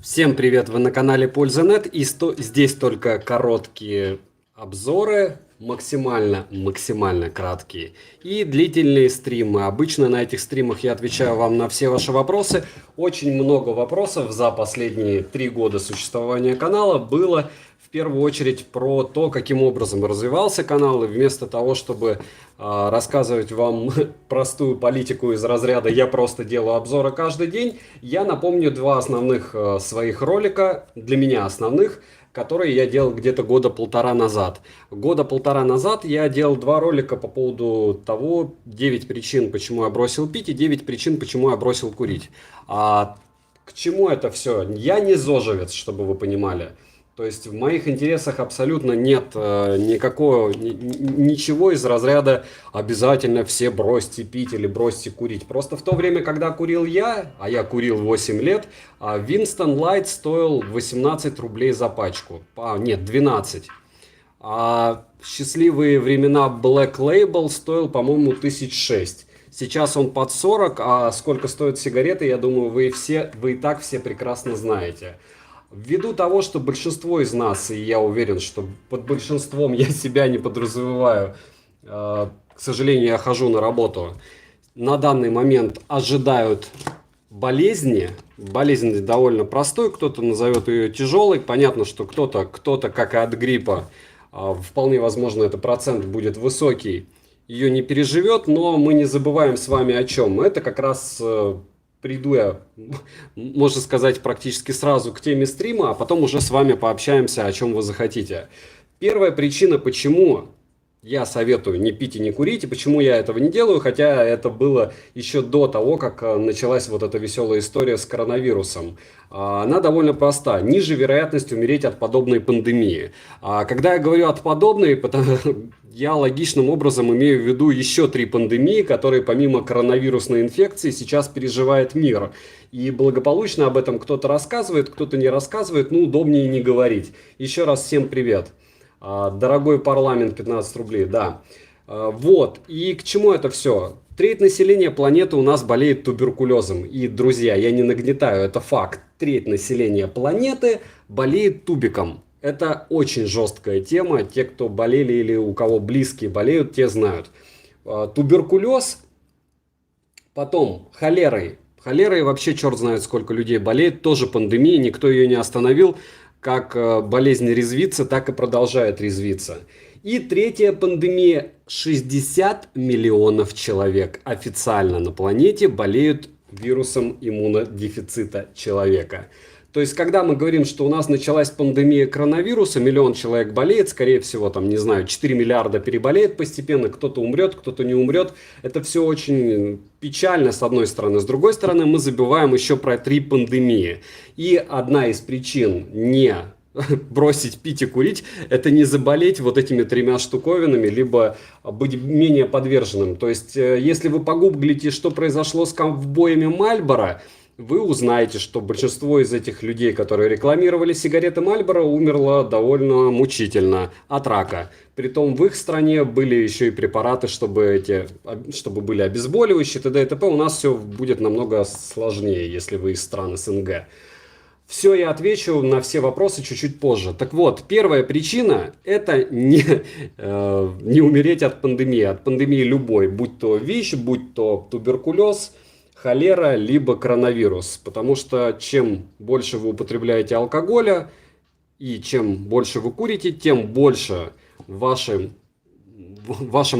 Всем привет, вы на канале Польза.нет, и здесь только короткие обзоры, максимально краткие, и длительные стримы. Обычно на этих стримах я отвечаю вам на все ваши вопросы. Очень много вопросов за последние 3 года существования канала было в первую очередь про то, каким образом развивался канал, и вместо того, чтобы рассказывать вам простую политику из разряда «я просто делаю обзоры каждый день», я напомню два основных своих ролика, для меня основных, которые я делал где-то года полтора назад. Года полтора назад я делал два ролика по поводу того, 9 причин, почему я бросил пить, и 9 причин, почему я бросил курить. К чему это все? Я не зожевец, чтобы вы понимали. То есть в моих интересах абсолютно нет ничего из разряда обязательно все бросьте пить или бросьте курить. Просто в то время, когда курил я, а я курил 8 лет, Winston Light стоил 18 рублей за пачку. Нет, 12. А счастливые времена Black Label стоил, по-моему, 1006. Сейчас он под 40, а сколько стоят сигареты, я думаю, вы и так все прекрасно знаете. Ввиду того, что большинство из нас, и я уверен, что под большинством я себя не подразумеваю, к сожалению, я хожу на работу, на данный момент ожидают болезни. Болезнь довольно простой, кто-то назовет ее тяжелой. Понятно, что кто-то, как и от гриппа, вполне возможно, это процент будет высокий, ее не переживет, но мы не забываем с вами о чем. Это как раз приду я, можно сказать, практически сразу к теме стрима, а потом уже с вами пообщаемся, о чем вы захотите. Первая причина, почему я советую не пить и не курить, и почему я этого не делаю, хотя это было еще до того, как началась вот эта веселая история с коронавирусом. Она довольно проста. Ниже вероятность умереть от подобной пандемии. Когда я говорю от подобной, я логичным образом имею в виду еще 3 пандемии, которые помимо коронавирусной инфекции сейчас переживает мир. И благополучно об этом кто-то рассказывает, кто-то не рассказывает, ну удобнее не говорить. Еще раз всем привет. Дорогой парламент, 15 рублей, да. Вот, и к чему это все? Треть населения планеты у нас болеет туберкулезом. И, друзья, я не нагнетаю, это факт. Треть населения планеты болеет тубиком. Это очень жесткая тема. Те, кто болели или у кого близкие болеют, те знают. Туберкулез, потом холерой. Холерой вообще черт знает сколько людей болеет. Тоже пандемия, никто ее не остановил. Как болезнь резвится, так и продолжает резвиться. И третья пандемия. 60 миллионов человек официально на планете болеют вирусом иммунодефицита человека. То есть, когда мы говорим, что у нас началась пандемия коронавируса, 1 миллион человек болеет, скорее всего, там, не знаю, 4 миллиарда переболеет постепенно, кто-то умрет, кто-то не умрет. Это все очень печально, с одной стороны. С другой стороны, мы забываем еще про 3 пандемии. И одна из причин не бросить пить и курить, это не заболеть вот этими 3 штуковинами, либо быть менее подверженным. То есть, если вы погуглите, что произошло с ковбоями Мальборо, вы узнаете, что большинство из этих людей, которые рекламировали сигареты Мальборо, умерло довольно мучительно от рака. Притом в их стране были еще и препараты, чтобы были обезболивающие, т.д. и т.п. У нас все будет намного сложнее, если вы из стран СНГ. Все, я отвечу на все вопросы чуть-чуть позже. Так вот, первая причина – это не умереть от пандемии. От пандемии любой, будь то ВИЧ, будь то туберкулез, холера, либо коронавирус. Потому что чем больше вы употребляете алкоголя и чем больше вы курите, тем больше в вашем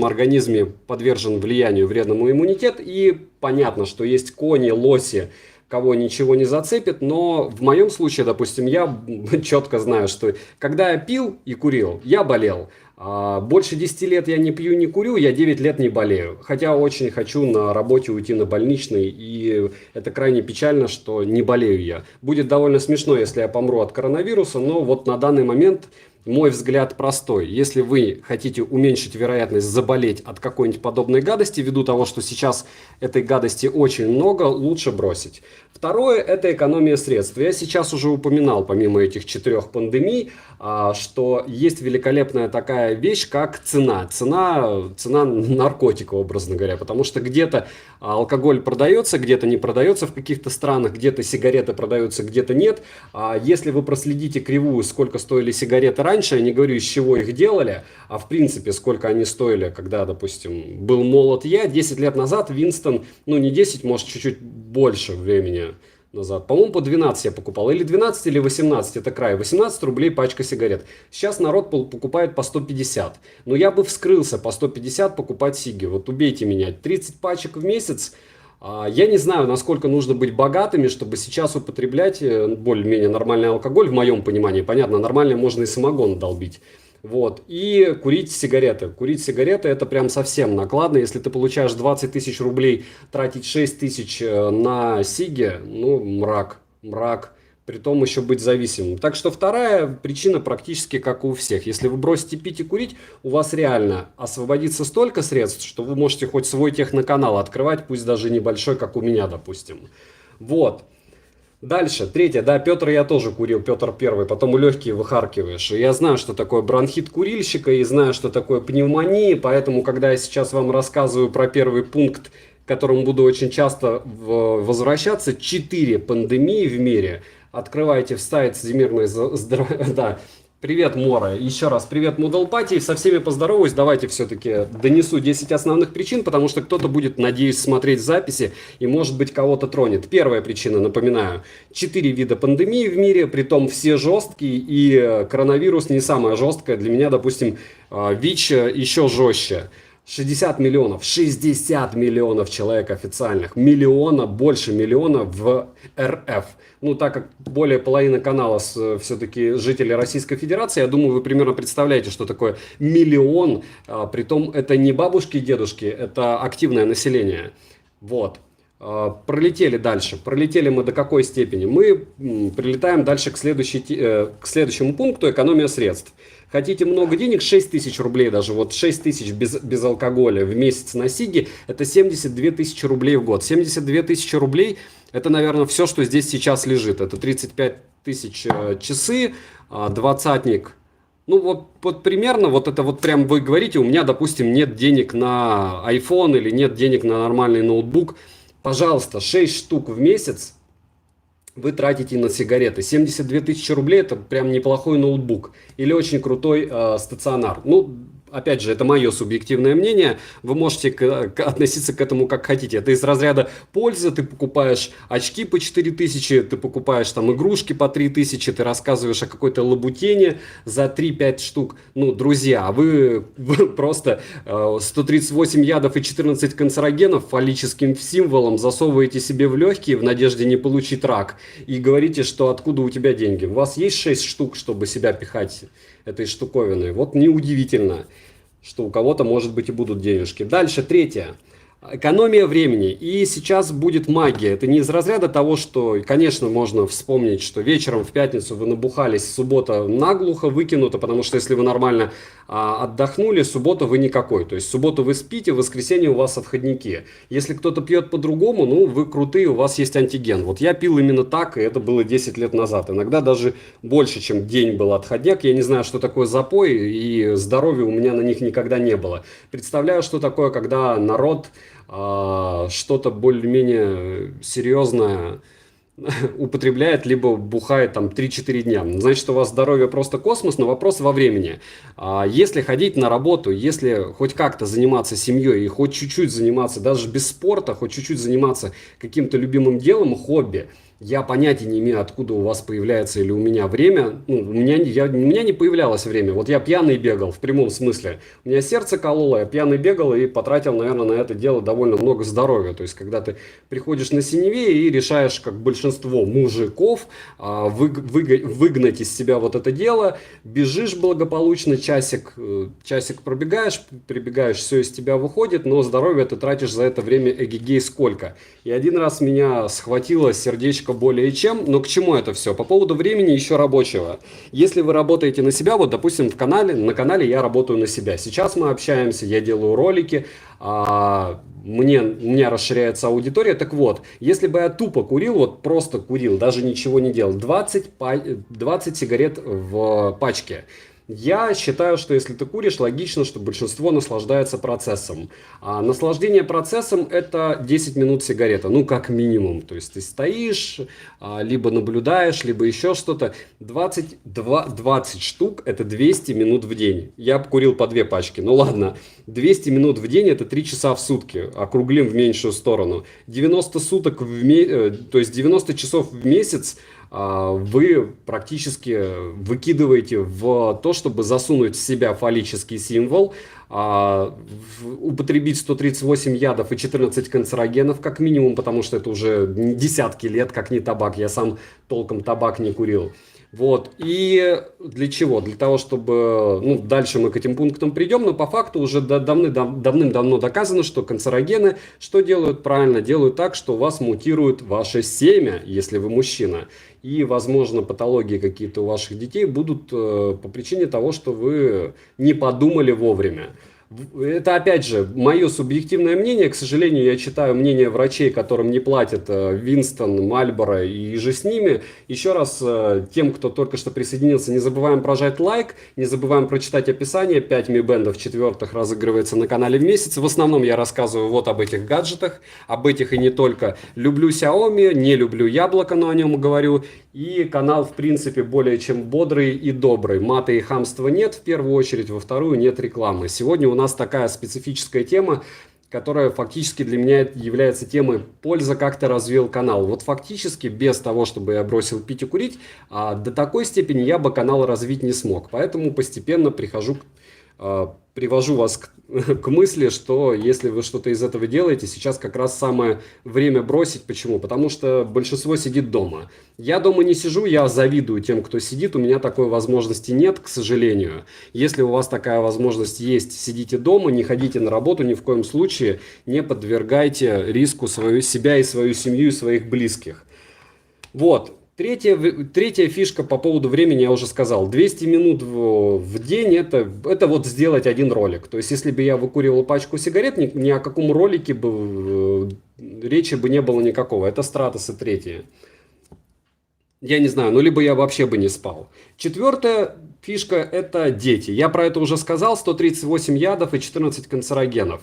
организме подвержен влиянию вредному иммунитет. И понятно, что есть кони, лоси, кого ничего не зацепит, но в моем случае, допустим, я четко знаю, что когда я пил и курил, я болел. Больше 10 лет я не пью, не курю, я 9 лет не болею. Хотя очень хочу на работе уйти на больничный, и это крайне печально, что не болею я. Будет довольно смешно, если я помру от коронавируса, но вот на данный момент мой взгляд простой. Если вы хотите уменьшить вероятность заболеть от какой-нибудь подобной гадости, ввиду того, что сейчас этой гадости очень много, лучше бросить. Второе – это экономия средств. Я сейчас уже упоминал, помимо этих 4 пандемий, что есть великолепная такая вещь, как цена. Цена наркотика, образно говоря. Потому что где-то алкоголь продается, где-то не продается в каких-то странах, где-то сигареты продаются, где-то нет. Если вы проследите кривую, сколько стоили сигареты раньше, я не говорю, из чего их делали, а в принципе, сколько они стоили, когда, допустим, был молод я, 10 лет назад Винстон, ну не 10, может чуть-чуть больше времени назад, по-моему, по 12 я покупал, или 12, или 18, это край, 18 рублей пачка сигарет. Сейчас народ покупает по 150, но я бы вскрылся по 150 покупать сиги, вот убейте меня, 30 пачек в месяц. Я не знаю, насколько нужно быть богатыми, чтобы сейчас употреблять более-менее нормальный алкоголь, в моем понимании. Понятно, нормально можно и самогон долбить. Вот. И курить сигареты. Курить сигареты это прям совсем накладно. Если ты получаешь 20 тысяч рублей, тратить 6 тысяч на сиги, ну, мрак. Притом еще быть зависимым. Так что вторая причина практически как у всех. Если вы бросите пить и курить, у вас реально освободится столько средств, что вы можете хоть свой техноканал открывать, пусть даже небольшой, как у меня, допустим. Вот. Дальше, третье, да, Петр я тоже курил, Петр первый, потом легкие выхаркиваешь. И я знаю, что такое бронхит курильщика, и знаю, что такое пневмония, поэтому, когда я сейчас вам рассказываю про первый пункт, к которому буду очень часто возвращаться, 4 пандемии в мире, открывайте в сайт Всемирной здоровья, да. Привет, Мора. Еще раз привет, Мудалпати. Со всеми поздороваюсь. Давайте все-таки донесу 10 основных причин, потому что кто-то будет, надеюсь, смотреть записи и, может быть, кого-то тронет. Первая причина, напоминаю, 4 вида пандемии в мире, притом все жесткие, и коронавирус не самая жесткая. Для меня, допустим, ВИЧ еще жестче. 60 миллионов человек официальных, больше миллиона в РФ. Ну, так как более половины канала все-таки жители Российской Федерации, я думаю, вы примерно представляете, что такое миллион. Притом это не бабушки и дедушки, это активное население. Вот. Пролетели дальше. Пролетели мы до какой степени? Мы прилетаем дальше к следующему пункту – экономия средств. Хотите много денег? 6 тысяч рублей даже. Вот 6 тысяч без алкоголя в месяц на сиги – это 72 тысячи рублей в год. 72 тысячи рублей – это, наверное, все, что здесь сейчас лежит. Это 35 тысяч часы, двадцатник. Ну вот примерно, вот это вот прям вы говорите, у меня, допустим, нет денег на iPhone или нет денег на нормальный ноутбук. Пожалуйста, 6 штук в месяц вы тратите на сигареты. 72 тысячи рублей – это прям неплохой ноутбук или очень крутой стационар. Ну, опять же, это мое субъективное мнение. Вы можете относиться к этому как хотите. Это из разряда пользы. Ты покупаешь очки по 4 тысячи, ты покупаешь там игрушки по 3 тысячи, ты рассказываешь о какой-то лабутене за 3-5 штук. Ну, друзья, вы просто 138 ядов и 14 канцерогенов фаллическим символом засовываете себе в легкие в надежде не получить рак. И говорите, что откуда у тебя деньги. У вас есть 6 штук, чтобы себя пихать этой штуковиной. Вот неудивительно, что у кого-то, может быть, и будут денежки. Дальше, третье. Экономия времени. И сейчас будет магия. Это не из разряда того, что, конечно, можно вспомнить, что вечером в пятницу вы набухались, суббота наглухо выкинута, потому что если вы нормально отдохнули, суббота вы никакой. То есть в субботу вы спите, в воскресенье у вас отходники. Если кто-то пьет по-другому, ну, вы крутые, у вас есть антиген. Вот я пил именно так, и это было 10 лет назад. Иногда даже больше, чем день был отходняк. Я не знаю, что такое запой, и здоровья у меня на них никогда не было. Представляю, что такое, когда народ что-то более-менее серьезное употребляет, либо бухает там 3-4 дня. Значит, у вас здоровье просто космос, но вопрос во времени. Если ходить на работу, если хоть как-то заниматься семьей и хоть чуть-чуть заниматься, даже без спорта, хоть чуть-чуть заниматься каким-то любимым делом, хобби, я понятия не имею, откуда у вас появляется или у меня время. Ну, у меня не появлялось время. Вот я пьяный бегал, в прямом смысле. У меня сердце кололо, я пьяный бегал и потратил, наверное, на это дело довольно много здоровья. То есть, когда ты приходишь на синеве и решаешь, как большинство мужиков, выгнать из себя вот это дело, бежишь благополучно, часик пробегаешь, прибегаешь, все из тебя выходит, но здоровье ты тратишь за это время эгегей сколько. И один раз меня схватило сердечко привычка более чем, но к чему это все? По поводу времени еще рабочего. Если вы работаете на себя, вот, допустим, на канале я работаю на себя. Сейчас мы общаемся, я делаю ролики, у меня расширяется аудитория. Так вот, если бы я тупо курил, вот просто курил, даже ничего не делал, 20 сигарет в пачке. Я считаю, что если ты куришь, логично, что большинство наслаждается процессом. А наслаждение процессом – это 10 минут сигарета, ну, как минимум. То есть ты стоишь, либо наблюдаешь, либо еще что-то. 20 штук – это 200 минут в день. Я курил по 2 пачки, ну ладно. 200 минут в день – это 3 часа в сутки, округлим в меньшую сторону. 90 суток то есть 90 часов в месяц вы практически выкидываете в то, чтобы засунуть в себя фаллический символ, употребить 138 ядов и 14 канцерогенов как минимум, потому что это уже десятки лет, как не табак, я сам толком табак не курил. Вот, и для чего? Для того, чтобы, ну, дальше мы к этим пунктам придем, но по факту уже давным-давно доказано, что канцерогены что делают правильно? Делают так, что у вас мутирует ваше семя, если вы мужчина. И, возможно, патологии какие-то у ваших детей будут по причине того, что вы не подумали вовремя. Это, опять же, мое субъективное мнение. К сожалению, я читаю мнение врачей, которым не платят Винстон, Мальборо и же с ними. Еще раз, тем, кто только что присоединился, не забываем прожать лайк, не забываем прочитать описание. 5 Mi Band четвертых разыгрывается на канале в месяц. В основном я рассказываю вот об этих гаджетах, об этих и не только. Люблю Xiaomi, не люблю яблоко, но о нем говорю. И канал, в принципе, более чем бодрый и добрый. Мата и хамства нет, в первую очередь, во вторую нет рекламы. Сегодня у нас такая специфическая тема, которая фактически для меня является темой «Польза, как ты развил канал». Вот фактически без того, чтобы я бросил пить и курить, до такой степени я бы канал развить не смог. Поэтому постепенно привожу вас к мысли, что если вы что-то из этого делаете, сейчас как раз самое время бросить. Почему? Потому что большинство сидит дома. Я дома не сижу, я завидую тем, кто сидит. У меня такой возможности нет, к сожалению. Если у вас такая возможность есть, сидите дома, не ходите на работу, ни в коем случае не подвергайте риску себя и свою семью и своих близких. Вот. Третья фишка по поводу времени я уже сказал. 200 минут в день это вот сделать один ролик. То есть, если бы я выкуривал пачку сигарет, ни о каком ролике бы речи бы не было никакого. Это стратосы третьи. Я не знаю, ну либо я вообще бы не спал. Четвертая фишка – это дети. Я про это уже сказал. 138 ядов и 14 канцерогенов.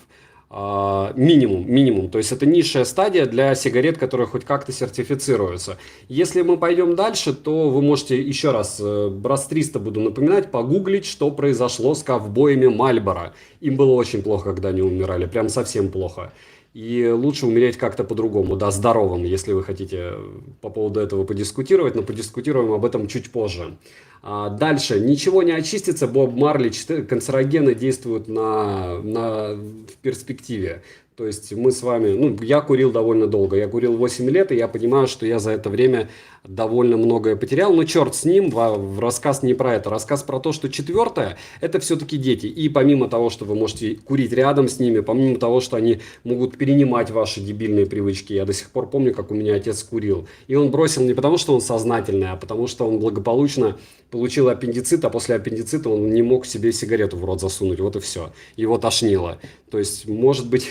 Минимум. То есть это низшая стадия для сигарет, которые хоть как-то сертифицируются. Если мы пойдем дальше, то вы можете еще раз, раз 300 буду напоминать, погуглить, что произошло с ковбоями Мальборо. Им было очень плохо, когда они умирали, прям совсем плохо. И лучше умереть как-то по-другому, да, здоровым, если вы хотите по поводу этого подискутировать, но подискутируем об этом чуть позже. Дальше. Ничего не очистится. Боб Марли, канцерогены действуют в перспективе. То есть мы с вами, я курил довольно долго, я курил 8 лет, и я понимаю, что я за это время довольно многое потерял, но черт с ним, рассказ не про это, рассказ про то, что четвертое, это все-таки дети, и помимо того, что вы можете курить рядом с ними, помимо того, что они могут перенимать ваши дебильные привычки, я до сих пор помню, как у меня отец курил, и он бросил не потому, что он сознательный, а потому, что он благополучно получил аппендицит, а после аппендицита он не мог себе сигарету в рот засунуть, вот и все, его тошнило. То есть, может быть,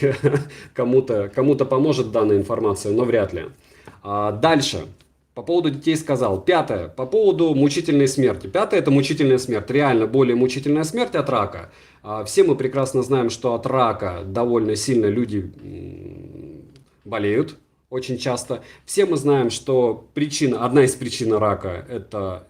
кому-то поможет данная информация, но вряд ли. Дальше. По поводу детей сказал. Пятое. По поводу мучительной смерти. Пятое – это мучительная смерть. Реально более мучительная смерть от рака. Все мы прекрасно знаем, что от рака довольно сильно люди болеют очень часто. Все мы знаем, что одна из причин рака – это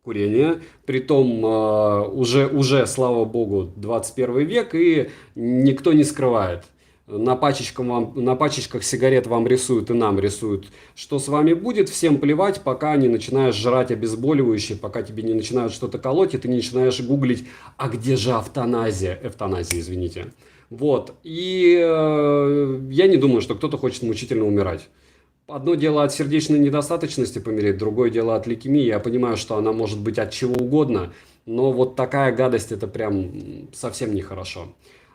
курение. Притом уже, слава богу, 21 век, и никто не скрывает. На пачечках сигарет вам рисуют и нам рисуют, что с вами будет. Всем плевать, пока не начинаешь жрать обезболивающие, пока тебе не начинают что-то колоть, и ты не начинаешь гуглить, а где же эвтаназия, извините. Вот. И я не думаю, что кто-то хочет мучительно умирать. Одно дело от сердечной недостаточности помереть, другое дело от лейкемии. Я понимаю, что она может быть от чего угодно, но вот такая гадость, это прям совсем нехорошо.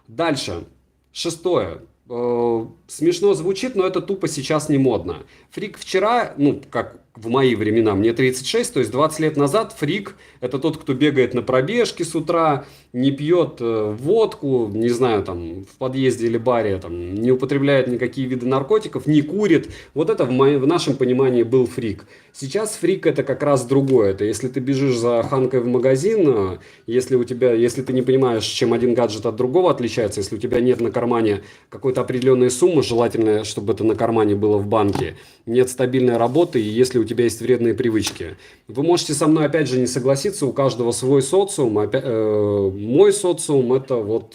Дальше. Шестое. Смешно звучит, но это тупо сейчас не модно. Фрик вчера, ну, как в мои времена, мне 36, то есть 20 лет назад фрик – это тот, кто бегает на пробежке с утра, не пьет водку, не знаю, там, в подъезде или баре, там, не употребляет никакие виды наркотиков, не курит. Вот это в нашем понимании был фрик. Сейчас фрик – это как раз другое. Это если ты бежишь за ханкой в магазин, если ты не понимаешь, чем один гаджет от другого отличается, если у тебя нет на кармане какой-то определенной суммы, желательно, чтобы это на кармане было в банке, нет стабильной работы, и если у тебя есть вредные привычки. Вы можете со мной опять же не согласиться, у каждого свой социум. Мой социум это вот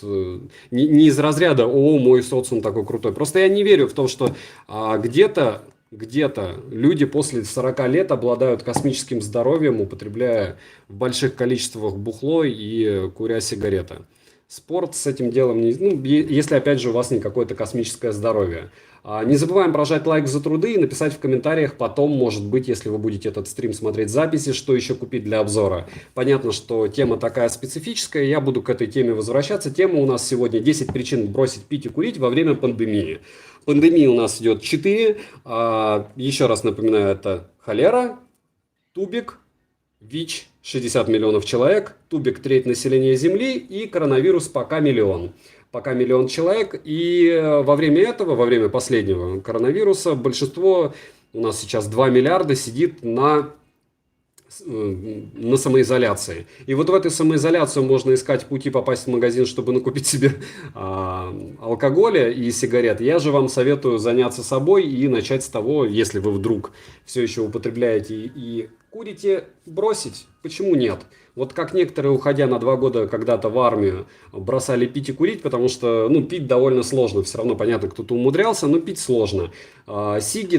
не из разряда «О, мой социум такой крутой». Просто я не верю в то, что где-то люди после 40 лет обладают космическим здоровьем, употребляя в больших количествах бухло и куря сигареты. Спорт с этим делом, если опять же у вас не какое-то космическое здоровье. Не забываем прожать лайк за труды и написать в комментариях потом, может быть, если вы будете этот стрим смотреть в записи, что еще купить для обзора. Понятно, что тема такая специфическая, я буду к этой теме возвращаться. Тема у нас сегодня 10 причин бросить пить и курить во время пандемии. Пандемии у нас идет 4. Еще раз напоминаю, это холера, тубик, ВИЧ 60 миллионов человек, тубик треть населения Земли и коронавирус пока миллион. Пока миллион человек. И во время последнего коронавируса большинство, у нас сейчас 2 миллиарда, сидит на самоизоляции. И вот в этой самоизоляции можно искать пути попасть в магазин, чтобы накупить себе алкоголя и сигарет. Я же вам советую заняться собой и начать с того, если вы вдруг все еще употребляете и курите, бросить. Почему нет? Вот как некоторые, уходя на 2 года когда-то в армию, бросали пить и курить, потому что, пить довольно сложно. Все равно, понятно, кто-то умудрялся, но пить сложно. Сиги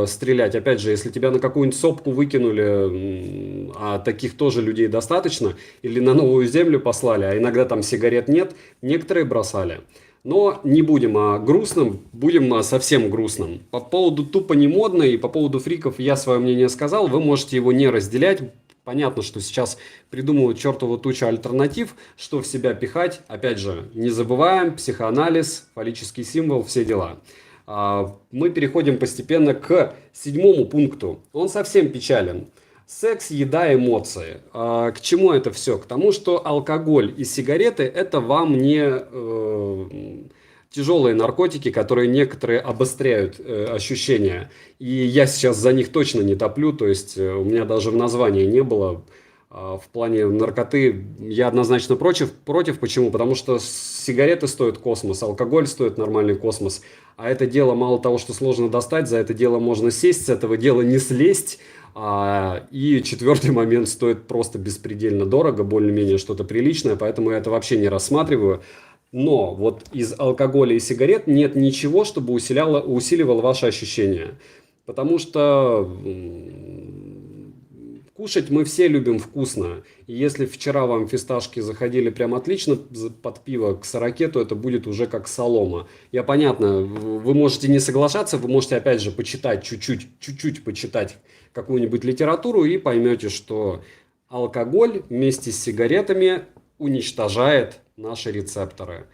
стрелять, опять же, если тебя на какую-нибудь сопку выкинули, а таких тоже людей достаточно, или на новую землю послали, а иногда там сигарет нет, некоторые бросали. Но не будем о грустном, будем о совсем грустном. По поводу тупо не модно и по поводу фриков я свое мнение сказал, вы можете его не разделять. Понятно, что сейчас придумывают чертову тучу альтернатив, что в себя пихать. Опять же, не забываем, психоанализ, фаллический символ, все дела. Мы переходим постепенно к 7 пункту. Он совсем печален. Секс, еда, эмоции. К чему это все? К тому, что алкоголь и сигареты – это вам не тяжелые наркотики, которые некоторые обостряют ощущения. И я сейчас за них точно не топлю, то есть у меня даже в названии не было. В плане наркоты я однозначно против. Почему? Потому что сигареты стоят космос, алкоголь стоит нормальный космос. А это дело мало того, что сложно достать, за это дело можно сесть, с этого дела не слезть. И 4-й момент стоит просто беспредельно дорого, более-менее что-то приличное, поэтому я это вообще не рассматриваю. Но вот из алкоголя и сигарет нет ничего, чтобы усиливало ваши ощущения. Потому что кушать мы все любим вкусно. И если вчера вам фисташки заходили прям отлично под пиво к 40, то это будет уже как солома. Понятно, вы можете не соглашаться, вы можете опять же почитать чуть-чуть почитать какую-нибудь литературу и поймете, что алкоголь вместе с сигаретами уничтожает наши рецепторы.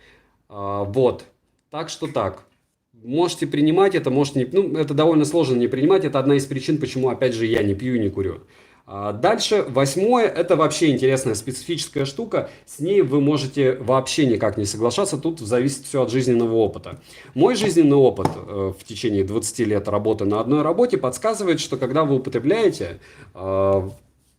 Вот. Так что так. Можете принимать это, можете не... это довольно сложно не принимать. Это одна из причин, почему, опять же, я не пью и не курю. Дальше, 8-е, это вообще интересная специфическая штука. С ней вы можете вообще никак не соглашаться. Тут зависит все от жизненного опыта. Мой жизненный опыт в течение 20 лет работы на одной работе подсказывает, что когда вы употребляете,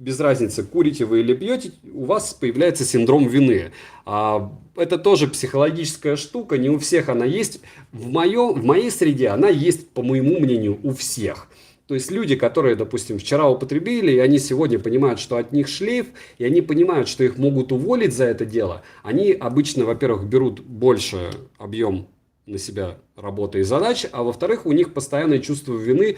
без разницы, курите вы или пьете, у вас появляется синдром вины. Это тоже психологическая штука, не у всех она есть. В моей среде она есть, по моему мнению, у всех. То есть люди, которые, допустим, вчера употребили, и они сегодня понимают, что от них шлейф, и они понимают, что их могут уволить за это дело, они обычно, во-первых, берут больше объем на себя работы и задач, а во-вторых, у них постоянное чувство вины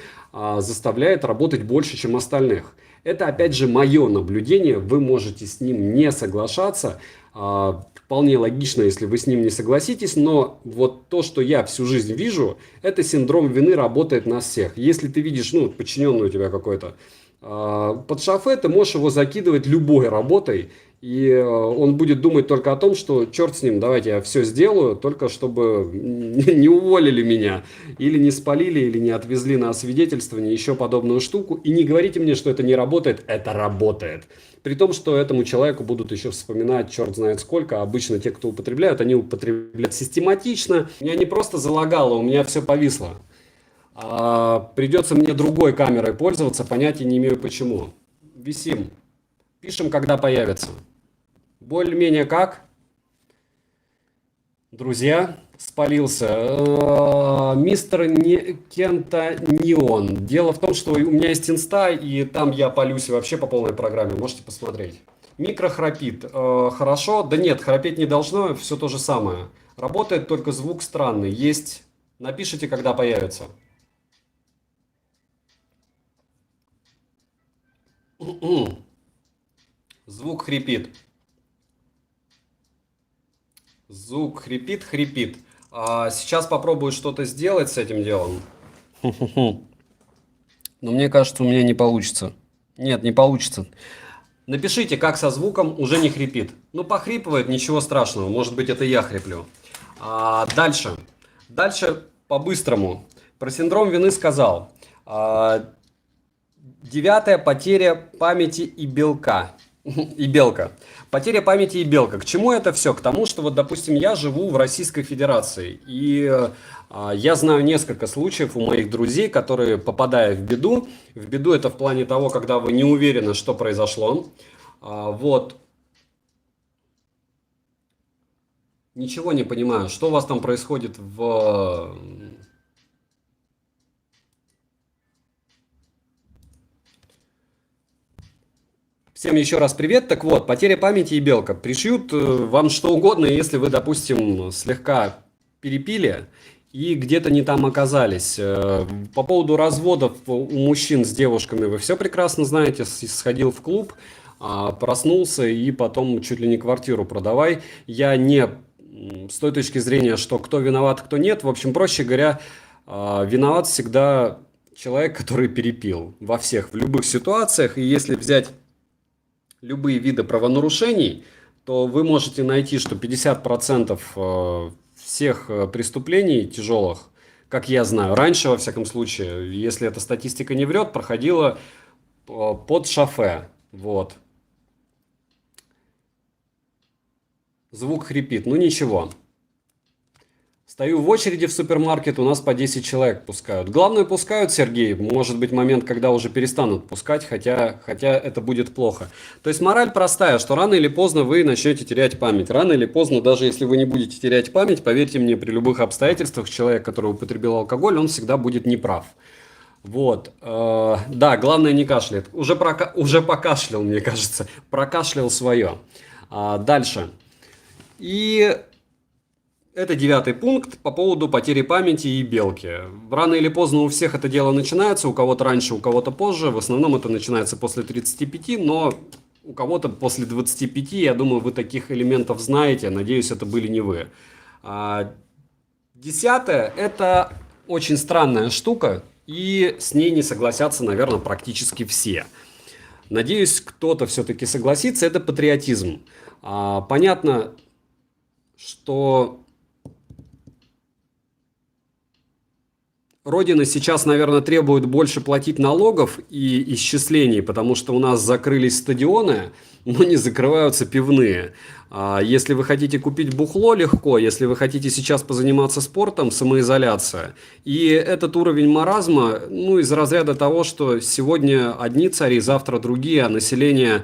заставляет работать больше, чем остальных. Это, опять же, мое наблюдение, вы можете с ним не соглашаться, вполне логично, если вы с ним не согласитесь, но вот то, что я всю жизнь вижу, это синдром вины работает на всех. Если ты видишь, подчиненный у тебя какой-то под шофе, ты можешь его закидывать любой работой, И он будет думать только о том, что черт с ним, давайте я все сделаю, только чтобы не уволили меня, или не спалили, или не отвезли на освидетельствование, еще подобную штуку. И не говорите мне, что это не работает, это работает. При том, что этому человеку будут еще вспоминать черт знает сколько. Обычно те, кто употребляют, они употребляют систематично. У меня не просто залагало, у меня все повисло. Придется мне другой камерой пользоваться, понятия не имею почему. Висим. Пишем, когда появится. Более-менее как? Друзья, спалился. Мистер Кента Неон. Дело в том, что у меня есть инста, и там я палюсь вообще по полной программе. Можете посмотреть. Микро храпит. Хорошо? Да нет, храпеть не должно, все то же самое. Работает, только звук странный. Есть. Напишите, когда появится. Звук хрипит. Звук хрипит, хрипит. Сейчас попробую что-то сделать с этим делом. Но мне кажется, у меня не получится. Нет, не получится. Напишите, как со звуком уже не хрипит. Ну, похрипывает, ничего страшного. Может быть, это я хриплю. Дальше. Дальше по-быстрому. Про синдром вины сказал. Девятое. Потеря памяти и белка. И белка. Потеря памяти и белка. К чему это все? К тому, что вот, допустим, я живу в Российской Федерации. И я знаю несколько случаев у моих друзей, которые, попадая в беду это в плане того, когда вы не уверены, что произошло. Вот. Ничего не понимаю. Что у вас там происходит в... Всем еще раз привет. Так вот, потеря памяти и белка. Пришьют вам что угодно, если вы, допустим, слегка перепили и где-то не там оказались. По поводу разводов у мужчин с девушками вы все прекрасно знаете. Сходил в клуб, проснулся и потом чуть ли не квартиру продавай. Я не с той точки зрения, что кто виноват, кто нет. В общем, проще говоря, виноват всегда человек, который перепил во всех, в любых ситуациях. И если взять любые виды правонарушений, то вы можете найти, что 50% всех преступлений тяжелых, как я знаю, раньше, во всяком случае, если эта статистика не врет, проходило под шофе. Вот. Звук хрипит. Ну ничего. Стою в очереди в супермаркет, у нас по 10 человек пускают. Главное, пускают, Сергей. Может быть момент, когда уже перестанут пускать, хотя это будет плохо. То есть мораль простая, что рано или поздно вы начнете терять память. Рано или поздно, даже если вы не будете терять память, поверьте мне, при любых обстоятельствах человек, который употребил алкоголь, он всегда будет неправ. Вот. Да, главное не кашляет. Уже покашлял, мне кажется. Прокашлял свое. Дальше. И... Это 9 пункт по поводу потери памяти и белки. Рано или поздно у всех это дело начинается, у кого-то раньше, у кого-то позже. В основном это начинается после 35, но у кого-то после 25. Я думаю, вы таких элементов знаете. Надеюсь, это были не вы. 10 это очень странная штука, и с ней не согласятся, наверное, практически все. Надеюсь, кто-то все-таки согласится. Это патриотизм. Понятно, что... Родина сейчас, наверное, требует больше платить налогов и исчислений, потому что у нас закрылись стадионы, но не закрываются пивные. Если вы хотите купить бухло, легко. Если вы хотите сейчас позаниматься спортом, самоизоляция. И этот уровень маразма, ну, из разряда того, что сегодня одни цари, завтра другие, а население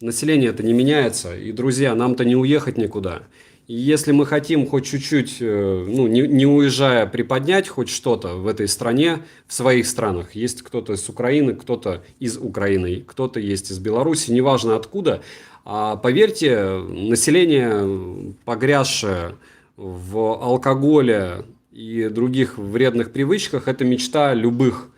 это не меняется. И, друзья, нам-то не уехать никуда. И если мы хотим хоть чуть-чуть, ну, не уезжая, приподнять хоть что-то в этой стране, в своих странах, есть кто-то из Украины, кто-то из Украины, кто-то есть из Беларуси, неважно откуда, поверьте, население, погрязшее в алкоголе и других вредных привычках, это мечта любых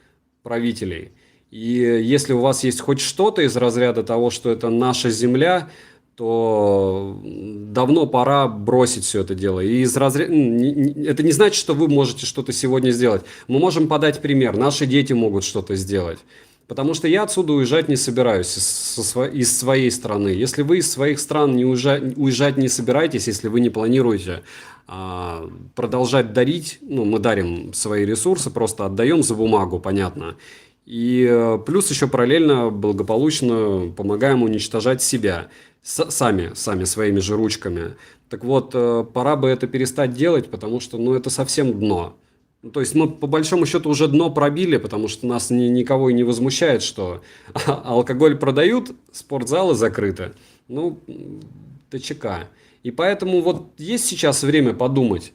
правителей. И если у вас есть хоть что-то из разряда того, что это наша земля, то давно пора бросить все это дело. И это не значит, что вы можете что-то сегодня сделать. Мы можем подать пример. Наши дети могут что-то сделать. Потому что я отсюда уезжать не собираюсь из своей страны. Если вы из своих стран уезжать не собираетесь, если вы не планируете продолжать дарить, ну, мы дарим свои ресурсы, просто отдаем за бумагу, понятно. И плюс еще параллельно благополучно помогаем уничтожать себя сами своими же ручками. Так вот, пора бы это перестать делать, потому что, ну, это совсем дно. Ну, то есть мы по большому счету уже дно пробили, потому что нас никого и не возмущает, что алкоголь продают, спортзалы закрыты. Ну, ТЧК. И поэтому вот есть сейчас время подумать.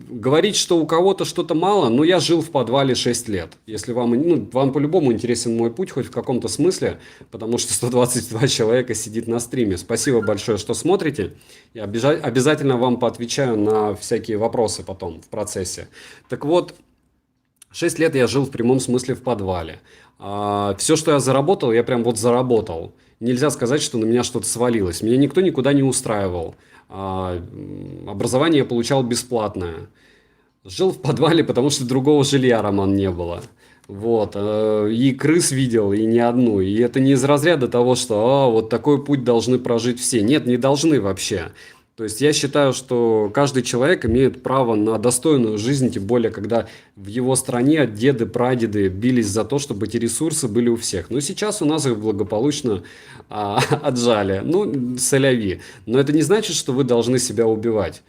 Говорить, что у кого-то что-то мало, но я жил в подвале 6 лет. Если вам, ну, вам по-любому интересен мой путь, хоть в каком-то смысле, потому что 122 человека сидит на стриме. Спасибо большое, что смотрите. Я обязательно вам поотвечаю на всякие вопросы потом в процессе. Так вот, 6 лет я жил в прямом смысле в подвале. Все, что я заработал, я прям вот заработал. Нельзя сказать, что на меня что-то свалилось. Меня никто никуда не устраивал. Образование я получал бесплатное. Жил в подвале, потому что другого жилья, Роман, не было. Вот. И крыс видел, и не одну. И это не из разряда того, что вот такой путь должны прожить все. Нет, не должны вообще. То есть я считаю, что каждый человек имеет право на достойную жизнь, тем более, когда в его стране деды, прадеды бились за то, чтобы эти ресурсы были у всех. Но сейчас у нас их благополучно отжали. Ну, соляви. Но это не значит, что вы должны себя убивать.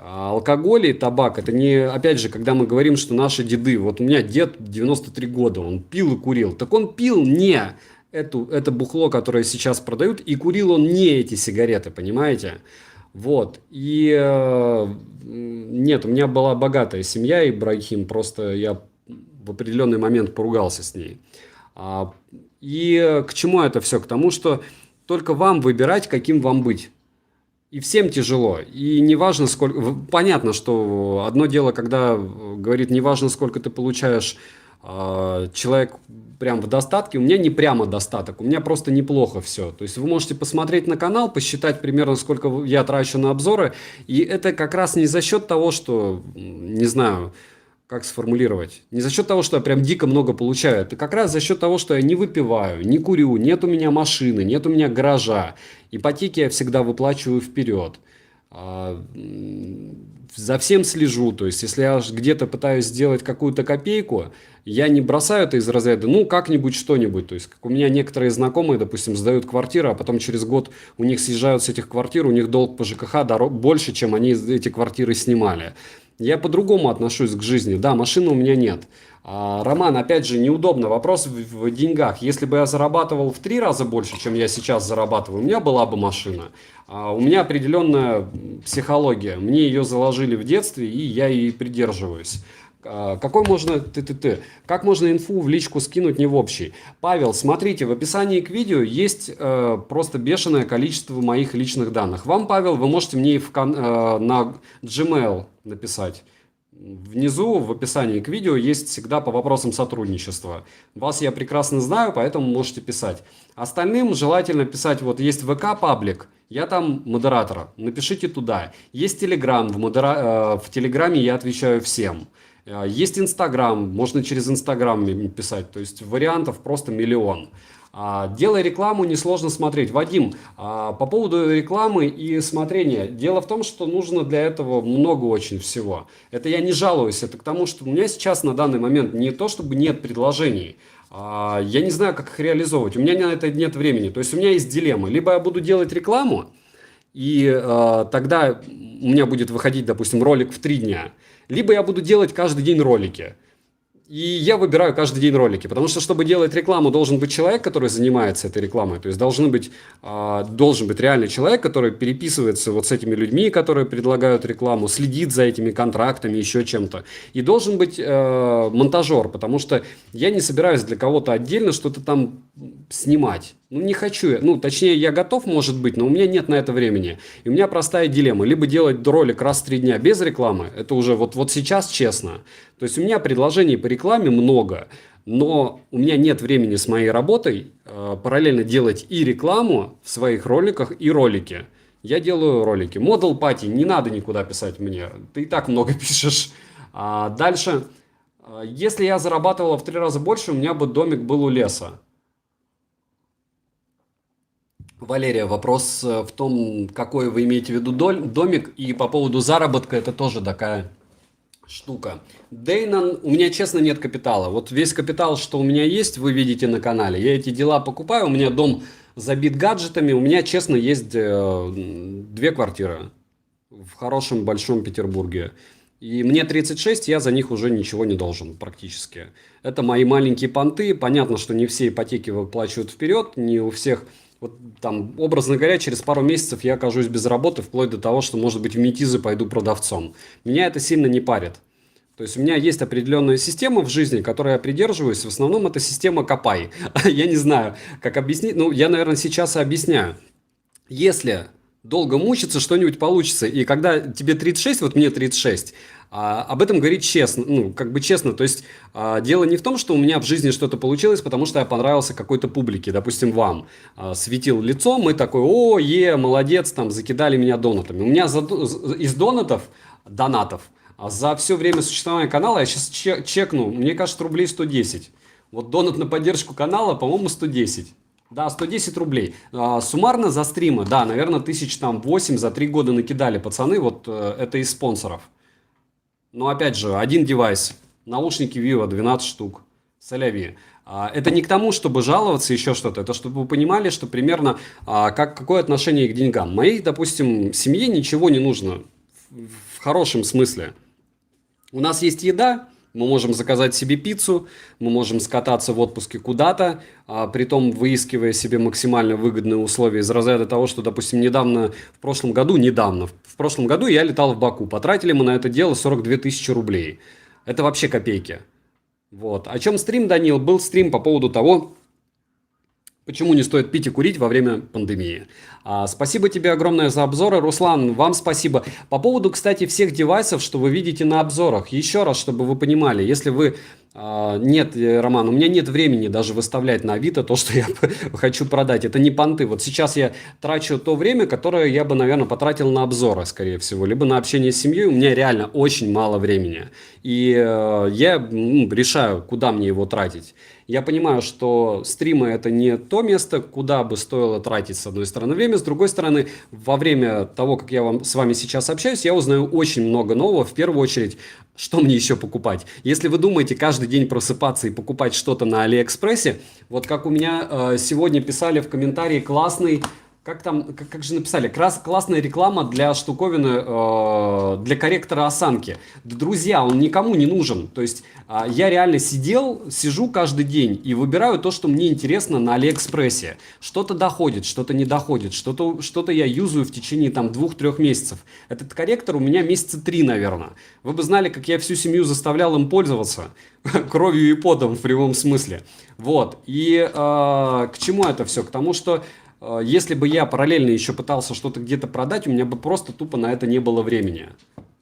Алкоголь и табак, это не, опять же, когда мы говорим, что наши деды, вот у меня дед 93 года, он пил и курил, так он пил не это бухло, которое сейчас продают, и курил он не эти сигареты, понимаете? Вот, и нет, у меня была богатая семья, Ибрахим, просто я в определенный момент поругался с ней. И к чему это все? К тому, что только вам выбирать, каким вам быть. И всем тяжело. И неважно, сколько... Понятно, что одно дело, когда говорит, неважно, сколько ты получаешь, человек прям в достатке. У меня не прямо достаток, у меня просто неплохо все. То есть вы можете посмотреть на канал, посчитать примерно, сколько я трачу на обзоры. И это как раз не за счет того, что, не знаю, как сформулировать, не за счет того, что я прям дико много получаю. Это как раз за счет того, что я не выпиваю, не курю, нет у меня машины, нет у меня гаража. Ипотеки я всегда выплачиваю вперед. За всем слежу. То есть, если я где-то пытаюсь сделать какую-то копейку, я не бросаю это из разряда, ну, как-нибудь, что-нибудь. То есть, как у меня некоторые знакомые, допустим, сдают квартиру, а потом через год у них съезжают с этих квартир, у них долг по ЖКХ больше, чем они эти квартиры снимали. Я по-другому отношусь к жизни. Да, машины у меня нет. Роман, опять же, неудобно. Вопрос в деньгах. Если бы я зарабатывал в 3 раза больше, чем я сейчас зарабатываю, у меня была бы машина. У меня определенная психология. Мне ее заложили в детстве, и я ей придерживаюсь. Какой можно Как можно инфу в личку скинуть не в общий? Павел, смотрите, в описании к видео есть просто бешеное количество моих личных данных. Вам, Павел, вы можете мне на Gmail написать. Внизу в описании к видео есть всегда по вопросам сотрудничества. Вас я прекрасно знаю, поэтому можете писать. Остальным желательно писать, вот есть ВК паблик, я там модератор, напишите туда. Есть Телеграм, в Телеграме я отвечаю всем. Есть Инстаграм, можно через Инстаграм писать, то есть вариантов просто миллион. Делая рекламу, несложно смотреть. Вадим, по поводу рекламы и смотрения. Дело в том, что нужно для этого много очень всего. Это я не жалуюсь, это к тому, что у меня сейчас на данный момент не то, чтобы нет предложений. Я не знаю, как их реализовывать. У меня на это нет времени. То есть у меня есть дилемма. Либо я буду делать рекламу, и тогда у меня будет выходить, допустим, ролик в 3 дня. Либо я буду делать каждый день ролики. И я выбираю каждый день ролики, потому что, чтобы делать рекламу, должен быть человек, который занимается этой рекламой. То есть должен быть реальный человек, который переписывается вот с этими людьми, которые предлагают рекламу, следит за этими контрактами, еще чем-то. И должен быть монтажер, потому что я не собираюсь для кого-то отдельно что-то там снимать. Ну, не хочу. Ну, точнее, я готов, может быть, но у меня нет на это времени. И у меня простая дилемма. Либо делать ролик раз в 3 дня без рекламы, это уже вот сейчас честно. То есть у меня предложений по рекламе много, но у меня нет времени с моей работой параллельно делать и рекламу в своих роликах, и ролики. Я делаю ролики. Model Party, не надо никуда писать мне. Ты и так много пишешь. Дальше. Если я зарабатывала в 3 раза больше, у меня бы домик был у леса. Валерия, вопрос в том, какой вы имеете в виду домик, и по поводу заработка это тоже такая штука. Дейнон, у меня, честно, нет капитала. Вот весь капитал, что у меня есть, вы видите на канале. Я эти дела покупаю, у меня дом забит гаджетами. У меня, честно, есть 2 квартиры в хорошем большом Петербурге. И мне 36, я за них уже ничего не должен практически. Это мои маленькие понты. Понятно, что не все ипотеки выплачивают вперед, не у всех. Вот там, образно говоря, через пару месяцев я окажусь без работы, вплоть до того, что, может быть, в метизы пойду продавцом. Меня это сильно не парит. То есть у меня есть определенная система в жизни, которой я придерживаюсь. В основном это система Копай. Я не знаю, как объяснить. Ну, я, наверное, сейчас и объясняю. Если долго мучиться, что-нибудь получится. И когда тебе 36, вот мне 36, об этом говорить честно, ну, как бы честно. То есть дело не в том, что у меня в жизни что-то получилось, потому что я понравился какой-то публике, допустим, вам. Светил лицом, мы такой, о, молодец, там, закидали меня донатами. У меня из донатов, за все время существования канала, я сейчас чекну, мне кажется, рублей 110. Вот донат на поддержку канала, по-моему, 110. Да, 110 рублей. Суммарно за стримы, да, наверное, 1008 за 3 года накидали пацаны, вот это из спонсоров. Но опять же, один девайс, наушники Vivo 12 штук, соляви. Это не к тому, чтобы жаловаться, еще что-то, это чтобы вы понимали, что примерно какое отношение к деньгам. Моей, допустим, семье ничего не нужно, в хорошем смысле. У нас есть еда. Мы можем заказать себе пиццу, мы можем скататься в отпуске куда-то, притом выискивая себе максимально выгодные условия из разряда того, что, допустим, в прошлом году я летал в Баку, потратили мы на это дело 42 тысячи рублей. Это вообще копейки. Вот. О чем стрим, Данил? Был стрим по поводу того, почему не стоит пить и курить во время пандемии. Спасибо тебе огромное за обзоры. Руслан, вам спасибо. По поводу, кстати, всех девайсов, что вы видите на обзорах. Еще раз, чтобы вы понимали, если вы... Нет, Роман, у меня нет времени даже выставлять на Авито то, что я хочу продать. Это не понты. Вот сейчас я трачу то время, которое я бы, наверное, потратил на обзоры, скорее всего, либо на общение с семьей. У меня реально очень мало времени. И я решаю, куда мне его тратить. Я понимаю, что стримы это не то место, куда бы стоило тратить, с одной стороны, время, с другой стороны, во время того, как я с вами сейчас общаюсь, я узнаю очень много нового. В первую очередь, что мне еще покупать? Если вы думаете каждый день просыпаться и покупать что-то на Алиэкспрессе, вот как у меня сегодня писали в комментарии классный... Как же написали? Классная реклама для штуковины, для корректора осанки. Да, друзья, он никому не нужен. То есть я реально сижу каждый день и выбираю то, что мне интересно на Алиэкспрессе. Что-то доходит, что-то не доходит, что-то я юзаю в течение там 2-3 месяцев. Этот корректор у меня месяца 3, наверное. Вы бы знали, как я всю семью заставлял им пользоваться. Кровью и потом в прямом смысле. Вот. И к чему это все? К тому, что если бы я параллельно еще пытался что-то где-то продать, у меня бы просто тупо на это не было времени.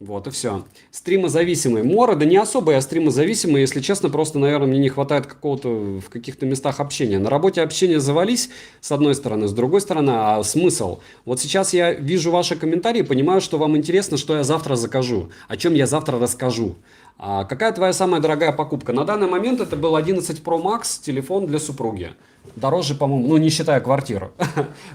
Вот и все. Стримозависимый. Мора, да не особо я стримозависимый, если честно, просто, наверное, мне не хватает какого-то в каких-то местах общения. На работе общение завались, с одной стороны, с другой стороны, а смысл? Вот сейчас я вижу ваши комментарии, понимаю, что вам интересно, что я завтра закажу, о чем я завтра расскажу. Какая твоя самая дорогая покупка? На данный момент это был 11 Pro Max, телефон для супруги. Дороже, по-моему, не считая квартиру.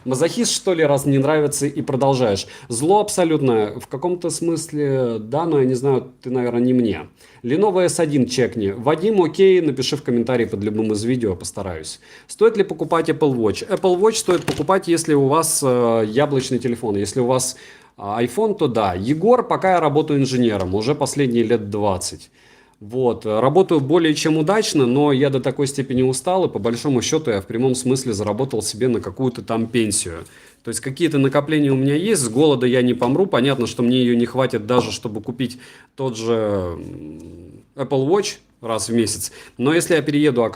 Мазохист, что ли, раз не нравится и продолжаешь. Зло абсолютно. В каком-то смысле, да, но я не знаю, ты, наверное, не мне. Lenovo S1 чекни. Вадим, окей, напиши в комментарии под любым из видео, постараюсь. Стоит ли покупать Apple Watch? Apple Watch стоит покупать, если у вас яблочный телефон. Если у вас iPhone, то да. Егор, пока я работаю инженером, уже последние лет 20. Вот. Работаю более чем удачно, но я до такой степени устал, и по большому счету я в прямом смысле заработал себе на какую-то там пенсию. То есть какие-то накопления у меня есть, с голода я не помру. Понятно, что мне ее не хватит даже, чтобы купить тот же Apple Watch раз в месяц. Но если я перееду,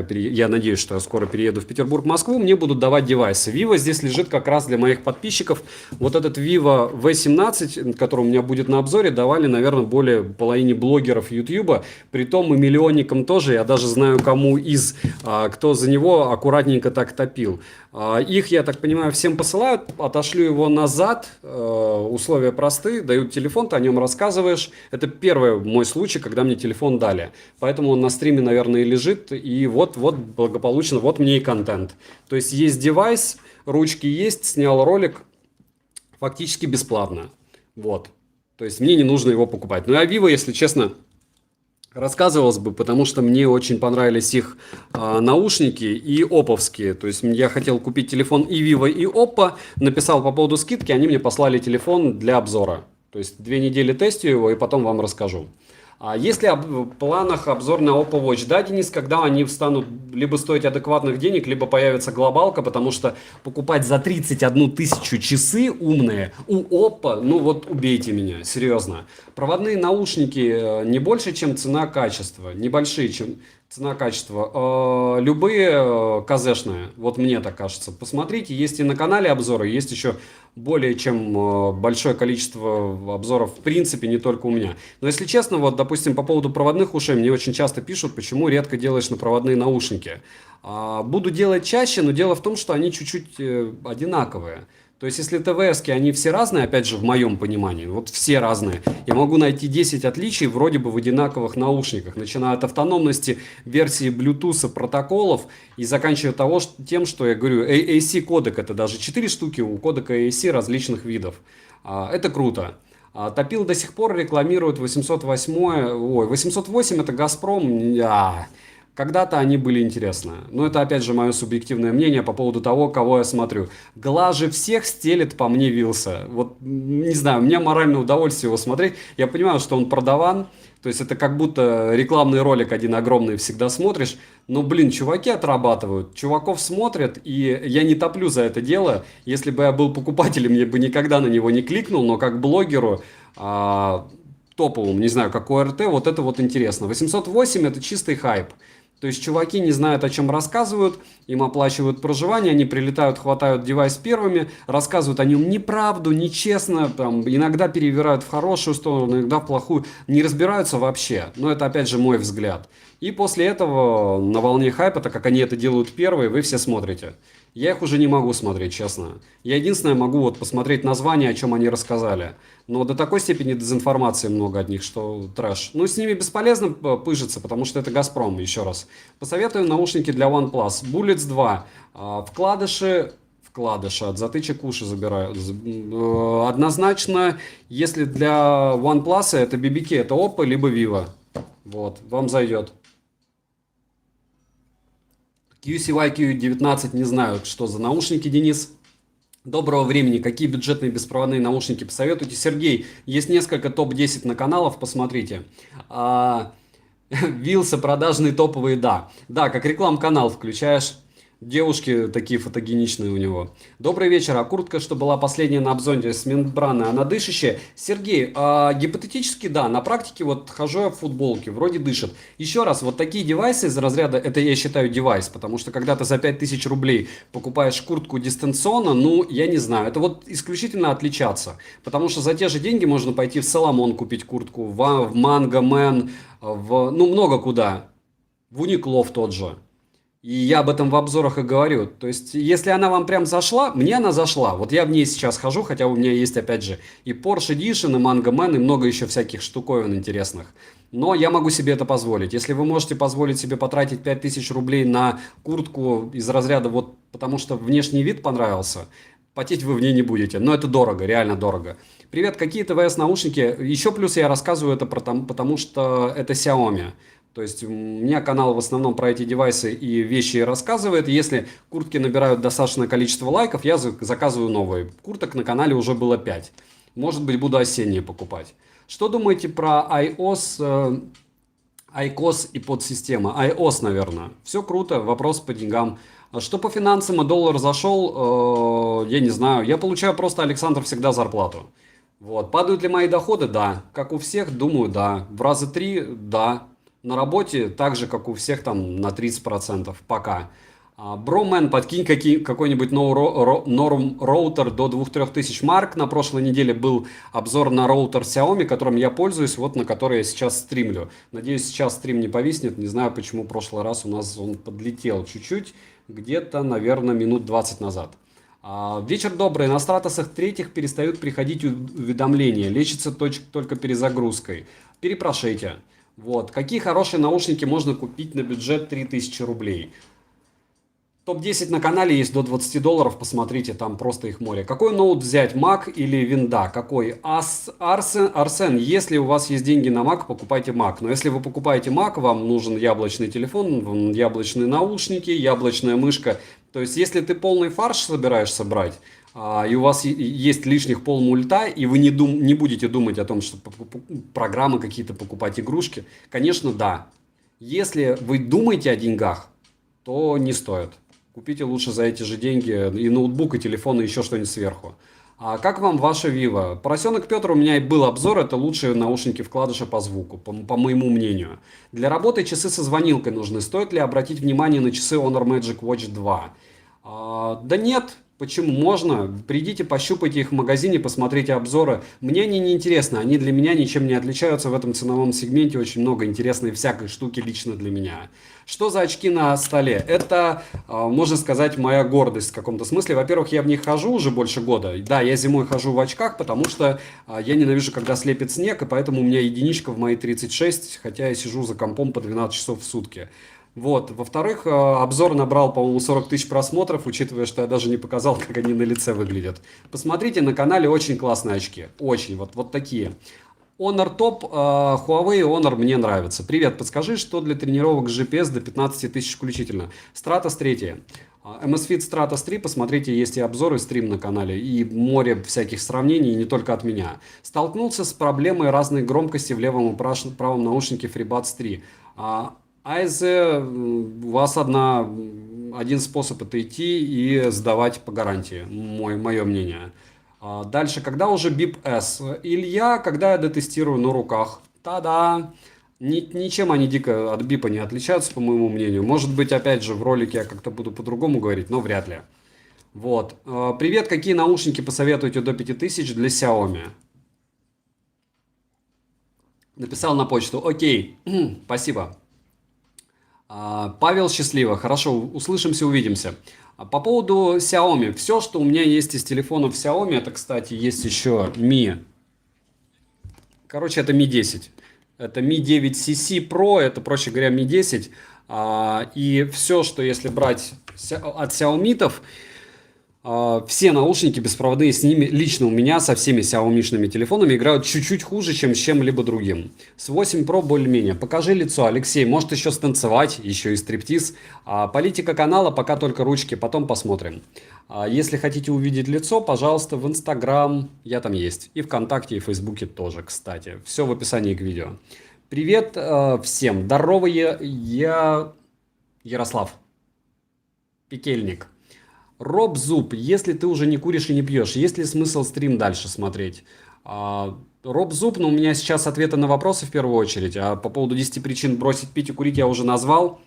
я надеюсь, что я скоро перееду в Петербург, Москву, мне будут давать девайсы. Vivo здесь лежит как раз для моих подписчиков. Вот этот Vivo V17, который у меня будет на обзоре, давали, наверное, более половине блогеров YouTube. Притом и миллионникам тоже. Я даже знаю, кто за него аккуратненько так топил. Их, я так понимаю, всем посылают, отошлю его назад, условия просты, дают телефон, ты о нем рассказываешь. Это первый мой случай, когда мне телефон дали. поэтому он на стриме, наверное, и лежит, и вот благополучно, вот мне и контент. То есть есть девайс, ручки есть, снял ролик фактически бесплатно, вот. То есть мне не нужно его покупать. Ну и о Vivo, если честно, рассказывалось бы, потому что мне очень понравились их наушники и оповские. То есть я хотел купить телефон и Vivo, и Oppo, написал по поводу скидки, они мне послали телефон для обзора. То есть 2 недели тестю его и потом вам расскажу. А есть ли в планах обзор на Oppo Watch? Да, Денис, когда они станут либо стоить адекватных денег, либо появится глобалка, потому что покупать за 31 тысячу часы умные у Oppo, ну вот убейте меня, серьезно. Проводные наушники не больше, чем цена-качество, небольшие, чем цена-качество. Любые КЗшные, вот мне так кажется. Посмотрите, есть и на канале обзоры, есть еще более чем большое количество обзоров, в принципе, не только у меня. Но если честно, вот, допустим, по поводу проводных ушей, мне очень часто пишут, почему редко делаешь на проводные наушники. Буду делать чаще, но дело в том, что они чуть-чуть одинаковые. То есть, если ТВСки, они все разные, опять же, в моем понимании, вот все разные, я могу найти 10 отличий вроде бы в одинаковых наушниках, начиная от автономности версии Bluetooth протоколов и заканчивая тем, что я говорю, AC кодек, это даже 4 штуки у кодека AC различных видов. Это круто. Топил до сих пор рекламирует 808 это Газпром. Когда-то они были интересны. Но это, опять же, мое субъективное мнение по поводу того, кого я смотрю. Глаже всех стелет по мне Вилса. Вот, не знаю, у меня моральное удовольствие его смотреть. Я понимаю, что он продаван. То есть это как будто рекламный ролик один огромный всегда смотришь. Но, блин, чуваки отрабатывают. Чуваков смотрят, и я не топлю за это дело. Если бы я был покупателем, я бы никогда на него не кликнул. Но как блогеру... топовым, не знаю, как ОРТ, вот это вот интересно. 808 это чистый хайп. То есть чуваки не знают, о чем рассказывают, им оплачивают проживание, они прилетают, хватают девайс первыми, рассказывают о нем неправду, нечестно, там, иногда перевирают в хорошую сторону, иногда в плохую, не разбираются вообще. Но это опять же мой взгляд. И после этого на волне хайпа, так как они это делают первые, вы все смотрите. Я их уже не могу смотреть, честно. Я единственное могу вот посмотреть название, о чем они рассказали. Но до такой степени дезинформации много от них, что трэш. Ну, с ними бесполезно пыжиться, потому что это Газпром, еще раз. Посоветую наушники для OnePlus. Bullets 2. Вкладыши от затычек уши забирают. Однозначно, если для OnePlus это BBK, это Oppo, либо Vivo. Вот, вам зайдет. QCY Q19, не знаю, что за наушники, Денис. Доброго времени. Какие бюджетные беспроводные наушники посоветуете? Сергей, есть несколько топ-10 на каналах, посмотрите. Вилсы продажные топовые, да. Да, как реклам-канал включаешь. Девушки такие фотогеничные у него. Добрый вечер. А куртка, что была последняя на обзоре с мембраной, она дышащая? Сергей, гипотетически да. На практике вот хожу я в футболке, вроде дышит. Еще раз, вот такие девайсы из разряда, это я считаю девайс, потому что когда ты за 5000 рублей покупаешь куртку дистанционно, ну, я не знаю, это вот исключительно отличаться. Потому что за те же деньги можно пойти в Соломон купить куртку, в Mango Man, ну, много куда. В Uniqlo в тот же. И я об этом в обзорах и говорю. То есть, если она вам прям зашла, мне она зашла. Вот я в ней сейчас хожу, хотя у меня есть, опять же, и Porsche Edition, и Mango Man, и много еще всяких штуковин интересных. Но я могу себе это позволить. Если вы можете позволить себе потратить 5000 рублей на куртку из разряда вот потому что внешний вид понравился, потеть вы в ней не будете. Но это дорого, реально дорого. Привет, какие ТВС наушники? Еще плюс я рассказываю это потому что это Xiaomi. То есть у меня канал в основном про эти девайсы и вещи рассказывает. Если куртки набирают достаточное количество лайков, я заказываю новые. Курток на канале уже было 5. Может быть, буду осенние покупать. Что думаете про iOS и подсистема? iOS, наверное. Все круто, вопрос по деньгам. Что по финансам, и доллар зашел, я не знаю. Я получаю просто, Александр, всегда зарплату. Вот. Падают ли мои доходы? Да. Как у всех, думаю, да. В раза 3, да. На работе так же, как у всех, там на 30%. Пока. Бромен, подкинь какой-нибудь норм роутер до 2-3 тысяч марк. На прошлой неделе был обзор на роутер Xiaomi, которым я пользуюсь, вот на который я сейчас стримлю. Надеюсь, сейчас стрим не повиснет. Не знаю, почему в прошлый раз у нас он подлетел чуть-чуть. Где-то, наверное, минут 20 назад. Вечер добрый. На стратосах третьих перестают приходить уведомления. Лечится только перезагрузкой. Перепрошите. Вот. Какие хорошие наушники можно купить на бюджет 3000 рублей? Топ-10 на канале есть до $20, посмотрите, там просто их море. Какой ноут взять, Mac или Винда? Какой? Арсен, если у вас есть деньги на Mac, покупайте Mac. Но если вы покупаете Mac, вам нужен яблочный телефон, яблочные наушники, яблочная мышка. То есть, если ты полный фарш собираешься брать, и у вас есть лишних полмульта, и вы не будете думать о том, что программы какие-то покупать, игрушки, конечно, да. Если вы думаете о деньгах, то не стоит. Купите лучше за эти же деньги и ноутбук, и телефон, и еще что-нибудь сверху. А как вам ваша Vivo? Поросенок Петр, у меня и был обзор, это лучшие наушники вкладыша по звуку, по моему мнению. Для работы часы со звонилкой нужны. Стоит ли обратить внимание на часы Honor Magic Watch 2? Да нет. Почему? Можно. Придите, пощупайте их в магазине, посмотрите обзоры. Мне они не интересны, они для меня ничем не отличаются в этом ценовом сегменте. Очень много интересной всякой штуки лично для меня. Что за очки на столе? Это, можно сказать, моя гордость в каком-то смысле. Во-первых, я в них хожу уже больше года. Да, я зимой хожу в очках, потому что я ненавижу, когда слепит снег, и поэтому у меня единичка в мои 36, хотя я сижу за компом по 12 часов в сутки. Вот. Во-вторых, обзор набрал, по-моему, 40 тысяч просмотров, учитывая, что я даже не показал, как они на лице выглядят. Посмотрите, на канале очень классные очки. Очень. Вот такие. Honor Top, Huawei Honor мне нравится. Привет, подскажи, что для тренировок с GPS до 15 тысяч включительно. Stratos 3. MSFit Stratos 3, посмотрите, есть и обзоры, и стрим на канале, и море всяких сравнений, и не только от меня. Столкнулся с проблемой разной громкости в левом и правом наушнике FreeBuds 3. Айзе, у вас один способ это идти и сдавать по гарантии, мое мнение. Дальше, когда уже BIP S? Илья, когда я дотестирую на руках. Та-да! Ничем они дико от бипа не отличаются, по моему мнению. Может быть, опять же, в ролике я как-то буду по-другому говорить, но вряд ли. Вот. Привет, какие наушники посоветуете до 5000 для Xiaomi? Написал на почту. Окей, спасибо. Павел, счастливо. Хорошо, услышимся, увидимся. По поводу Xiaomi. Все, что у меня есть из телефонов Xiaomi, это, кстати, есть еще Mi. Короче, это Mi 10. Это Mi 9 CC Pro, это, проще говоря, Mi 10. И все, что если брать от Xiaomi-тов, все наушники беспроводные с ними, лично у меня со всеми Xiaomi-шными телефонами играют чуть-чуть хуже, чем с чем-либо другим. С 8 Pro более-менее. Покажи лицо, Алексей, может еще станцевать, еще и стриптиз. Политика канала, пока только ручки, потом посмотрим. Если хотите увидеть лицо, пожалуйста, в Instagram, я там есть. И ВКонтакте, и в Фейсбуке тоже, кстати. Все в описании к видео. Привет всем. Здоровые, я Ярослав. Пекельник. Роб Зуб, если ты уже не куришь и не пьешь, есть ли смысл стрим дальше смотреть? Роб Зуб, у меня сейчас ответы на вопросы в первую очередь. А по поводу 10 причин бросить пить и курить я уже назвал.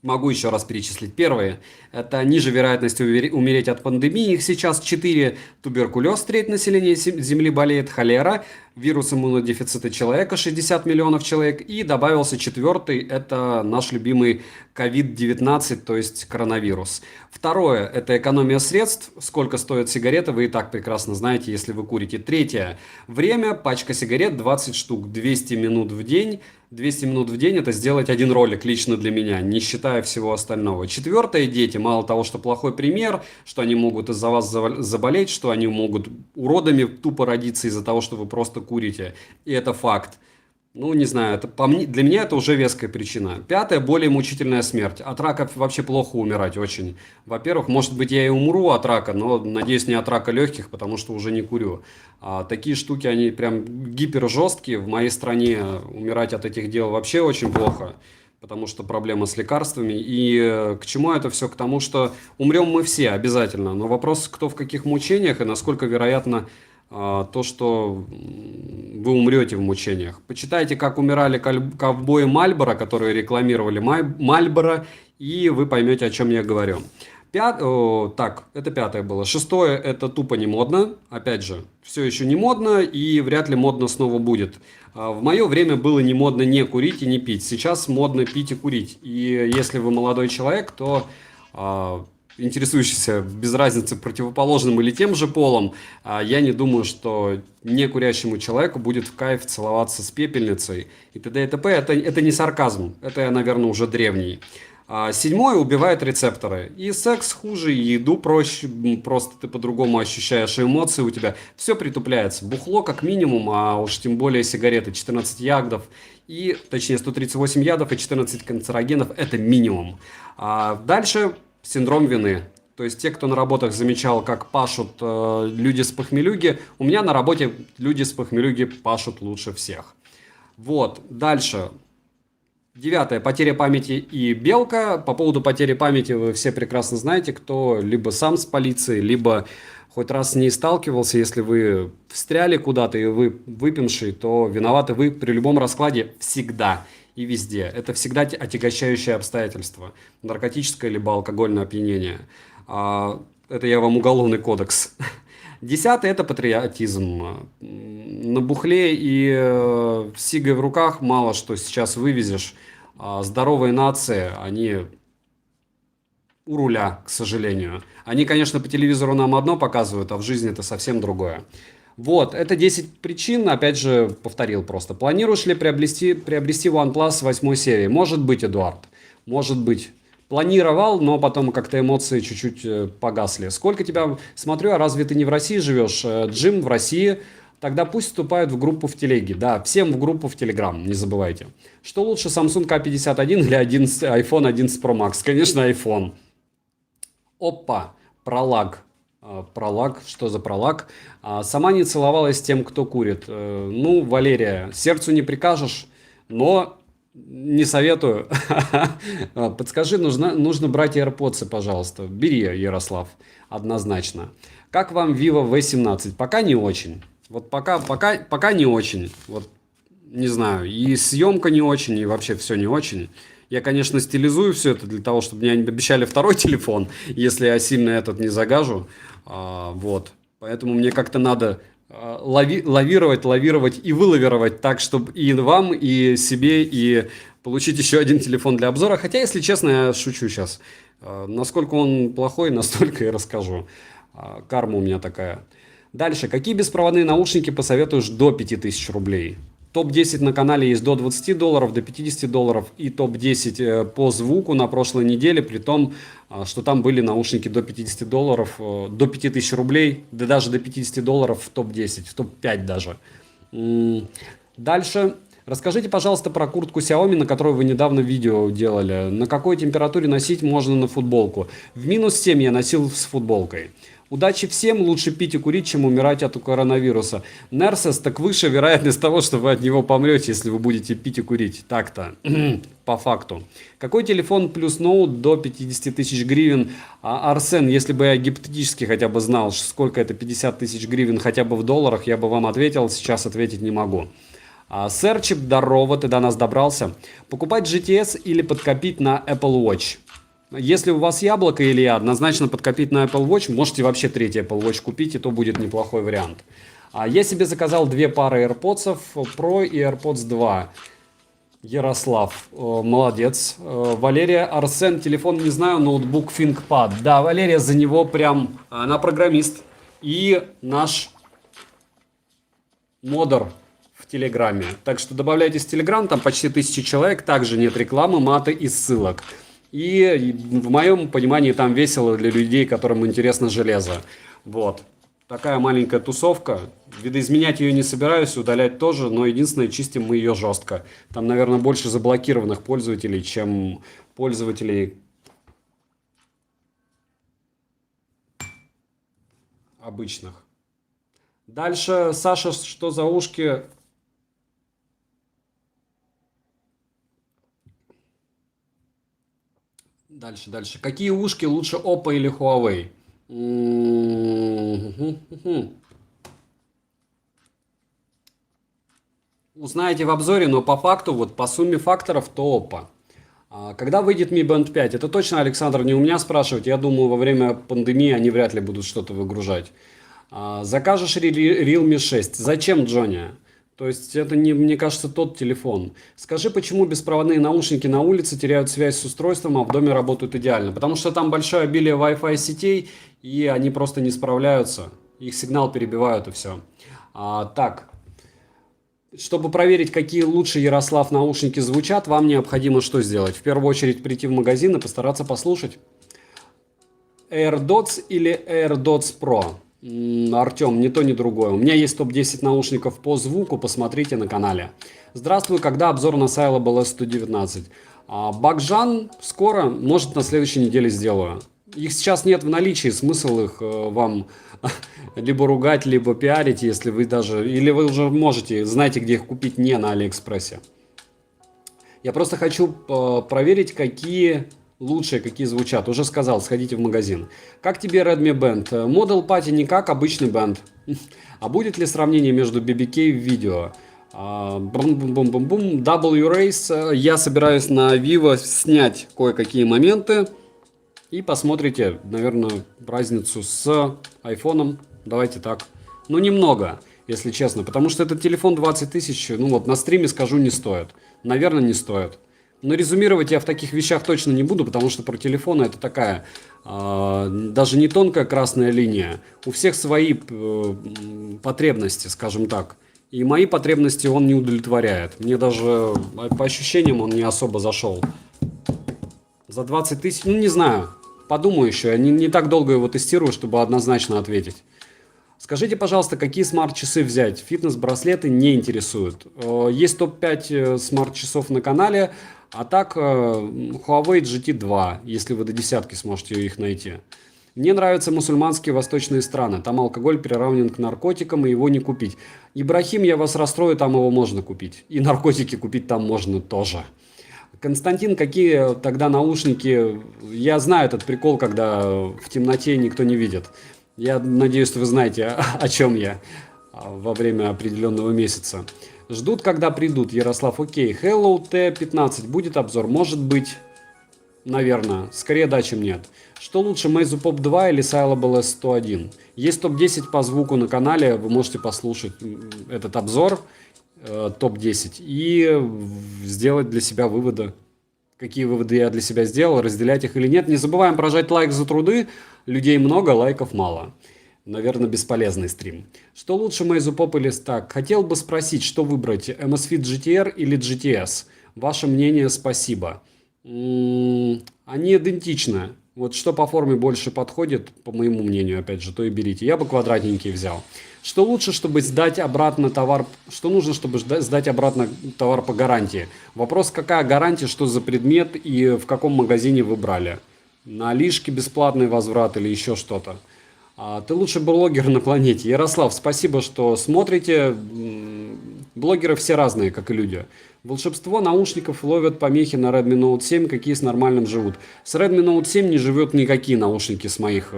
Могу еще раз перечислить. Первые – это ниже вероятность умереть от пандемии. Их сейчас 4. Туберкулез, треть населения Земли болеет. Холера, вирус иммунодефицита человека, 60 миллионов человек. И добавился 4. Это наш любимый COVID-19, то есть коронавирус. Второе – это экономия средств. Сколько стоят сигареты, вы и так прекрасно знаете, если вы курите. Третье – время. Пачка сигарет 20 штук, 200 минут в день. 200 минут в день – это сделать один ролик лично для меня, не считая всего остального. Четвертое – дети. Мало того, что плохой пример, что они могут из-за вас заболеть, что они могут уродами тупо родиться из-за того, что вы просто курите. И это факт. Не знаю, для меня это уже веская причина. Пятое – более мучительная смерть. От рака вообще плохо умирать очень. Во-первых, может быть, я и умру от рака, но, надеюсь, не от рака легких, потому что уже не курю. Такие штуки, они прям гипер жесткие. В моей стране умирать от этих дел вообще очень плохо, потому что проблема с лекарствами. И к чему это все? К тому, что умрем мы все обязательно. Но вопрос, кто в каких мучениях и насколько вероятно то, что вы умрете в мучениях. Почитайте, как умирали ковбои Мальборо, которые рекламировали Мальборо, и вы поймете, о чем я говорю. Так, это пятое было. Шестое, это тупо не модно. Опять же, все еще не модно, и вряд ли модно снова будет. В мое время было не модно не курить и не пить. Сейчас модно пить и курить. И если вы молодой человек, то интересующийся без разницы противоположным или тем же полом, я не думаю, что некурящему человеку будет в кайф целоваться с пепельницей и т.д. и т.п. Это не сарказм, это, наверное, уже древний. Седьмое убивает рецепторы. И секс хуже, и еду проще, просто ты по-другому ощущаешь, и эмоции у тебя. Все притупляется. Бухло как минимум, а уж тем более сигареты. 14 ядов, точнее 138 ядов и 14 канцерогенов – это минимум. Дальше синдром вины. То есть те, кто на работах замечал, как пашут люди с похмелюги, у меня на работе люди с похмелюги пашут лучше всех. Вот, дальше. Девятое. Потеря памяти и белка. По поводу потери памяти вы все прекрасно знаете, кто либо сам с полицией, либо хоть раз с ней сталкивался. Если вы встряли куда-то и вы выпивший, то виноваты вы при любом раскладе всегда и везде. Это всегда отягощающее обстоятельство. Наркотическое либо алкогольное опьянение. Это я вам уголовный кодекс. Десятое – это патриотизм. На бухле и сигой в руках мало что сейчас вывезешь. Здоровые нации, они у руля, к сожалению. Они, конечно, по телевизору нам одно показывают, а в жизни это совсем другое. Вот, это 10 причин, опять же, повторил просто. Планируешь ли приобрести OnePlus 8 серии? Может быть, Эдуард, может быть. Планировал, но потом как-то эмоции чуть-чуть погасли. Сколько тебя смотрю, а разве ты не в России живешь? Джим в России. Тогда пусть вступают в группу в телеге. Да, всем в группу в Telegram, не забывайте. Что лучше, Samsung A51 или iPhone 11 Pro Max? Конечно, iPhone. Опа, пролаг. Пролаг, что за пролаг? Сама не целовалась с тем, кто курит. Ну, Валерия, сердцу не прикажешь, но не советую. Подскажи, нужно брать AirPods, пожалуйста. Бери, Ярослав, однозначно. Как вам Vivo V17? Пока не очень. Вот пока не очень. Вот не знаю. И съемка не очень, и вообще все не очень. Я, конечно, стилизую все это для того, чтобы мне обещали второй телефон, если я сильно этот не загажу. Вот. Поэтому мне как-то надо лавировать и вылавировать так, чтобы и вам, и себе, и получить еще один телефон для обзора. Хотя, если честно, я шучу сейчас. Насколько он плохой, настолько и расскажу. Карма у меня такая. Дальше. Какие беспроводные наушники посоветуешь до 5000 рублей? Топ-10 на канале есть до $20, до $50 и топ-10 по звуку на прошлой неделе, при том, что там были наушники до $50, до 5000 рублей, да даже до $50 в топ-10, в топ-5 даже. Дальше. Расскажите, пожалуйста, про куртку Xiaomi, на которую вы недавно видео делали. На какой температуре носить можно на футболку? В -7 я носил с футболкой. Удачи всем, лучше пить и курить, чем умирать от коронавируса. Нерсес, так выше вероятность того, что вы от него помрете, если вы будете пить и курить. Так-то, по факту. Какой телефон плюс ноут до 50 тысяч гривен? Арсен, если бы я гипотетически хотя бы знал, сколько это 50 тысяч гривен хотя бы в долларах, я бы вам ответил, сейчас ответить не могу. Сэрчик, здорово, ты до нас добрался. Покупать GTS или подкопить на Apple Watch? Если у вас яблоко или я, однозначно подкопить на Apple Watch, можете вообще третий Apple Watch купить, и то будет неплохой вариант. Я себе заказал 2 пары AirPods Pro и AirPods 2. Ярослав, молодец. Валерия, Арсен, телефон не знаю, ноутбук ThinkPad. Да, Валерия, за него прям, она программист. И наш модер в Телеграме. Так что добавляйтесь в Телеграм, там почти 1000 человек, также нет рекламы, маты и ссылок. И в моем понимании там весело для людей, которым интересно железо. Вот. Такая маленькая тусовка. Видоизменять ее не собираюсь, удалять тоже, но единственное, чистим мы ее жестко. Там, наверное, больше заблокированных пользователей, чем пользователей обычных. Дальше, Саша, что за ушки? Дальше. Какие ушки лучше, Oppo или Huawei? Узнаете в обзоре, но по факту, вот по сумме факторов, то Oppo. Когда выйдет Mi Band 5? Это точно, Александр, не у меня спрашивать. Я думаю, во время пандемии они вряд ли будут что-то выгружать. Закажешь Realme 6? Зачем, Джонни? То есть это, не, мне кажется, тот телефон. Скажи, почему беспроводные наушники на улице теряют связь с устройством, а в доме работают идеально? Потому что там большое обилие Wi-Fi сетей, и они просто не справляются. Их сигнал перебивают, и все. Так, чтобы проверить, какие лучше, Ярослав, наушники звучат, вам необходимо что сделать? В первую очередь прийти в магазин и постараться послушать. AirDots или AirDots Pro? Артем, ни то, ни другое. У меня есть топ-10 наушников по звуку, посмотрите на канале. Здравствуй, когда обзор на Syllable S119? Бакжан скоро, может на следующей неделе сделаю. Их сейчас нет в наличии, смысл их вам либо ругать, либо пиарить, если вы даже... Или вы уже можете, знаете, где их купить не на Алиэкспрессе. Я просто хочу проверить, какие... лучшие, какие звучат. Уже сказал, сходите в магазин. Как тебе Redmi Band? Model Party не как обычный бенд. А будет ли сравнение между BBK в видео? Бум-бум-бум-бум-бум. W-Race. Я собираюсь на Vivo снять кое-какие моменты. И посмотрите, наверное, разницу с айфоном. Давайте так. Ну, немного, если честно. Потому что этот телефон 20 тысяч, ну вот на стриме скажу, не стоит. Наверное, не стоит. Но резюмировать я в таких вещах точно не буду, потому что про телефоны это такая, даже не тонкая красная линия. У всех свои потребности, скажем так. И мои потребности он не удовлетворяет. Мне даже по ощущениям он не особо зашел. За 20 тысяч, ну не знаю, подумаю еще. Я не так долго его тестирую, чтобы однозначно ответить. Скажите, пожалуйста, какие смарт-часы взять? Фитнес-браслеты не интересуют. Есть топ-5 смарт-часов на канале. А так, Huawei GT2, если вы до десятки сможете их найти. Мне нравятся мусульманские восточные страны. Там алкоголь приравнен к наркотикам, и его не купить. Ибрахим, я вас расстрою, там его можно купить. И наркотики купить там можно тоже. Константин, какие тогда наушники? Я знаю этот прикол, когда в темноте никто не видит. Я надеюсь, что вы знаете, о чем я во время определенного месяца. Ждут, когда придут. Ярослав, окей. Hello T15. Будет обзор? Может быть. Наверное. Скорее да, чем нет. Что лучше, Meizu Pop 2 или Syllable S101? Есть топ-10 по звуку на канале. Вы можете послушать этот обзор. Топ-10. И сделать для себя выводы. Какие выводы я для себя сделал. Разделять их или нет. Не забываем прожать лайк за труды. Людей много, лайков мало. Наверное, бесполезный стрим. Что лучше, Meizu Pop или Stack? Хотел бы спросить, что выбрать, Amazfit GTR или GTS? Ваше мнение, спасибо. Они идентичны. Вот что по форме больше подходит, по моему мнению, опять же, то и берите. Я бы квадратненький взял. Что лучше, чтобы сдать обратно товар? Что нужно, чтобы сдать обратно товар по гарантии? Вопрос, какая гарантия, что за предмет и в каком магазине вы брали? На Алишке бесплатный возврат или еще что-то? Ты лучший блогер на планете. Ярослав, спасибо, что смотрите. Блогеры все разные, как и люди. Волшебство наушников ловят помехи на Redmi Note 7, какие с нормальным живут. С Redmi Note 7 не живет никакие наушники с моих,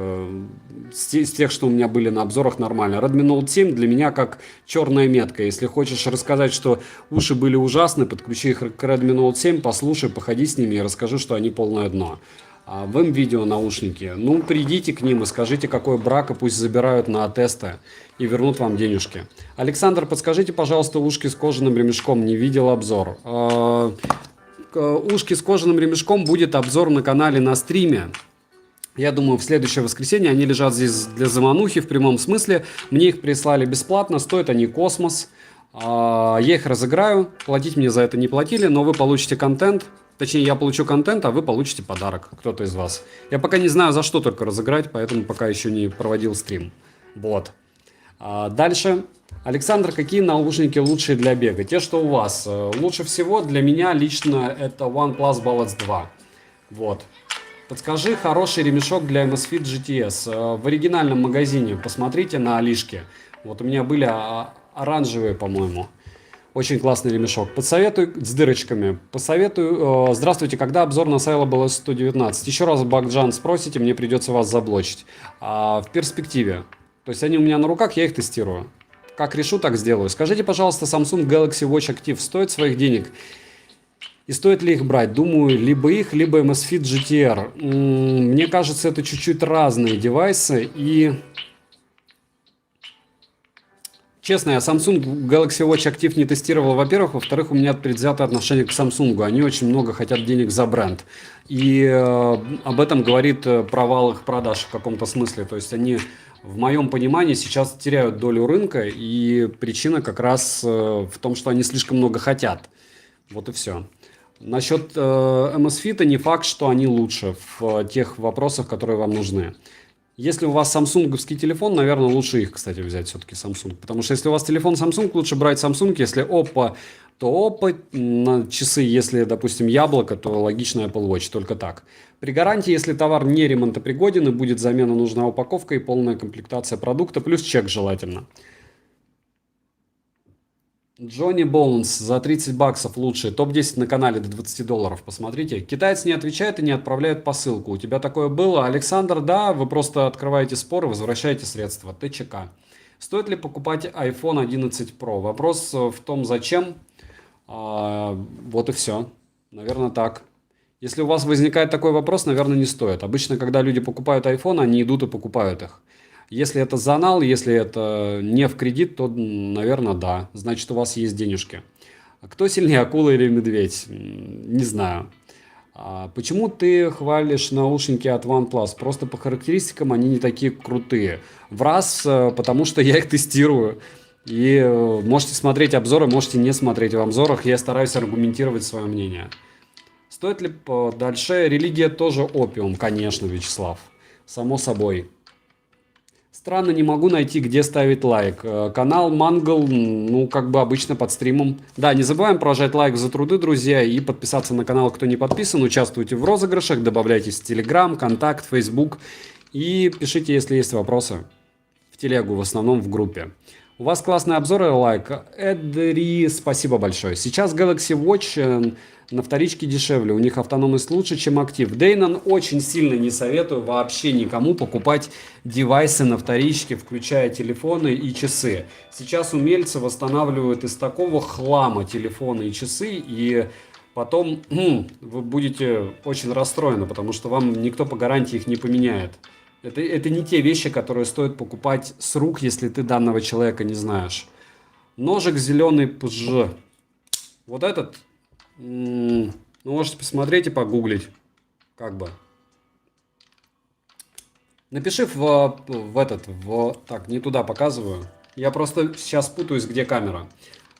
с тех, что у меня были на обзорах, нормально. Redmi Note 7 для меня как черная метка. Если хочешь рассказать, что уши были ужасны, подключи их к Redmi Note 7, послушай, походи с ними и расскажи, что они полное дно. А в видео наушники, ну придите к ним и скажите, какой брак, и пусть забирают на тесты и вернут вам денежки. Александр, подскажите, пожалуйста, ушки с кожаным ремешком, не видел обзор. Ушки с кожаным ремешком будет обзор на канале на стриме. Я думаю, в следующее воскресенье. Они лежат здесь для заманухи в прямом смысле. Мне их прислали бесплатно, стоят они космос. Я их разыграю, платить мне за это не платили, но вы получите контент. Точнее, я получу контент, а вы получите подарок, кто-то из вас. Я пока не знаю, за что только разыграть, поэтому пока еще не проводил стрим. Вот. Дальше. Александр, какие наушники лучшие для бега? Те, что у вас. Лучше всего для меня лично это OnePlus Balance 2. Вот. Подскажи хороший ремешок для Amazfit GTS. В оригинальном магазине посмотрите на Алишке. Вот у меня были оранжевые, по-моему. Очень классный ремешок. Подсоветуй с дырочками. Посоветую. Здравствуйте, когда обзор на Syllable S119? Еще раз Бакджан спросите, мне придется вас заблочить. В перспективе. То есть они у меня на руках, я их тестирую. Как решу, так сделаю. Скажите, пожалуйста, Samsung Galaxy Watch Active стоит своих денег? И стоит ли их брать? Думаю, либо их, либо Amazfit GTR. Мне кажется, это чуть-чуть разные девайсы. И... Честно, я Samsung Galaxy Watch Active не тестировал, во-первых. Во-вторых, у меня предвзятое отношение к Samsung. Они очень много хотят денег за бренд. И об этом говорит провал их продаж в каком-то смысле. То есть они, в моем понимании, сейчас теряют долю рынка. И причина как раз в том, что они слишком много хотят. Вот и все. Насчет MSFit не факт, что они лучше в тех вопросах, которые вам нужны. Если у вас самсунговский телефон, наверное, лучше их, кстати, взять все-таки Samsung. Потому что если у вас телефон Samsung, лучше брать Samsung. Если Oppo, то Oppo. На часы, если, допустим, яблоко, то логично Apple Watch. Только так. При гарантии, если товар не ремонтопригоден и будет замена, нужна упаковка и полная комплектация продукта, плюс чек желательно. Джонни Боунс за 30 баксов лучший. Топ-10 на канале до 20 долларов. Посмотрите. Китаец не отвечает и не отправляет посылку. У тебя такое было? Александр, да, вы просто открываете спор и возвращаете средства. ТЧК. Стоит ли покупать iPhone 11 Pro? Вопрос в том, зачем. Вот и все. Наверное, так. Если у вас возникает такой вопрос, наверное, не стоит. Обычно, когда люди покупают iPhone, они идут и покупают их. Если это занал, если это не в кредит, то, наверное, да. Значит, у вас есть денежки. А кто сильнее, акула или медведь? Не знаю. Почему ты хвалишь наушники от OnePlus? Просто по характеристикам они не такие крутые. В раз, потому что я их тестирую. И можете смотреть обзоры, можете не смотреть в обзорах. Я стараюсь аргументировать свое мнение. Стоит ли дальше? Религия тоже опиум, конечно, Вячеслав. Само собой. Странно, не могу найти, где ставить лайк. Канал Мангл, ну, как бы обычно под стримом. Да, не забываем прожать лайк за труды, друзья, и подписаться на канал, кто не подписан. Участвуйте в розыгрышах, добавляйтесь в Telegram, Контакт, Facebook. И пишите, если есть вопросы. В телегу, в основном в группе. У вас классные обзоры, лайк. Эдри, спасибо большое. Сейчас Galaxy Watch на вторичке дешевле. У них автономность лучше, чем актив. Дейнон очень сильно не советую вообще никому покупать девайсы на вторичке, включая телефоны и часы. Сейчас умельцы восстанавливают из такого хлама телефоны и часы, и потом вы будете очень расстроены, потому что вам никто по гарантии их не поменяет. Это не те вещи, которые стоит покупать с рук, если ты данного человека не знаешь. Ножик зеленый ПЖ. Вот этот, можете посмотреть и погуглить. Как бы. Напиши так, не туда показываю. Я просто сейчас путаюсь, где камера.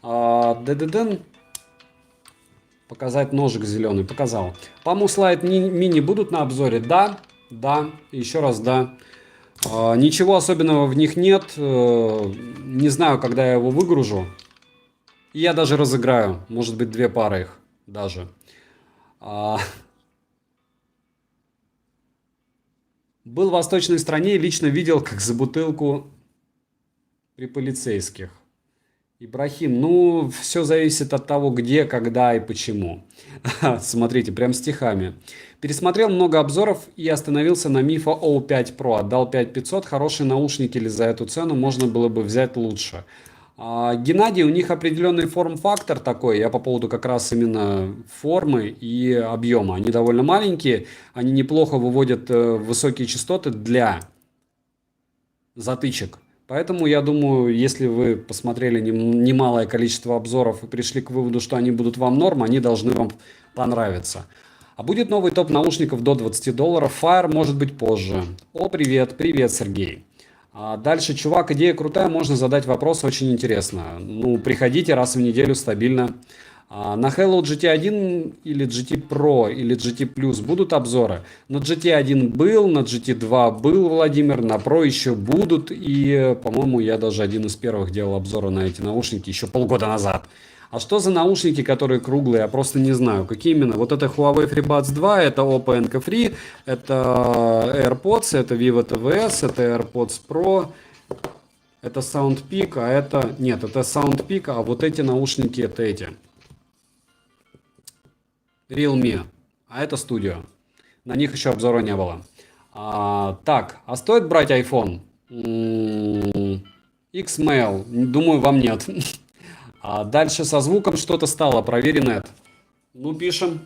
ДДДН. Показать ножик зеленый. Показал. Паму слайд мини будут на обзоре? Да. Да, еще раз да. Ничего особенного в них нет. Не знаю, когда я его выгружу. И я даже разыграю. Может быть, 2 пары их даже. Был в восточной стране и лично видел, как за бутылку при полицейских. Ибрахим, ну, все зависит от того, где, когда и почему. Смотрите, прям стихами. Пересмотрел много обзоров и остановился на Мифа O5 Pro. Отдал 5500, хорошие наушники, или за эту цену можно было бы взять лучше. Геннадий, у них определенный форм-фактор такой. Я по поводу как раз именно формы и объема. Они довольно маленькие, они неплохо выводят высокие частоты для затычек. Поэтому я думаю, если вы посмотрели немалое количество обзоров и пришли к выводу, что они будут вам норм, они должны вам понравиться. А будет новый топ наушников до 20 долларов. Fire может быть позже. О, привет, привет, Сергей. Дальше, чувак, идея крутая, можно задать вопрос, очень интересно. Ну, приходите раз в неделю стабильно. На Hello GT1 или GT Pro или GT Plus будут обзоры? На GT1 был, на GT2 был, Владимир, на Pro еще будут. И, по-моему, я даже один из первых делал обзоры на эти наушники еще полгода назад. А что за наушники, которые круглые? Я просто не знаю. Какие именно? Вот это Huawei FreeBuds 2, это Oppo Enco Free, это AirPods, это Vivo TVS, это AirPods Pro, это SoundPeak, а это... Нет, это SoundPeak, а вот эти наушники это эти. Realme, а это Studio. На них еще обзора не было. Так, а стоит брать iPhone? Xmail, думаю, вам нет. А дальше со звуком что-то стало, провери нет. Ну, пишем.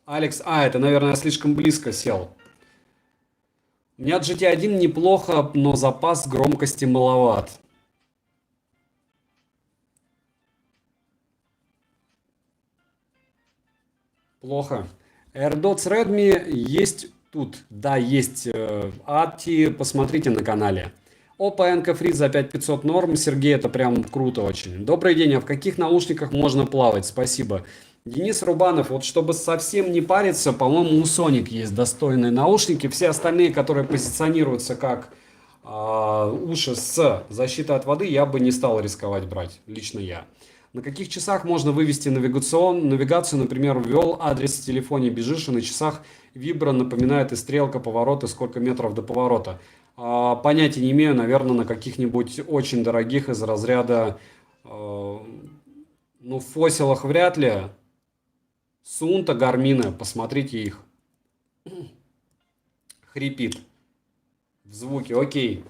Алекс, это, наверное, я слишком близко сел. У меня GT1 неплохо, но запас громкости маловат. Плохо. AirDots Redmi есть тут. Да, есть. ATI, посмотрите на канале. Oppo Enco Free за 5500 норм. Сергей, это прям круто очень. Добрый день, а в каких наушниках можно плавать? Спасибо. Денис Рубанов, вот чтобы совсем не париться, по-моему, у Sonic есть достойные наушники. Все остальные, которые позиционируются как уши с защитой от воды, я бы не стал рисковать брать. Лично я. На каких часах можно вывести навигацию, например, ввел адрес в телефоне, бежишь, и на часах вибра напоминает и стрелка поворота, сколько метров до поворота. Понятия не имею, наверное, на каких-нибудь очень дорогих из разряда, ну, в фосилах вряд ли. Сунта, Гармина, посмотрите их. Хрипит в звуке, окей.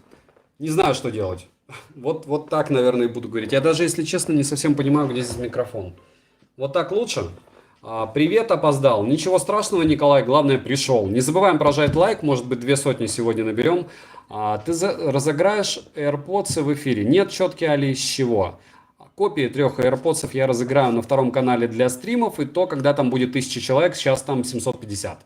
Не знаю, что делать. Вот так, наверное, и буду говорить. Я даже, если честно, не совсем понимаю, где здесь микрофон. Вот так лучше? Привет, опоздал. Ничего страшного, Николай, главное, пришел. Не забываем прожать лайк, может быть, 200 сегодня наберем. Ты разыграешь AirPods в эфире? Нет, четкий Али, с чего? Копии 3 AirPods я разыграю на втором канале для стримов, и то, когда там будет 1000 человек, сейчас там 750.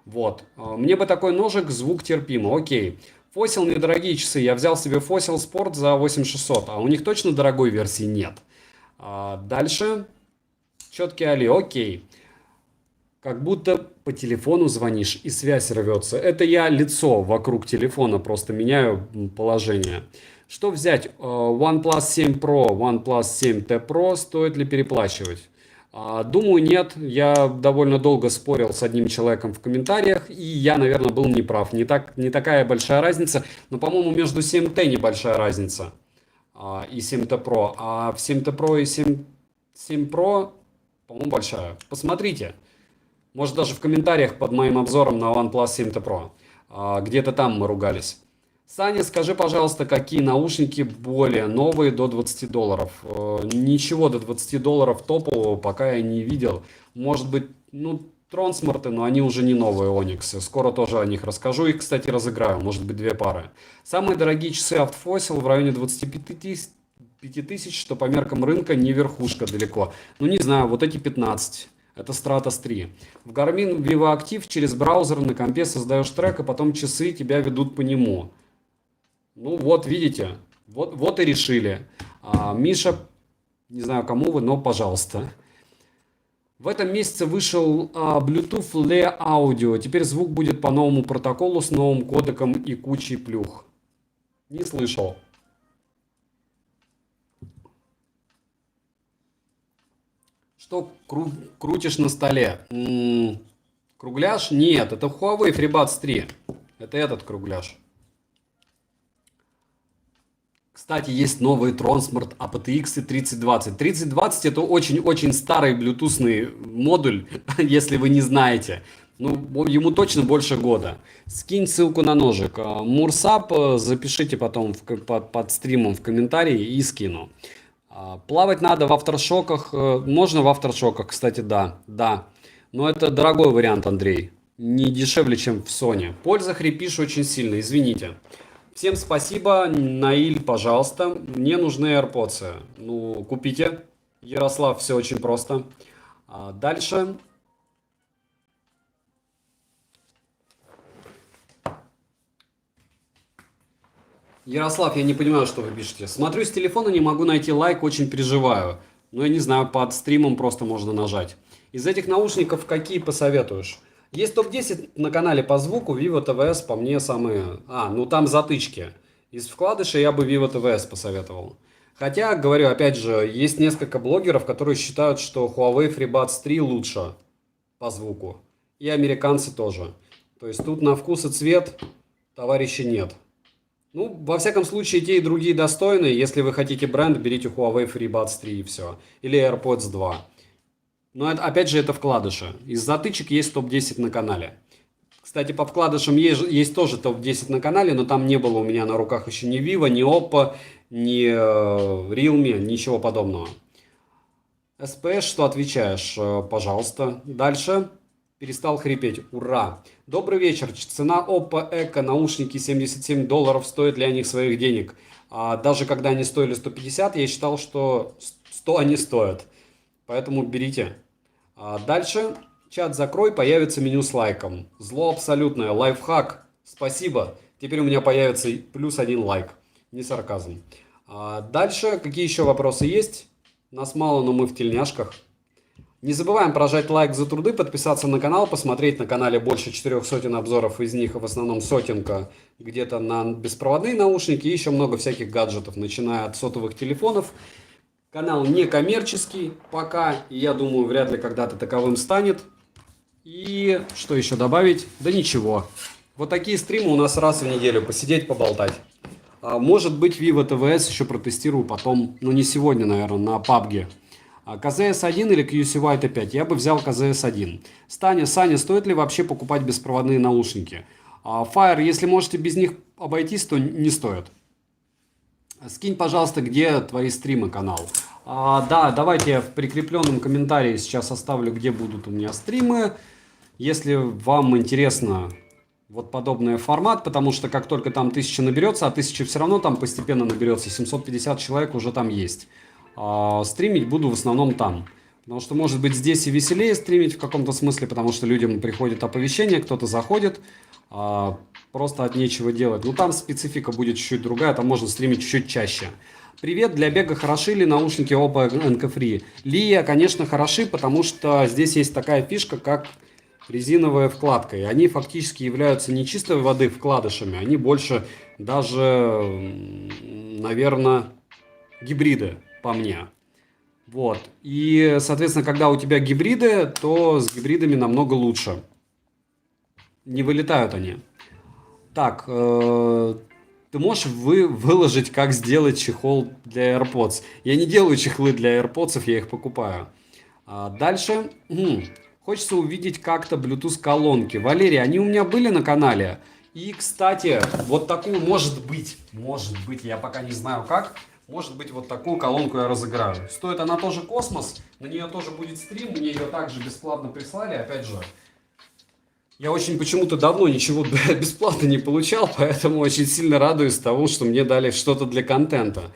Вот. Мне бы такой ножик, звук терпимо, окей. Fossil недорогие часы. Я взял себе Fossil Sport за 8600, а у них точно дорогой версии нет. Дальше. Четкий Али, окей. Как будто по телефону звонишь и связь рвется. Это я лицо вокруг телефона просто меняю положение. Что взять? OnePlus 7 Pro, OnePlus 7T Pro. Стоит ли переплачивать? Думаю, нет. Я довольно долго спорил с одним человеком в комментариях, и я, наверное, был неправ. Не такая большая разница, но, по-моему, между 7T небольшая разница и 7T Pro. А в 7T Pro и 7 Pro, по-моему, большая. Посмотрите. Может, даже в комментариях под моим обзором на OnePlus 7T Pro. Где-то там мы ругались. Саня, скажи, пожалуйста, какие наушники более новые до $20? Ничего до $20 топового пока я не видел. Может быть, ну, Трансморты, но они уже не новые Ониксы. Скоро тоже о них расскажу. Их, кстати, разыграю. Может быть, 2 пары. Самые дорогие часы от Fossil в районе 25 тысяч, что по меркам рынка не верхушка далеко. Ну, не знаю, вот эти 15. Это Stratos 3. В Garmin Vivo Active через браузер на компе создаешь трек, а потом часы тебя ведут по нему. Ну вот, видите, вот и решили. Миша, не знаю кому вы, но пожалуйста. В этом месяце вышел Bluetooth LE Audio. Теперь звук будет по новому протоколу с новым кодеком и кучей плюх. Не слышал. Что крутишь на столе? Кругляш? Нет, это Huawei FreeBuds 3. Это этот кругляш. Кстати, есть новый Transmart aptX 3020. 3020 это очень-очень старый блютусный модуль, если вы не знаете. Ну, ему точно больше года. Скинь ссылку на ножик. Мурсап запишите потом под стримом в комментарии и скину. Плавать надо в авторшоках. Можно в авторшоках, кстати, да. Но это дорогой вариант, Андрей. Не дешевле, чем в Sony. Польза хрипишь очень сильно, извините. Всем спасибо. Наиль, пожалуйста. Мне нужны AirPods. Ну, купите. Ярослав, все очень просто. Дальше. Ярослав, я не понимаю, что вы пишете. Смотрю с телефона, не могу найти лайк, очень переживаю. Ну, я не знаю, под стримом просто можно нажать. Из этих наушников какие посоветуешь? Есть топ-10 на канале по звуку, Vivo TVS по мне самые... ну там затычки. Из вкладышей я бы Vivo TVS посоветовал. Хотя, говорю, опять же, есть несколько блогеров, которые считают, что Huawei FreeBuds 3 лучше по звуку. И американцы тоже. То есть тут на вкус и цвет товарищей нет. Ну, во всяком случае, те и другие достойны. Если вы хотите бренд, берите Huawei FreeBuds 3 и все. Или AirPods 2. Но опять же, это вкладыши. Из затычек есть топ-10 на канале. Кстати, по вкладышам есть тоже топ-10 на канале, но там не было у меня на руках еще ни Vivo, ни Oppo, ни Realme, ничего подобного. SPS, что отвечаешь? Пожалуйста. Дальше. Перестал хрипеть. Ура! Добрый вечер. Цена Oppo Echo наушники $77. Стоит ли они своих денег? Даже когда они стоили 150, я считал, что 100 они стоят. Поэтому берите. Дальше. Чат закрой, появится меню с лайком. Зло абсолютное, лайфхак. Спасибо. Теперь у меня появится +1 лайк. Не сарказм. Дальше, какие еще вопросы есть? Нас мало, но мы в тельняшках. Не забываем прожать лайк за труды, подписаться на канал, посмотреть на канале больше 400 обзоров, из них в основном сотенка где-то на беспроводные наушники и еще много всяких гаджетов, начиная от сотовых телефонов. Канал не коммерческий пока, и я думаю, вряд ли когда-то таковым станет. И что еще добавить? Да ничего. Вот такие стримы у нас раз в неделю, посидеть, поболтать. Может быть, Vivo TVS еще протестирую потом, но не сегодня, наверное, на PUBG. КЗС-1 или QC White 5? Я бы взял КЗС-1. Саня, стоит ли вообще покупать беспроводные наушники? Fire, если можете без них обойтись, то не стоит. Скинь, пожалуйста, где твои стримы, канал. Да, давайте я в прикрепленном комментарии сейчас оставлю, где будут у меня стримы. Если вам интересно вот подобный формат, потому что как только там 1000 наберется, а 1000 все равно там постепенно наберется, 750 человек уже там есть. Стримить буду в основном там. Потому что, может быть, здесь и веселее стримить в каком-то смысле, потому что людям приходит оповещение, кто-то заходит, просто от нечего делать. Ну, там специфика будет чуть-чуть другая, там можно стримить чуть-чуть чаще. Привет, для бега хороши ли наушники Oppo NK Free? Лия, конечно, хороши, потому что здесь есть такая фишка, как резиновая вкладка. И они фактически являются не чистой воды вкладышами, они больше даже, наверное, гибриды, по мне. Вот. И, соответственно, когда у тебя гибриды, то с гибридами намного лучше. Не вылетают они. Так, ты можешь выложить, как сделать чехол для AirPods? Я не делаю чехлы для AirPods, я их покупаю. Дальше. Хочется увидеть как-то Bluetooth колонки. Валерий, они у меня были на канале. И, кстати, вот такую, может быть, я пока не знаю как, может быть, вот такую колонку я разыграю. Стоит она тоже космос, на нее тоже будет стрим, мне ее также бесплатно прислали, опять же. Я очень почему-то давно ничего бесплатно не получал, поэтому очень сильно радуюсь тому, что мне дали что-то для контента.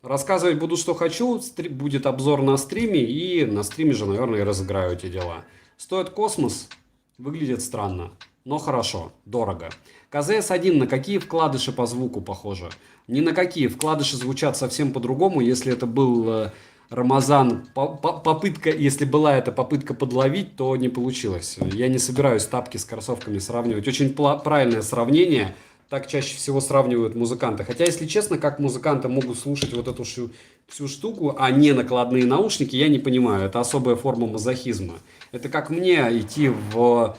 Рассказывать буду, что хочу, будет обзор на стриме, и на стриме же, наверное, и разыграю эти дела. Стоит космос, выглядит странно, но хорошо, дорого. КЗС-1 на какие вкладыши по звуку похоже? Ни на какие. Вкладыши звучат совсем по-другому. Если это был Рамазан, попытка, если была эта попытка подловить, то не получилось. Я не собираюсь тапки с кроссовками сравнивать. Очень правильное сравнение. Так чаще всего сравнивают музыканты. Хотя, если честно, как музыканты могут слушать вот эту всю штуку, а не накладные наушники, я не понимаю. Это особая форма мазохизма. Это как мне идти в,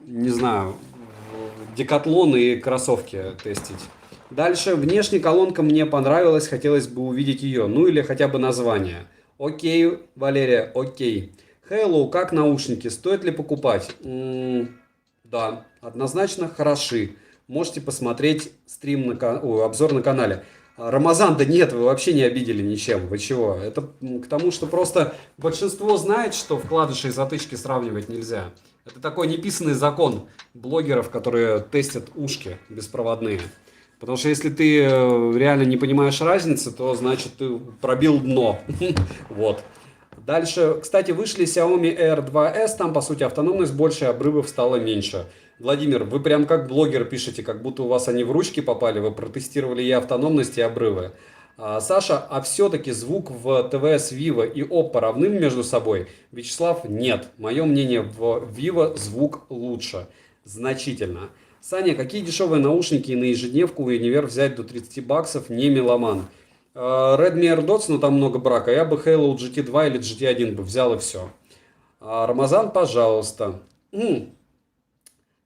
не знаю, в Декатлон и кроссовки тестить. Дальше. Внешняя колонка мне понравилась, хотелось бы увидеть ее. Ну или хотя бы название. Окей, Валерия, окей. Hello, как наушники? Стоит ли покупать? Да, однозначно хороши. Можете посмотреть обзор на канале. Рамазан, да нет, вы вообще не обидели ничем. Вы чего? Это к тому, что просто большинство знает, что вкладыши и затычки сравнивать нельзя. Это такой неписанный закон блогеров, которые тестят ушки беспроводные. Потому что если ты реально не понимаешь разницы, то значит ты пробил дно. Вот. Дальше, кстати, вышли Xiaomi Air 2S, там по сути автономность больше, обрывов стало меньше. Владимир, вы прям как блогер пишете, как будто у вас они в ручки попали, вы протестировали и автономность, и обрывы. Саша, а все-таки звук в ТВС Vivo и Oppo равны между собой? Вячеслав, нет. Мое мнение, в Vivo звук лучше. Значительно. Саня, какие дешевые наушники на ежедневку в универ взять до 30 баксов, не меломан? Redmi AirDots, но там много брака. Я бы Halo GT2 или GT1 бы взял и все. Рамазан, пожалуйста.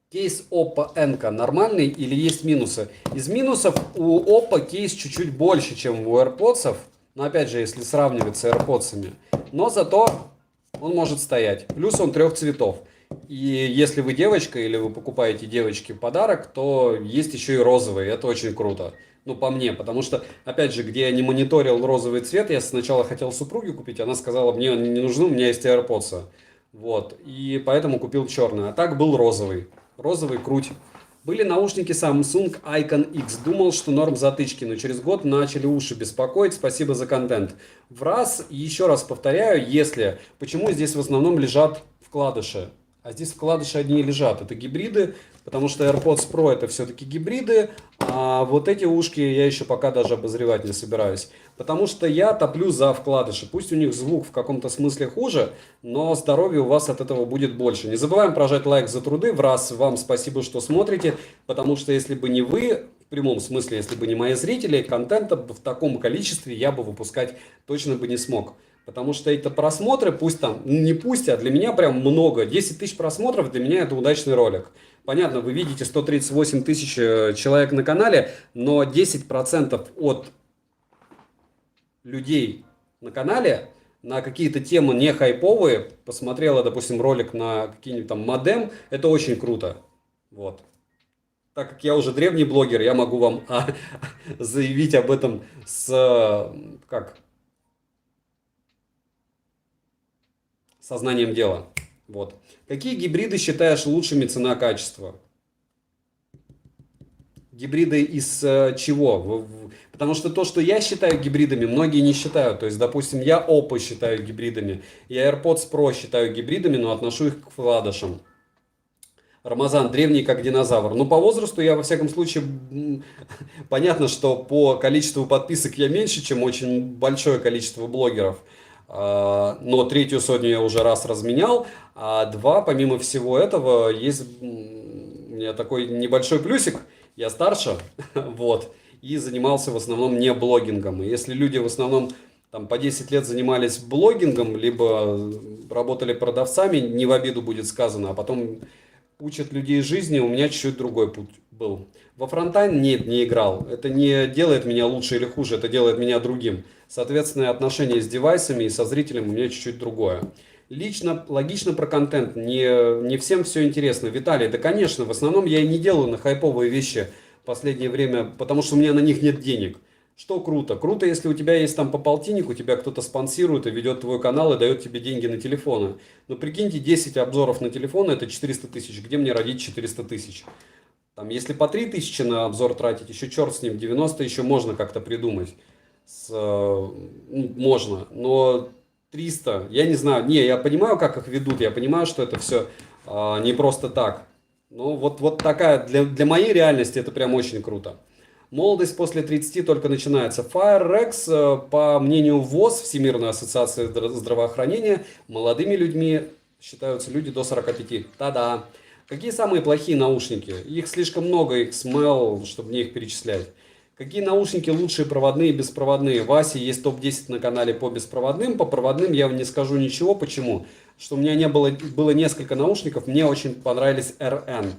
Кейс Oppo Enka нормальный или есть минусы? Из минусов у Oppo кейс чуть-чуть больше, чем у AirPods. Но опять же, если сравнивать с AirPods. Но зато он может стоять. Плюс он 3 цветов. И если вы девочка или вы покупаете девочке подарок, то есть еще и розовый. Это очень круто. Ну, по мне. Потому что, опять же, где я не мониторил розовый цвет, я сначала хотел супруге купить. Она сказала, мне они не нужны, у меня есть AirPods. Вот. И поэтому купил черный. А так был розовый. Розовый круть. Были наушники Samsung Icon X. Думал, что норм затычки, но через год начали уши беспокоить. Спасибо за контент. В раз, и еще раз повторяю, почему здесь в основном лежат вкладыши. А здесь вкладыши одни и лежат. Это гибриды, потому что AirPods Pro это все-таки гибриды, а вот эти ушки я еще пока даже обозревать не собираюсь. Потому что я топлю за вкладыши. Пусть у них звук в каком-то смысле хуже, но здоровья у вас от этого будет больше. Не забываем прожать лайк за труды. В раз вам спасибо, что смотрите, потому что если бы не вы, в прямом смысле, если бы не мои зрители, контента в таком количестве я бы выпускать точно бы не смог. Потому что это просмотры, пусть там, не пусть, а для меня прям много. 10 тысяч просмотров для меня это удачный ролик. Понятно, вы видите 138 тысяч человек на канале, но 10% от людей на канале на какие-то темы не хайповые, посмотрела, допустим, ролик на какие-нибудь там модем, это очень круто. Вот. Так как я уже древний блогер, я могу вам заявить об этом с сознанием дела. Вот. Какие гибриды считаешь лучшими цена-качество? Гибриды из чего? Потому что то, что я считаю гибридами, многие не считают. То есть, допустим, я Oppo считаю гибридами, я AirPods Pro считаю гибридами, но отношу их к вкладышам. Рамазан, древний как динозавр. Ну, по возрасту я, во всяком случае, понятно, что по количеству подписок я меньше, чем очень большое количество блогеров. Но третью сотню я уже раз разменял. А два, помимо всего этого, есть у меня такой небольшой плюсик. Я старше, вот, и занимался в основном не блогингом. И если люди в основном там по 10 лет занимались блогингом, либо работали продавцами, не в обиду будет сказано, а потом учат людей жизни, у меня чуть-чуть другой путь был. Во фронтайн нет, не играл. Это не делает меня лучше или хуже, это делает меня другим. Соответственно, отношение с девайсами и со зрителем у меня чуть-чуть другое. Логично про контент. Не всем все интересно. Виталий, да конечно, в основном я и не делаю на хайповые вещи в последнее время, потому что у меня на них нет денег. Что круто? Круто, если у тебя есть там по полтиннику, тебя кто-то спонсирует и ведет твой канал и дает тебе деньги на телефоны. Но прикиньте, 10 обзоров на телефоны это 400 тысяч. Где мне родить 400 тысяч? Там, если по 3000 на обзор тратить, еще черт с ним, 90 еще можно как-то придумать. Можно, но 300, я не знаю, не, я понимаю, как их ведут, я понимаю, что это все не просто так. Но вот такая, для моей реальности это прям очень круто. Молодость после 30 только начинается. FireX, по мнению ВОЗ, Всемирной ассоциации здравоохранения, молодыми людьми считаются люди до 45. Та-да. Какие самые плохие наушники? Их слишком много, их смел, чтобы мне их перечислять. Какие наушники лучшие, проводные и беспроводные? Васи есть топ-10 на канале по беспроводным. По проводным я не скажу ничего. Почему? Что у меня не было несколько наушников, мне очень понравились RN.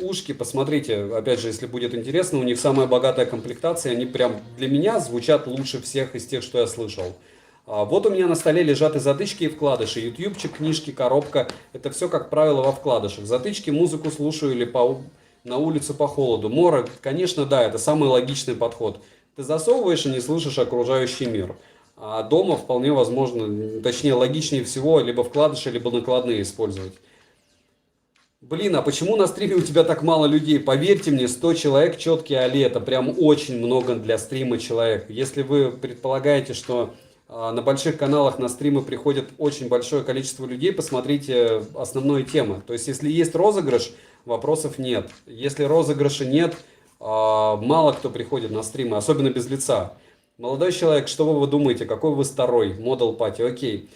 Ушки, посмотрите, опять же, если будет интересно, у них самая богатая комплектация, они прям для меня звучат лучше всех из тех, что я слышал. Вот у меня на столе лежат и затычки, и вкладыши, ютубчик, книжки, коробка, это все, как правило, во вкладышах. Затычки, музыку слушаю или на улицу по холоду. Море, конечно, да, это самый логичный подход. Ты засовываешь и не слышишь окружающий мир. А дома вполне возможно, точнее логичнее всего, либо вкладыши, либо накладные использовать. Блин, а почему на стриме у тебя так мало людей? Поверьте мне, 100 человек четкий али, это прям очень много для стрима человек. Если вы предполагаете, что на больших каналах на стримы приходит очень большое количество людей, посмотрите основные темы. То есть, если есть розыгрыш, вопросов нет. Если розыгрыша нет, мало кто приходит на стримы, особенно без лица. Молодой человек, что вы думаете? Какой вы старой? Модел пати, окей.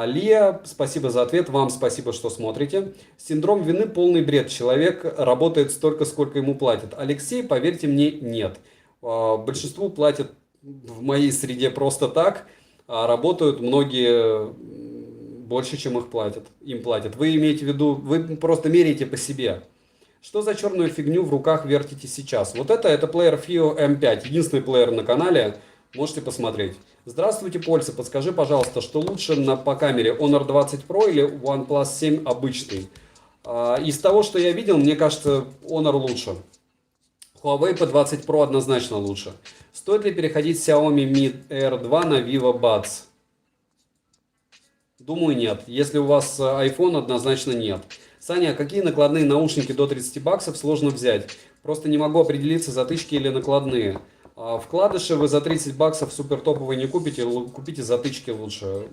Лия, спасибо за ответ, вам спасибо, что смотрите. Синдром вины полный бред. Человек работает столько, сколько ему платят. Алексей, поверьте мне, нет. Большинству платят в моей среде просто так, а работают многие больше, чем им платят. Вы имеете в виду, вы просто меряете по себе. Что за черную фигню в руках вертите сейчас? Вот это плеер FIO M5, единственный плеер на канале. Можете посмотреть. Здравствуйте, Польша. Подскажи, пожалуйста, что лучше по камере? Honor 20 Pro или OnePlus 7 обычный? Из того, что я видел, мне кажется, Honor лучше. Huawei P20 Pro однозначно лучше. Стоит ли переходить с Xiaomi Mi Air 2 на Vivo Buds? Думаю, нет. Если у вас iPhone, однозначно нет. Саня, какие накладные наушники до 30 баксов сложно взять? Просто не могу определиться, затычки или накладные. Вкладыши вы за 30 баксов супер топовые не купите, купите затычки лучше.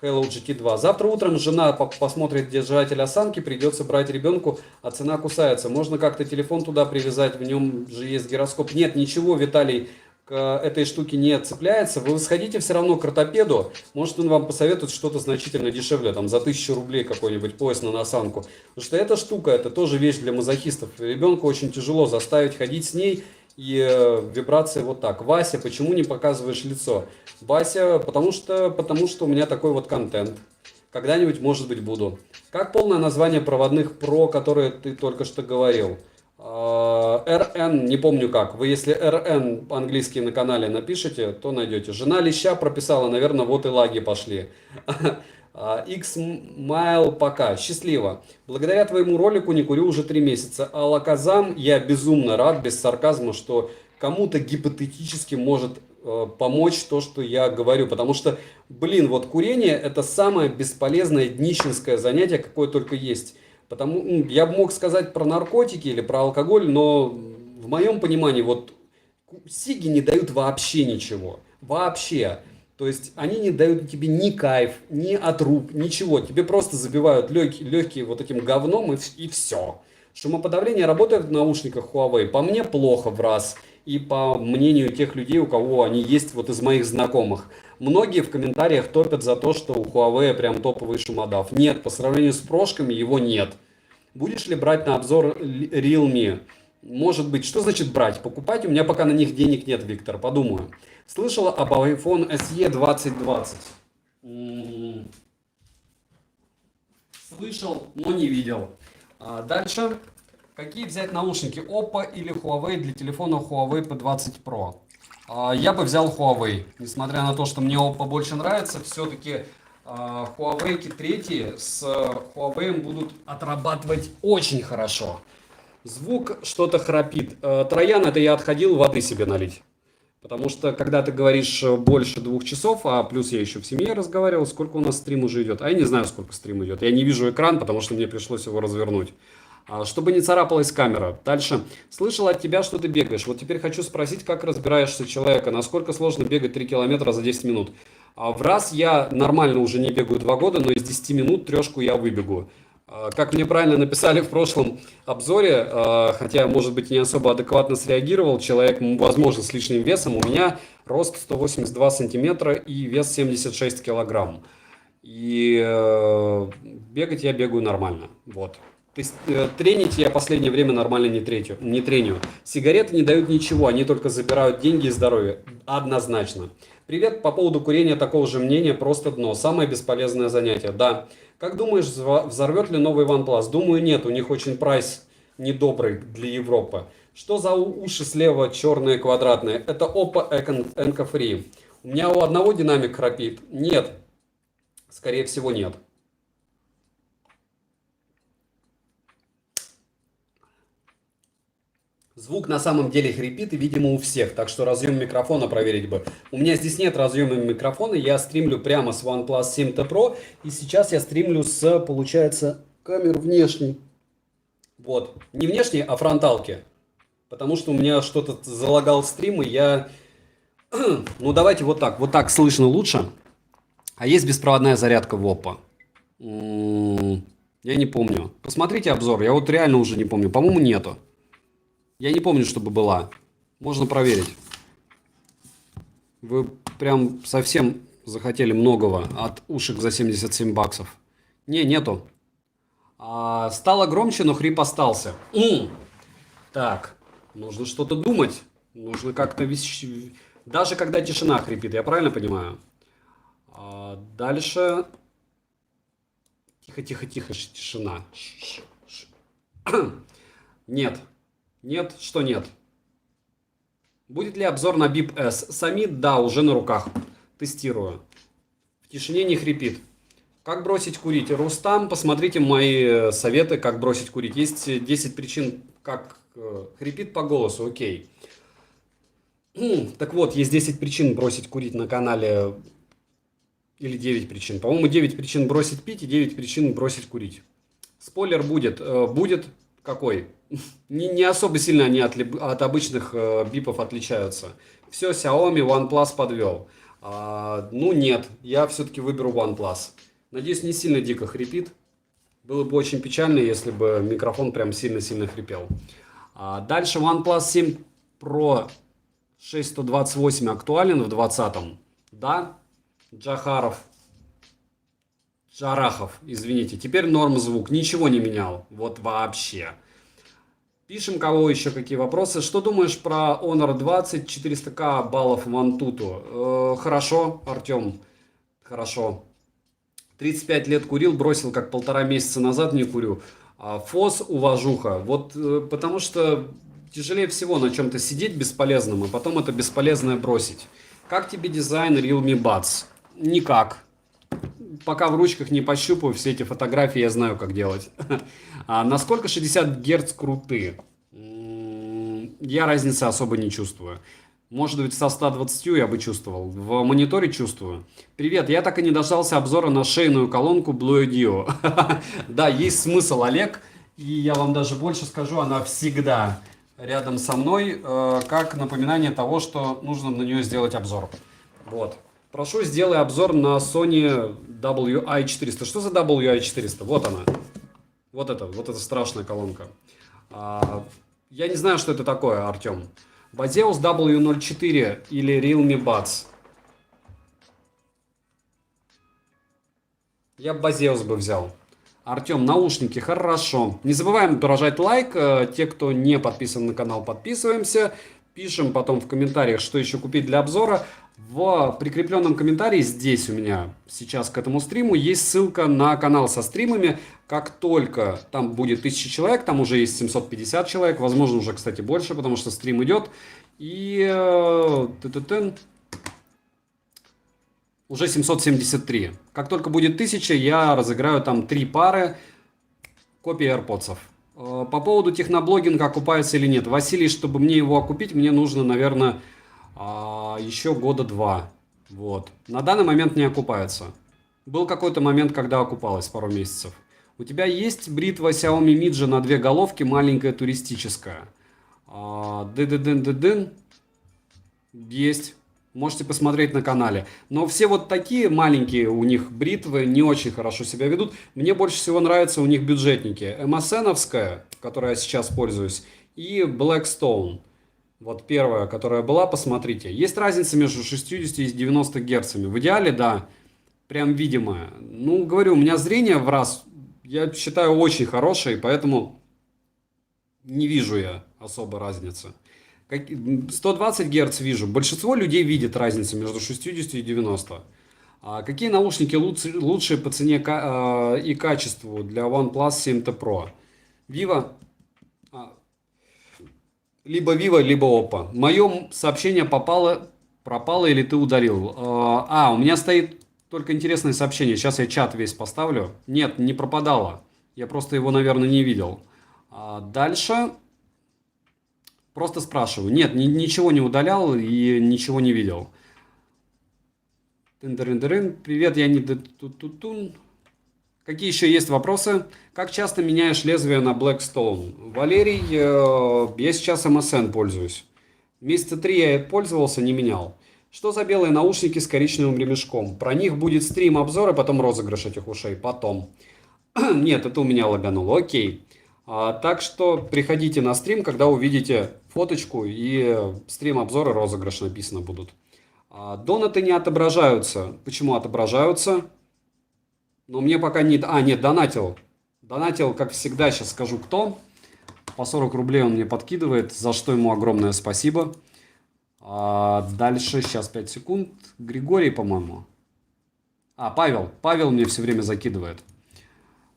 Hello GT2. Завтра утром жена посмотрит держатель осанки, придется брать ребенку, а цена кусается. Можно как-то телефон туда привязать, в нем же есть гироскоп. Нет, ничего, Виталий, к этой штуке не цепляется. Вы сходите все равно к ортопеду, может он вам посоветует что-то значительно дешевле, там за 1000 рублей какой-нибудь пояс на осанку. Потому что эта штука, это тоже вещь для мазохистов. Ребенка очень тяжело заставить ходить с ней. И вибрации вот так. Вася, почему не показываешь лицо? Вася, потому что у меня такой вот контент. Когда-нибудь, может быть, буду. Как полное название проводных про, которые ты только что говорил? РН, не помню как. Вы если РН по-английски на канале напишите, то найдете. Жена леща прописала, наверное, вот и лаги пошли. X-Mile пока. Счастливо. Благодаря твоему ролику не курю уже 3 месяца. А Лаказам я безумно рад, без сарказма, что кому-то гипотетически может помочь то, что я говорю. Потому что, блин, вот курение это самое бесполезное днищенское занятие, какое только есть. Потому, я бы мог сказать про наркотики или про алкоголь, но в моем понимании вот сиги не дают вообще ничего. Вообще. То есть они не дают тебе ни кайф, ни отруб, ничего. Тебе просто забивают легкие вот этим говном и все. Шумоподавление работает в наушниках Huawei. По мне плохо в раз. И по мнению тех людей, у кого они есть вот из моих знакомых. Многие в комментариях топят за то, что у Huawei прям топовый шумодав. Нет, по сравнению с прошками его нет. Будешь ли брать на обзор Realme? Может быть. Что значит брать? Покупать? У меня пока на них денег нет, Виктор. Подумаю. Слышала об iPhone SE 2020? Слышал, но не видел. Дальше. Какие взять наушники? Oppo или Huawei для телефона Huawei P20 Pro? Я бы взял Huawei. Несмотря на то, что мне Oppo больше нравится, все-таки Huawei 3 с Huawei будут отрабатывать очень хорошо. Звук что-то храпит. Троян, это я отходил воды себе налить. Потому что, когда ты говоришь больше 2 часов, а плюс я еще в семье разговаривал, сколько у нас стрим уже идет? А я не знаю, сколько стрим идет. Я не вижу экран, потому что мне пришлось его развернуть. Чтобы не царапалась камера. Дальше. Слышал от тебя, что ты бегаешь. Вот теперь хочу спросить, как разбираешься человека. Насколько сложно бегать 3 километра за 10 минут? В раз я нормально уже не бегаю 2 года, но из 10 минут 3 я выбегу. Как мне правильно написали в прошлом обзоре, хотя, может быть, не особо адекватно среагировал, человек, возможно, с лишним весом, у меня рост 182 сантиметра и вес 76 килограмм. И бегать я бегаю нормально. Вот. То есть тренить я в последнее время нормально не треню. Сигареты не дают ничего, они только забирают деньги и здоровье. Однозначно. Привет, по поводу курения такого же мнения, просто дно. Самое бесполезное занятие. Да. Как думаешь, взорвет ли новый OnePlus? Думаю, нет, у них очень прайс недобрый для Европы. Что за уши слева черные квадратные? Это Oppo Enco Free. У меня у одного динамик храпит? Нет. Скорее всего, нет. Звук на самом деле хрипит и, видимо, у всех, так что разъем микрофона проверить бы. У меня здесь нет разъема микрофона, я стримлю прямо с OnePlus 7T Pro, и сейчас я стримлю с, получается, камер внешней. Вот, не внешней, а фронталки, потому что у меня что-то залагал стрим, и я... Ну, давайте вот так слышно лучше. А есть беспроводная зарядка в Oppo? Я не помню. Посмотрите обзор, я вот реально уже не помню, по-моему, нету. Я не помню, чтобы была. Можно проверить. Вы прям совсем захотели многого от ушек за 77 баксов. Нету. Стало громче, но хрип остался. Так, нужно что-то думать. Нужно как-то... Даже когда тишина хрипит, я правильно понимаю? Дальше... Тихо, тишина. Нет. Нет, что нет? Будет ли обзор на BIP S? Самит, да, уже на руках. Тестирую. В тишине не хрипит. Как бросить курить? Рустам, посмотрите мои советы, как бросить курить. Есть 10 причин, как хрипит по голосу, окей. Так вот, есть 10 причин бросить курить на канале. Или 9 причин. По-моему, 9 причин бросить пить и 9 причин бросить курить. Спойлер будет. Будет какой? Не особо сильно они от обычных бипов отличаются. Все, Xiaomi, OnePlus подвел. Ну нет, я все-таки выберу OnePlus. Надеюсь, не сильно дико хрипит. Было бы очень печально, если бы микрофон прям сильно-сильно хрипел. Дальше OnePlus 7 Pro 6128 актуален в 2020. Да, Джахаров, Джарахов, извините. Теперь норм звук. Ничего не менял. Вот вообще. Пишем, кого еще какие вопросы. Что думаешь про Honor 20 400к баллов в Antutu? Хорошо, Артем, хорошо. 35 лет курил, бросил как 1,5 месяца назад, не курю. ФОС уважуха. Вот потому что тяжелее всего на чем-то сидеть бесполезным, и потом это бесполезное бросить. Как тебе дизайн Realme Buds? Никак. Пока в ручках не пощупаю все эти фотографии, я знаю, как делать. Насколько 60 Гц круты? Я разницы особо не чувствую. Может быть, со 120 я бы чувствовал. В мониторе чувствую. Привет, я так и не дождался обзора на шейную колонку Blue Dio. Да, есть смысл, Олег. И я вам даже больше скажу, она всегда рядом со мной, как напоминание того, что нужно на нее сделать обзор. Вот. Прошу, сделай обзор на Sony WI400. Что за WI400? Вот она. Вот это страшная колонка. Я не знаю, что это такое, Артем. Baseus W04 или Realme Buds? Я бы Baseus бы взял. Артем, наушники, хорошо. Не забываем поражать лайк. Те, кто не подписан на канал, подписываемся. Пишем потом в комментариях, что еще купить для обзора. В прикрепленном комментарии здесь у меня сейчас к этому стриму есть ссылка на канал со стримами. Как только там будет 1000 человек, там уже есть 750 человек, возможно уже, кстати, больше, потому что стрим идет. И уже 773. Как только будет 1000, я разыграю там 3 пары копий AirPods. По поводу техноблогинга, окупается или нет. Василий, чтобы мне его окупить, мне нужно, наверное, еще года 2. Вот. На данный момент не окупается. Был какой-то момент, когда окупалось, пару месяцев. У тебя есть бритва Xiaomi Midge на 2 головки, маленькая туристическая? Дын-дын-дын-дын. Есть. Можете посмотреть на канале. Но все вот такие маленькие у них бритвы не очень хорошо себя ведут. Мне больше всего нравятся у них бюджетники. MSN-овская, которой я сейчас пользуюсь, и Blackstone. Вот первая, которая была, посмотрите. Есть разница между 60 и 90 герцами. В идеале, да, прям видимая. Ну, говорю, у меня зрение в раз, я считаю, очень хорошее, поэтому не вижу я особо разницы. 120 Гц вижу. Большинство людей видит разницу между 60 и 90. Какие наушники лучшие по цене и качеству для OnePlus 7T Pro? Vivo? Либо Vivo, либо Oppo. Мое сообщение пропало или ты удалил? У меня стоит только интересное сообщение. Сейчас я чат весь поставлю. Нет, не пропадало. Я просто его, наверное, не видел. Дальше... Просто спрашиваю. Нет, ничего не удалял и ничего не видел. Привет, я не... Какие еще есть вопросы? Как часто меняешь лезвие на Blackstone? Валерий, я сейчас MSN пользуюсь. Месяца 3 я пользовался, не менял. Что за белые наушники с коричневым ремешком? Про них будет стрим-обзор, и потом розыгрыш этих ушей. Потом. Нет, это у меня лагануло. Окей. Так что приходите на стрим, когда увидите фоточку и стрим-обзоры, розыгрыш написано будут. Донаты не отображаются. Почему отображаются? Но мне пока не... нет, донатил. Донатил, как всегда, сейчас скажу кто. По 40 рублей он мне подкидывает, за что ему огромное спасибо. Дальше, сейчас 5 секунд. Григорий, по-моему. Павел. Павел мне все время закидывает.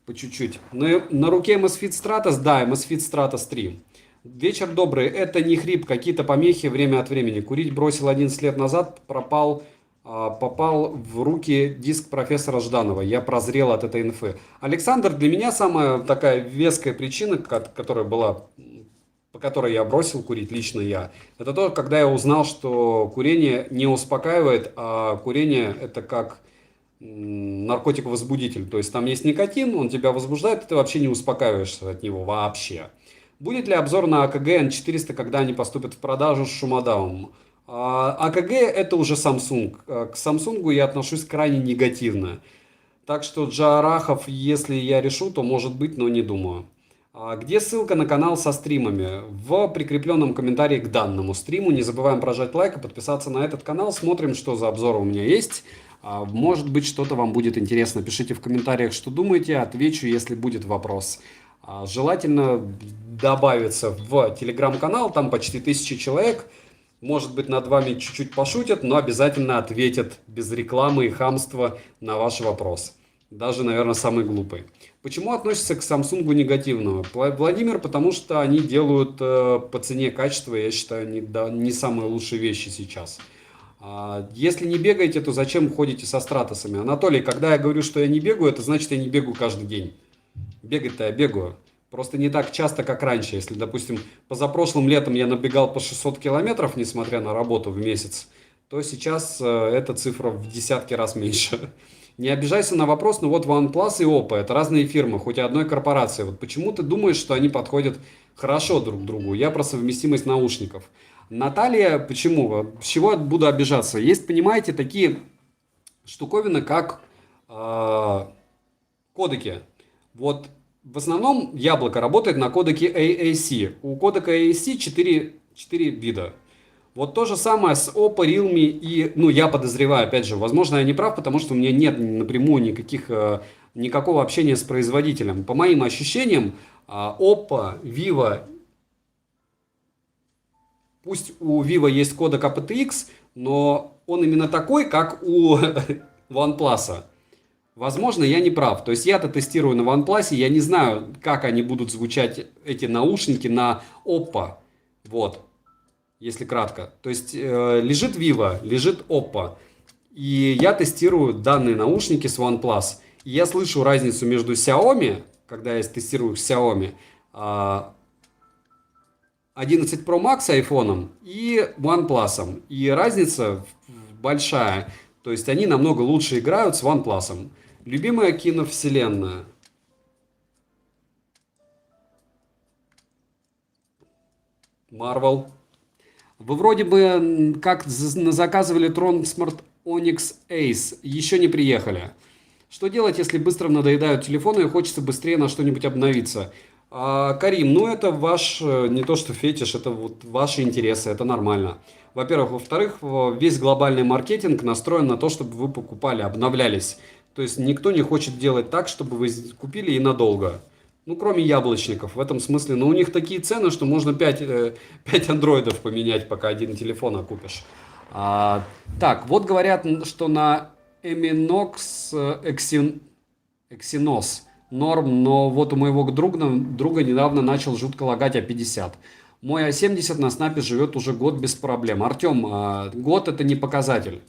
По чуть-чуть. На руке MSFIT Stratos, да, MSFIT Stratos 3. Вечер добрый, это не хрип, какие-то помехи время от времени. Курить бросил 11 лет назад, попал в руки диск профессора Жданова. Я прозрел от этой инфы. Александр, для меня самая такая веская причина, которая была, по которой я бросил курить, лично я, это то, когда я узнал, что курение не успокаивает, а курение это как... наркотик-возбудитель. То есть там есть никотин, он тебя возбуждает, и ты вообще не успокаиваешься от него вообще. Будет ли обзор на АКГ N400, когда они поступят в продажу с шумодавом? АКГ это уже Samsung. К Samsung я отношусь крайне негативно. Так что Джарахов, если я решу, то может быть, но не думаю. Где ссылка на канал со стримами? В прикрепленном комментарии к данному стриму. Не забываем прожать лайк и подписаться на этот канал. Смотрим, что за обзоры у меня есть. Может быть, что-то вам будет интересно. Пишите в комментариях, что думаете. Отвечу, если будет вопрос. Желательно добавиться в телеграм-канал. Там почти 1000 человек. Может быть, над вами чуть-чуть пошутят, но обязательно ответят без рекламы и хамства на ваш вопрос. Даже, наверное, самый глупый. Почему относятся к Samsung негативно? Владимир, потому что они делают по цене качества, я считаю, не самые лучшие вещи сейчас. Если не бегаете, то зачем ходите со стратосами? Анатолий, когда я говорю, что я не бегаю, это значит, я не бегаю каждый день. Бегать-то я бегаю. Просто не так часто, как раньше. Если, допустим, позапрошлым летом я набегал по 600 километров, несмотря на работу в месяц, то сейчас эта цифра в десятки раз меньше. Не обижайся на вопрос, но вот OnePlus и Oppo – это разные фирмы, хоть и одной корпорации. Вот почему ты думаешь, что они подходят хорошо друг к другу? Я про совместимость наушников. Наталья, почему? С чего я буду обижаться? Есть, понимаете, такие штуковины, как кодеки. Вот в основном яблоко работает на кодеке AAC. У кодека AAC 4 вида. Вот то же самое с Oppo, Realme и, ну, я подозреваю, опять же, возможно, я не прав, потому что у меня нет напрямую никакого общения с производителем. По моим ощущениям, Oppo, Vivo, пусть у Vivo есть кодек aptX, но он именно такой, как у OnePlus. Возможно, я не прав. То есть я-то тестирую на OnePlus, я не знаю, как они будут звучать, эти наушники, на Oppo. Вот. Если кратко. То есть лежит Vivo, лежит Oppo. И я тестирую данные наушники с OnePlus. И я слышу разницу между Xiaomi, когда я тестирую Xiaomi, 11 Pro Max айфоном и OnePlus. И разница большая. То есть они намного лучше играют с OnePlus. Любимая киновселенная. Marvel. Вы вроде бы как заказывали Transmart Onyx Ace, еще не приехали. Что делать, если быстро надоедают телефоны и хочется быстрее на что-нибудь обновиться? Карим, ну это ваш, не то что фетиш, это вот ваши интересы, это нормально. Во-первых. Во-вторых, весь глобальный маркетинг настроен на то, чтобы вы покупали, обновлялись. То есть никто не хочет делать так, чтобы вы купили и надолго. Ну, кроме яблочников, в этом смысле. Но у них такие цены, что можно 5 андроидов поменять, пока один телефон окупишь. Так, вот говорят, что на Eminox Exynos норм, но вот у моего друга недавно начал жутко лагать А50. Мой А70 на снапе живет уже год без проблем. Артем, год это не показатель.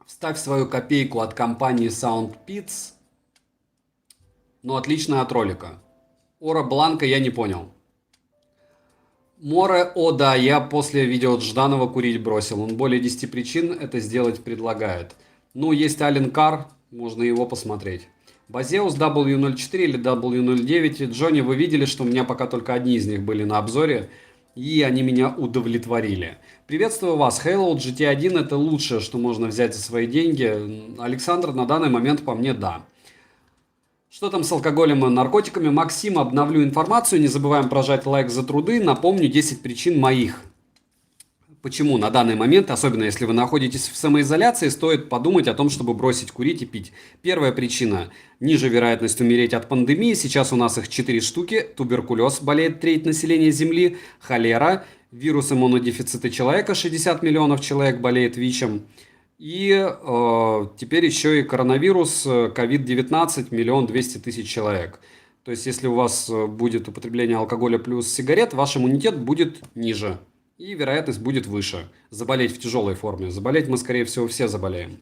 Вставь свою копейку от компании SoundPits. Ну, отлично от ролика. Ора Бланка я не понял. Море, о да, я после видео Жданова курить бросил. Он более 10 причин это сделать предлагает. Ну, есть Ален Кар, можно его посмотреть. Базеус W04 или W09. Джонни, вы видели, что у меня пока только одни из них были на обзоре, и они меня удовлетворили. Приветствую вас. Halo GT1 это лучшее, что можно взять за свои деньги. Александр, на данный момент по мне да. Что там с алкоголем и наркотиками? Максим, обновлю информацию. Не забываем прожать лайк за труды. Напомню 10 причин моих. Почему на данный момент, особенно если вы находитесь в самоизоляции, стоит подумать о том, чтобы бросить курить и пить. Первая причина. Ниже вероятность умереть от пандемии. Сейчас у нас их 4 штуки. Туберкулез, болеет треть населения Земли. Холера, вирус иммунодефицита человека, 60 миллионов человек болеет ВИЧем. И теперь еще и коронавирус, COVID-19, 1 200 000 человек. То есть, если у вас будет употребление алкоголя плюс сигарет, ваш иммунитет будет ниже. И вероятность будет выше. Заболеть в тяжелой форме. Заболеть мы, скорее всего, все заболеем.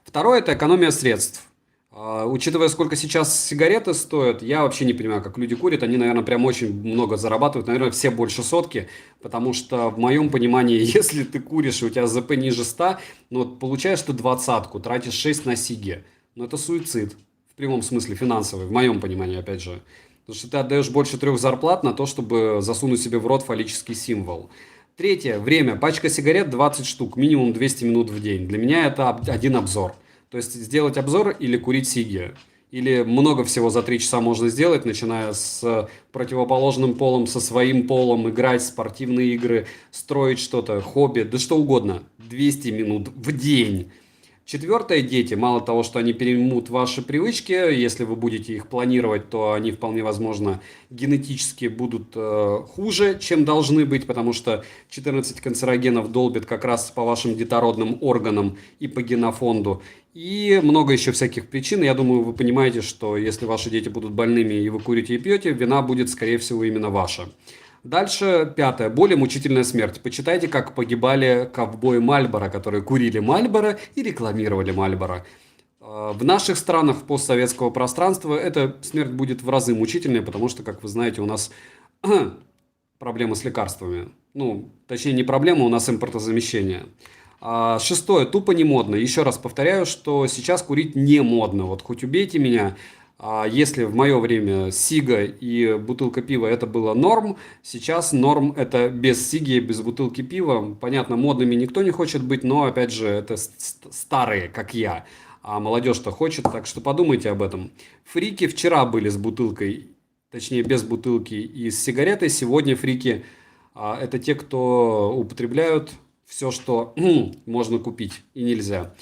Второе – это экономия средств. Учитывая, сколько сейчас сигареты стоят, я вообще не понимаю, как люди курят. Они, наверное, прям очень много зарабатывают. Наверное, все больше сотки. Потому что, в моем понимании, если ты куришь, и у тебя ЗП ниже 100, ну, получаешь ты 20-ку, тратишь 6 на сиги. Но это суицид. В прямом смысле финансовый, в моем понимании, опять же. Потому что ты отдаешь больше 3 зарплат на то, чтобы засунуть себе в рот фаллический символ. Третье. Время. Пачка сигарет 20 штук, минимум 200 минут в день. Для меня это один обзор. То есть сделать обзор или курить сиги. Или много всего за 3 часа можно сделать, начиная с противоположным полом, со своим полом, играть в спортивные игры, строить что-то, хобби, да что угодно. 200 минут в день. Четвертое, дети. Мало того, что они переймут ваши привычки, если вы будете их планировать, то они вполне возможно генетически будут хуже, чем должны быть, потому что 14 канцерогенов долбит как раз по вашим детородным органам и по генофонду. И много еще всяких причин. Я думаю, вы понимаете, что если ваши дети будут больными и вы курите и пьете, вина будет, скорее всего, именно ваша. Дальше, пятое. Более мучительная смерть. Почитайте, как погибали ковбои Мальборо, которые курили Мальборо и рекламировали Мальборо. В наших странах постсоветского пространства эта смерть будет в разы мучительнее, потому что, как вы знаете, у нас проблемы с лекарствами. Ну, точнее, не проблема, у нас импортозамещение. Шестое. Тупо не модно. Еще раз повторяю, что сейчас курить не модно. Вот хоть убейте меня. Если в мое время сига и бутылка пива это было норм, сейчас норм это без сиги, без бутылки пива. Понятно, модными никто не хочет быть, но опять же это старые, как я. А молодежь-то хочет, так что подумайте об этом. Фрики вчера были с бутылкой, точнее без бутылки и с сигаретой. Сегодня фрики это те, кто употребляют все, что можно купить и нельзя.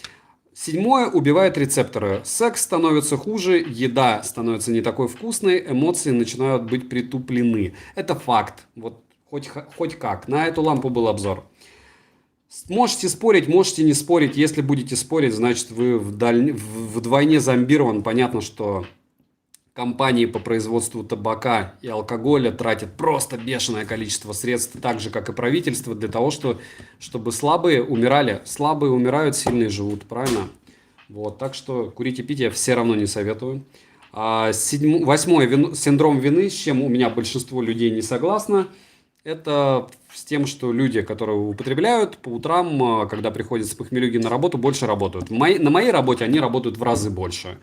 Седьмое. Убивает рецепторы. Секс становится хуже, еда становится не такой вкусной, эмоции начинают быть притуплены. Это факт. Вот хоть как. На эту лампу был обзор. Можете спорить, можете не спорить. Если будете спорить, значит вы вдвойне зомбирован. Понятно, что компании по производству табака и алкоголя тратят просто бешеное количество средств, так же, как и правительство, для того, чтобы слабые умирали. Слабые умирают, сильные живут, правильно? Вот, так что курить и пить я все равно не советую. Восьмое. Синдром вины, с чем у меня большинство людей не согласно. Это с тем, что люди, которые употребляют по утрам, когда приходят с похмелюги на работу, больше работают. На моей работе они работают в разы больше.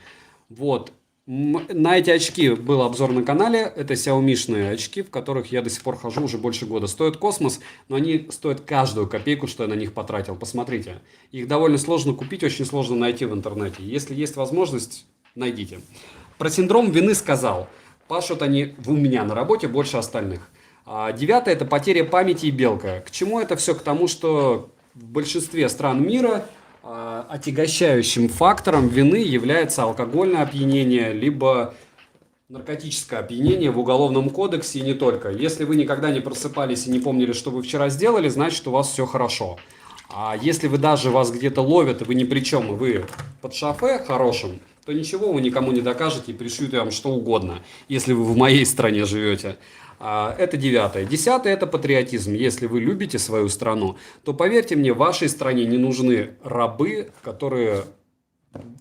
Вот. На эти очки был обзор на канале. Это Xiaomi-шные очки, в которых я до сих пор хожу уже больше года. Стоят космос, но они стоят каждую копейку, что я на них потратил. Посмотрите. Их довольно сложно купить, очень сложно найти в интернете. Если есть возможность, найдите. Про синдром вины сказал. Пашут они у меня на работе больше остальных. Девятое – это потеря памяти и белка. К чему это все? К тому, что в большинстве стран мира отягощающим фактором вины является алкогольное опьянение, либо наркотическое опьянение в Уголовном кодексе и не только. Если вы никогда не просыпались и не помнили, что вы вчера сделали, значит, у вас все хорошо. А если вы даже вас где-то ловят, и вы ни при чем, и вы под шофе хорошим, то ничего вы никому не докажете и пришьют вам что угодно, если вы в моей стране живете. Это девятое. Десятое – это патриотизм. Если вы любите свою страну, то, поверьте мне, в вашей стране не нужны рабы, которые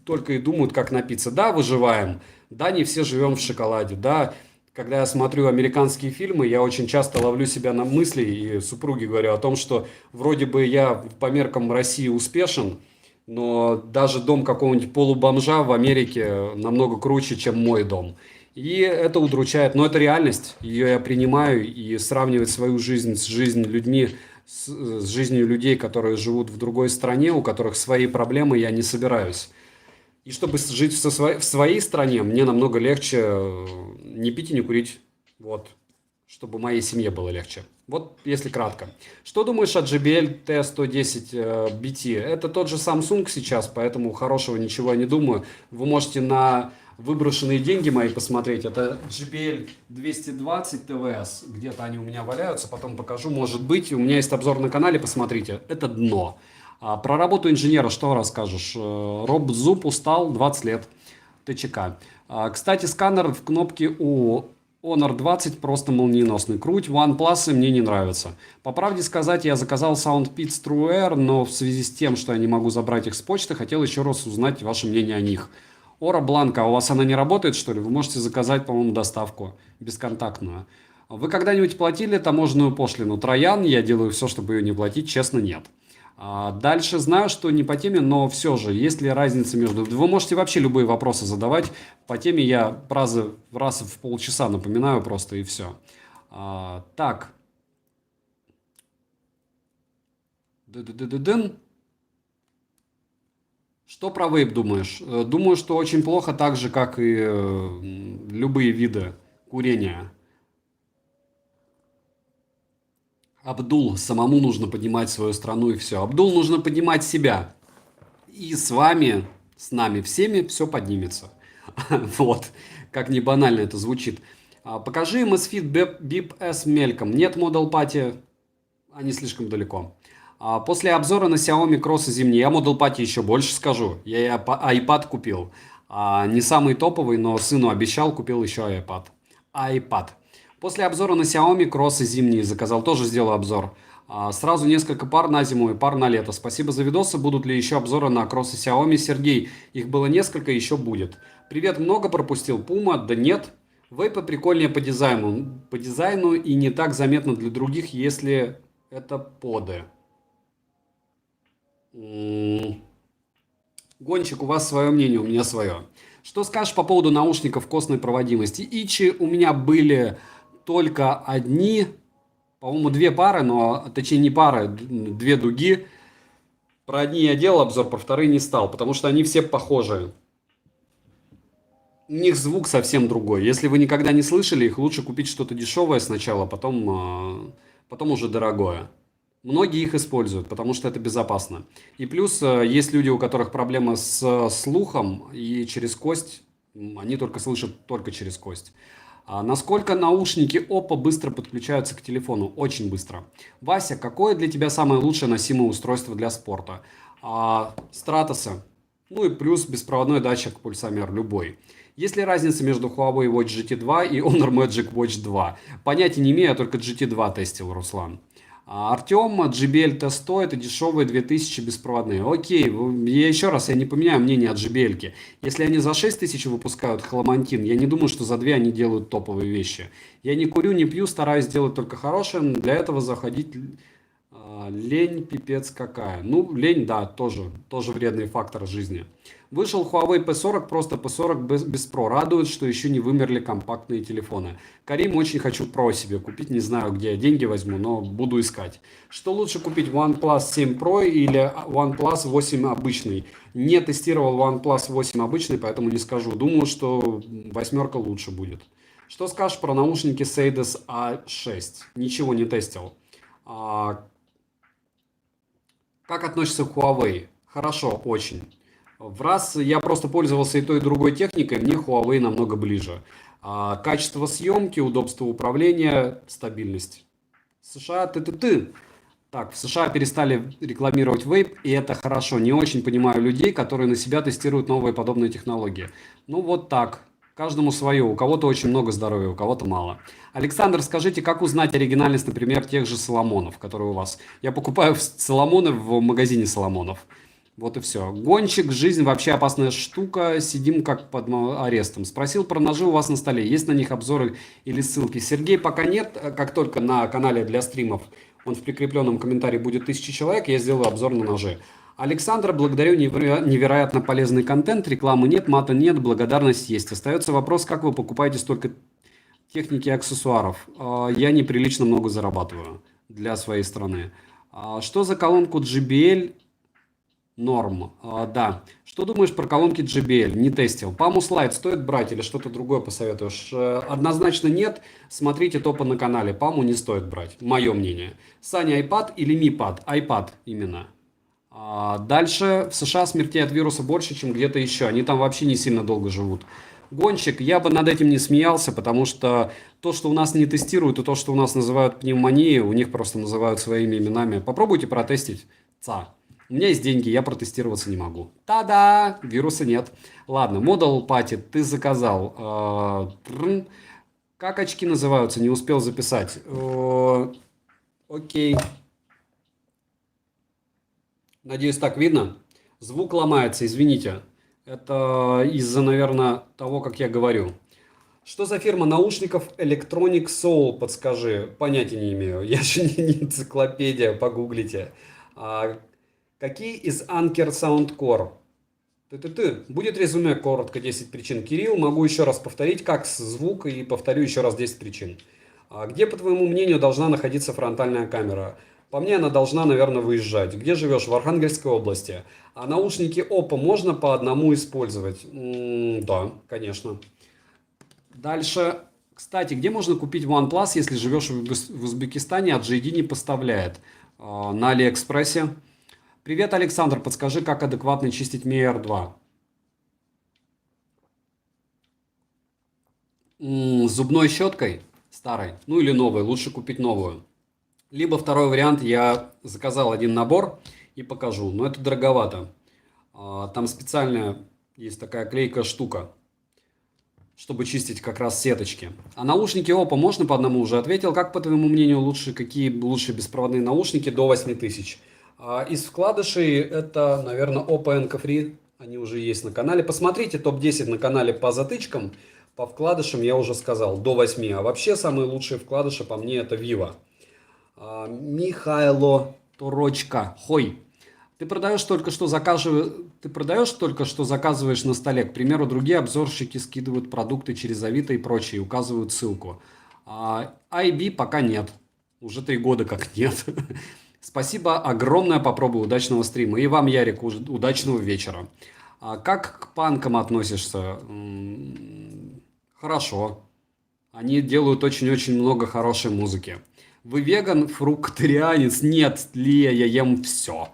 только и думают, как напиться. Да, выживаем. Да, не все живем в шоколаде. Да, когда я смотрю американские фильмы, я очень часто ловлю себя на мысли и супруге говорю о том, что вроде бы я по меркам России успешен, но даже дом какого-нибудь полубомжа в Америке намного круче, чем мой дом. И это удручает, но это реальность, ее я принимаю, и сравнивать свою жизнь с жизнью людьми, с жизнью людей, которые живут в другой стране, у которых свои проблемы, я не собираюсь. И чтобы жить в своей стране, мне намного легче не пить и не курить, вот, чтобы моей семье было легче. Вот, если кратко. Что думаешь о JBL T110 BT? Это тот же Samsung сейчас, поэтому хорошего ничего я не думаю. Вы можете на выброшенные деньги мои посмотреть. Это JBL 220 TVS. Где-то они у меня валяются, потом покажу. Может быть, у меня есть обзор на канале, посмотрите. Это дно. Про работу инженера что расскажешь? Роб Зуб устал 20 лет. ТЧК. Кстати, сканер в кнопке у Honor 20 просто молниеносный. Круть, OnePlus мне не нравится. По правде сказать, я заказал SoundPits True Air, но в связи с тем, что я не могу забрать их с почты, хотел еще раз узнать ваше мнение о них. Ора Бланка, у вас она не работает, что ли? Вы можете заказать, по-моему, доставку бесконтактную. Вы когда-нибудь платили таможенную пошлину? Троян, я делаю все, чтобы ее не платить, честно, нет. Дальше знаю, что не по теме, но все же, есть ли разница между... Вы можете вообще любые вопросы задавать. По теме я раз в полчаса напоминаю просто и все. Так. Ды-ды-ды-ды-дын. Что про вейп думаешь? Думаю, что очень плохо, так же, как и любые виды курения. Абдул, самому нужно поднимать свою страну и все. Абдул, нужно поднимать себя. И с нами всеми все поднимется. Вот, как не банально это звучит. Покажи MSFIT BIP S мельком. Нет Model Party, они слишком далеко. После обзора на Xiaomi Cross зимний, я Model Party еще больше скажу. Я и iPad купил. Не самый топовый, но сыну обещал, купил еще iPad. После обзора на Xiaomi Cross зимний заказал, тоже сделал обзор. Сразу несколько пар на зиму и пар на лето. Спасибо за видосы. Будут ли еще обзоры на кроссы Xiaomi? Сергей, их было несколько, еще будет. Привет, много пропустил? Puma? Да нет. Вейпы прикольнее по дизайну и не так заметно для других, если это поды. Гонщик, у вас свое мнение, у меня свое. Что скажешь по поводу наушников костной проводимости? Ичи у меня были только одни, по-моему, две пары, но точнее не пары, две дуги. Про одни я делал обзор, про вторые не стал, потому что они все похожие. У них звук совсем другой. Если вы никогда не слышали их, лучше купить что-то дешевое сначала, потом уже дорогое. Многие их используют, потому что это безопасно. И плюс есть люди, у которых проблемы с слухом, и через кость, они только слышат только через кость. Насколько наушники Oppo быстро подключаются к телефону? Очень быстро. Вася, какое для тебя самое лучшее носимое устройство для спорта? Стратосы. Ну и плюс беспроводной датчик пульсомер, любой. Есть ли разница между Huawei Watch GT2 и Honor Magic Watch 2? Понятия не имею, я только GT2 тестил, Руслан. Артем, JBL T100, это дешевые 2000 беспроводные. Окей, я еще раз, я не поменяю мнение от JBL. Если они за 6000 выпускают хламантин, я не думаю, что за 2 они делают топовые вещи. Я не курю, не пью, стараюсь делать только хорошее. Для этого заходить лень пипец какая. Ну, лень, да, тоже вредный фактор жизни. Вышел Huawei P40, просто P40 без Pro. Радует, что еще не вымерли компактные телефоны. Карим, очень хочу Pro себе купить. Не знаю, где я деньги возьму, но буду искать. Что лучше купить, OnePlus 7 Pro или OnePlus 8 обычный? Не тестировал OnePlus 8 обычный, поэтому не скажу. Думаю, что восьмерка лучше будет. Что скажешь про наушники Seides A6? Ничего не тестил. Как относишься к Huawei? Хорошо, очень. В раз я просто пользовался и той, и другой техникой, мне Huawei намного ближе. Качество съемки, удобство управления, стабильность. США, ты. Так, в США перестали рекламировать вейп, и это хорошо. Не очень понимаю людей, которые на себя тестируют новые подобные технологии. Ну вот так. Каждому свое. У кого-то очень много здоровья, у кого-то мало. Александр, скажите, как узнать оригинальность, например, тех же Соломонов, которые у вас? Я покупаю Соломоны в магазине Соломонов. Вот и все. Гонщик, жизнь вообще опасная штука. Сидим как под арестом. Спросил про ножи у вас на столе. Есть на них обзоры или ссылки? Сергей, пока нет. Как только на канале для стримов, он в прикрепленном комментарии будет 1000 человек, я сделаю обзор на ножи. Александр, благодарю, невероятно полезный контент, рекламы нет, мата нет, благодарность есть. Остается вопрос, как вы покупаете столько техники и аксессуаров. Я неприлично много зарабатываю для своей страны. Что за колонку JBL? Норм. Да. Что думаешь про колонки JBL? Не тестил. Паму слайд стоит брать или что-то другое посоветуешь? Однозначно нет. Смотрите топы на канале. Паму не стоит брать. Мое мнение. Саня, iPad или Mi Pad? iPad именно. Дальше в США смертей от вируса больше, чем где-то еще. Они там вообще не сильно долго живут. Гонщик, я бы над этим не смеялся, потому что то, что у нас не тестируют, и то, что у нас называют пневмонией, у них просто называют своими именами. Попробуйте протестить. У меня есть деньги, я протестироваться не могу. Та-да! Вируса нет. Ладно, Model Party ты заказал. Как очки называются? Не успел записать. Окей. Надеюсь, так видно. Звук ломается, извините. Это из-за, наверное, того, как я говорю. Что за фирма наушников Electronic Soul, подскажи. Понятия не имею. Я же не энциклопедия, погуглите. Какие из Anker Soundcore? Ты. Будет резюме коротко 10 причин. Кирилл, могу еще раз повторить, как звук, и повторю еще раз 10 причин. Где, по твоему мнению, должна находиться фронтальная камера? По мне, она должна, наверное, выезжать. Где живешь? В Архангельской области. А наушники Oppo можно по одному использовать? Да, конечно. Дальше. Кстати, где можно купить OnePlus, если живешь в Узбекистане, а JD не поставляет? На Алиэкспрессе. Привет, Александр, подскажи, как адекватно чистить Mi R2? Зубной щеткой старой, ну или новой, лучше купить новую. Либо второй вариант, я заказал один набор и покажу, но это дороговато. Там специальная есть такая клейкая штука, чтобы чистить как раз сеточки. А наушники Oppo можно по одному? Уже ответил. Как, по твоему мнению, какие лучшие беспроводные наушники до 8000? Из вкладышей это, наверное, Oppo Enco Free. Они уже есть на канале. Посмотрите топ-10 на канале по затычкам. По вкладышам я уже сказал, до 8. А вообще самые лучшие вкладыши по мне это Vivo. Михайло Торочка. Хой. Ты продаешь только что заказываешь на столе. К примеру, другие обзорщики скидывают продукты через Авито и прочее, и указывают ссылку. IB пока нет. Уже 3 года как нет. Спасибо огромное, попробую удачного стрима. И вам, Ярик, удачного вечера. Как к панкам относишься? Хорошо. Они делают очень-очень много хорошей музыки. Вы веган, фруктарианец? Нет, Лия, я ем все.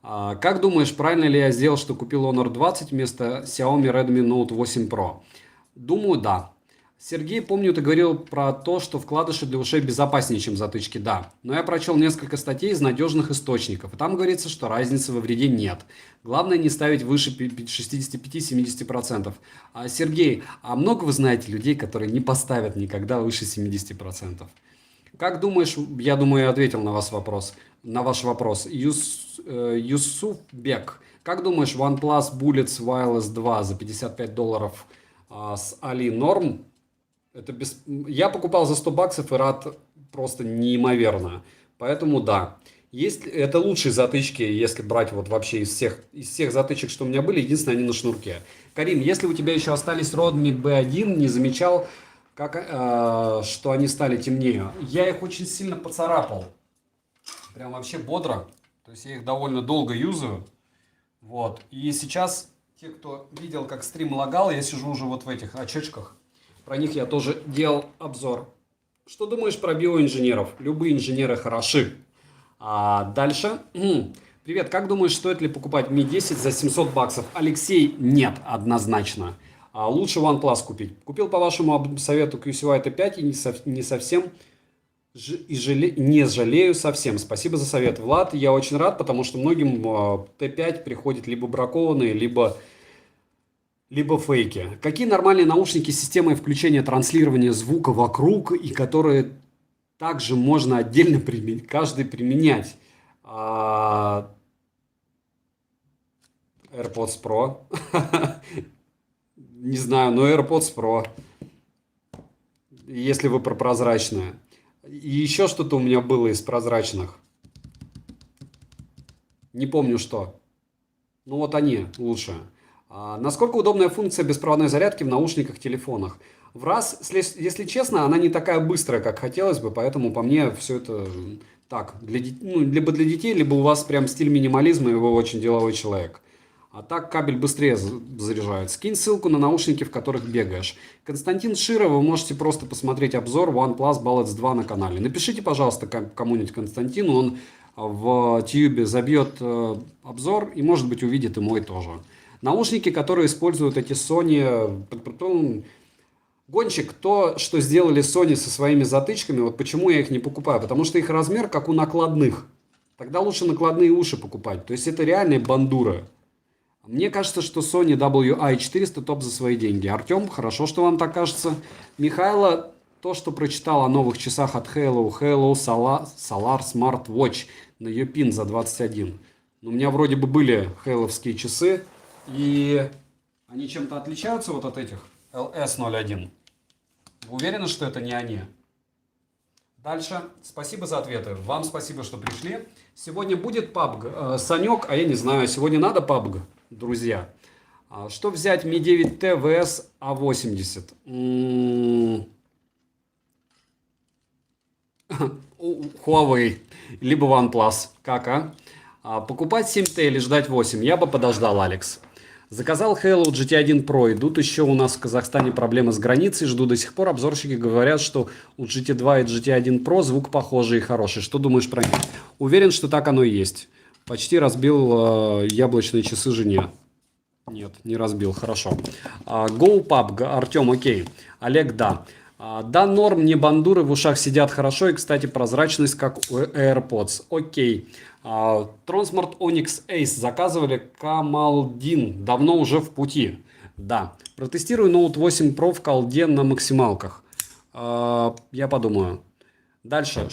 Как думаешь, правильно ли я сделал, что купил Honor 20 вместо Xiaomi Redmi Note 8 Pro? Думаю, да. Сергей, помню, ты говорил про то, что вкладыши для ушей безопаснее, чем затычки. Да. Но я прочел несколько статей из надежных источников. И там говорится, что разницы во вреде нет. Главное не ставить выше 65-70%. Сергей, а много вы знаете людей, которые не поставят никогда выше 70%? Как думаешь, я думаю, я ответил на ваш вопрос. Юсуфбек, как думаешь, OnePlus Bullets Wireless 2 за $55 с Али норм? Я покупал за $100 и рад просто неимоверно. Поэтому да. Это лучшие затычки, если брать вот вообще из всех затычек, что у меня были, единственное, они на шнурке. Карим, если у тебя еще остались Redmi B1, не замечал, что они стали темнее. Я их очень сильно поцарапал. Прям вообще бодро. То есть я их довольно долго юзаю. Вот. И сейчас, те, кто видел, как стрим лагал, я сижу уже вот в этих очечках. Про них я тоже делал обзор. Что думаешь про биоинженеров? Любые инженеры хороши. Дальше. Привет, как думаешь, стоит ли покупать Mi 10 за $700? Алексей, нет, однозначно. Лучше OnePlus купить. Купил по вашему совету QCY T5 и не жалею совсем. Спасибо за совет, Влад. Я очень рад, потому что многим T5 приходит либо бракованные, либо фейки. Какие нормальные наушники с системой включения транслирования звука вокруг и которые также можно отдельно каждый применять? AirPods Pro. Не знаю, но AirPods Pro. Если вы про прозрачное. И еще что-то у меня было из прозрачных. Не помню что. Ну вот они лучше. Насколько удобная функция беспроводной зарядки в наушниках-телефонах? Если честно, она не такая быстрая, как хотелось бы, поэтому по мне все это так, либо для детей, либо у вас прям стиль минимализма, и вы очень деловой человек. А так кабель быстрее заряжает. Скинь ссылку на наушники, в которых бегаешь. Константин Широв, вы можете просто посмотреть обзор OnePlus Bullets 2 на канале. Напишите, пожалуйста, кому-нибудь Константину, он в Тьюбе забьет обзор и, может быть, увидит и мой тоже. Наушники, которые используют эти Sony... Гонщик, то, что сделали Sony со своими затычками, вот почему я их не покупаю. Потому что их размер как у накладных. Тогда лучше накладные уши покупать. То есть это реальные бандуры. Мне кажется, что Sony WI-400 топ за свои деньги. Артем, хорошо, что вам так кажется. Михайло, то, что прочитал о новых часах от Halo Solar Smart Watch на Yopin за 21. У меня вроде бы были хейловские часы. И они чем-то отличаются вот от этих LS01. Вы уверены, что это не они? Дальше. Спасибо за ответы. Вам спасибо, что пришли. Сегодня будет PUBG. Санек, а я не знаю, сегодня надо PUBG, друзья. Что взять Mi 9T vs A80? Huawei, либо OnePlus. Как, покупать 7T или ждать 8? Я бы подождал, Алекс. Заказал Halo GT1 Pro. Идут еще у нас в Казахстане проблемы с границей. Жду до сих пор. Обзорщики говорят, что у GT2 и GT1 Pro звук похожий и хороший. Что думаешь про них? Уверен, что так оно и есть. Почти разбил яблочные часы жене. Нет, не разбил. Хорошо. Go PUBG. Артем, окей. Олег, да. Да, норм, не бандуры в ушах сидят хорошо. И, кстати, прозрачность, как у AirPods. Окей. Transmart Onyx Ace заказывали. Камалдин. Давно уже в пути. Да. Протестирую Note 8 Pro в колде на максималках. Я подумаю. Дальше.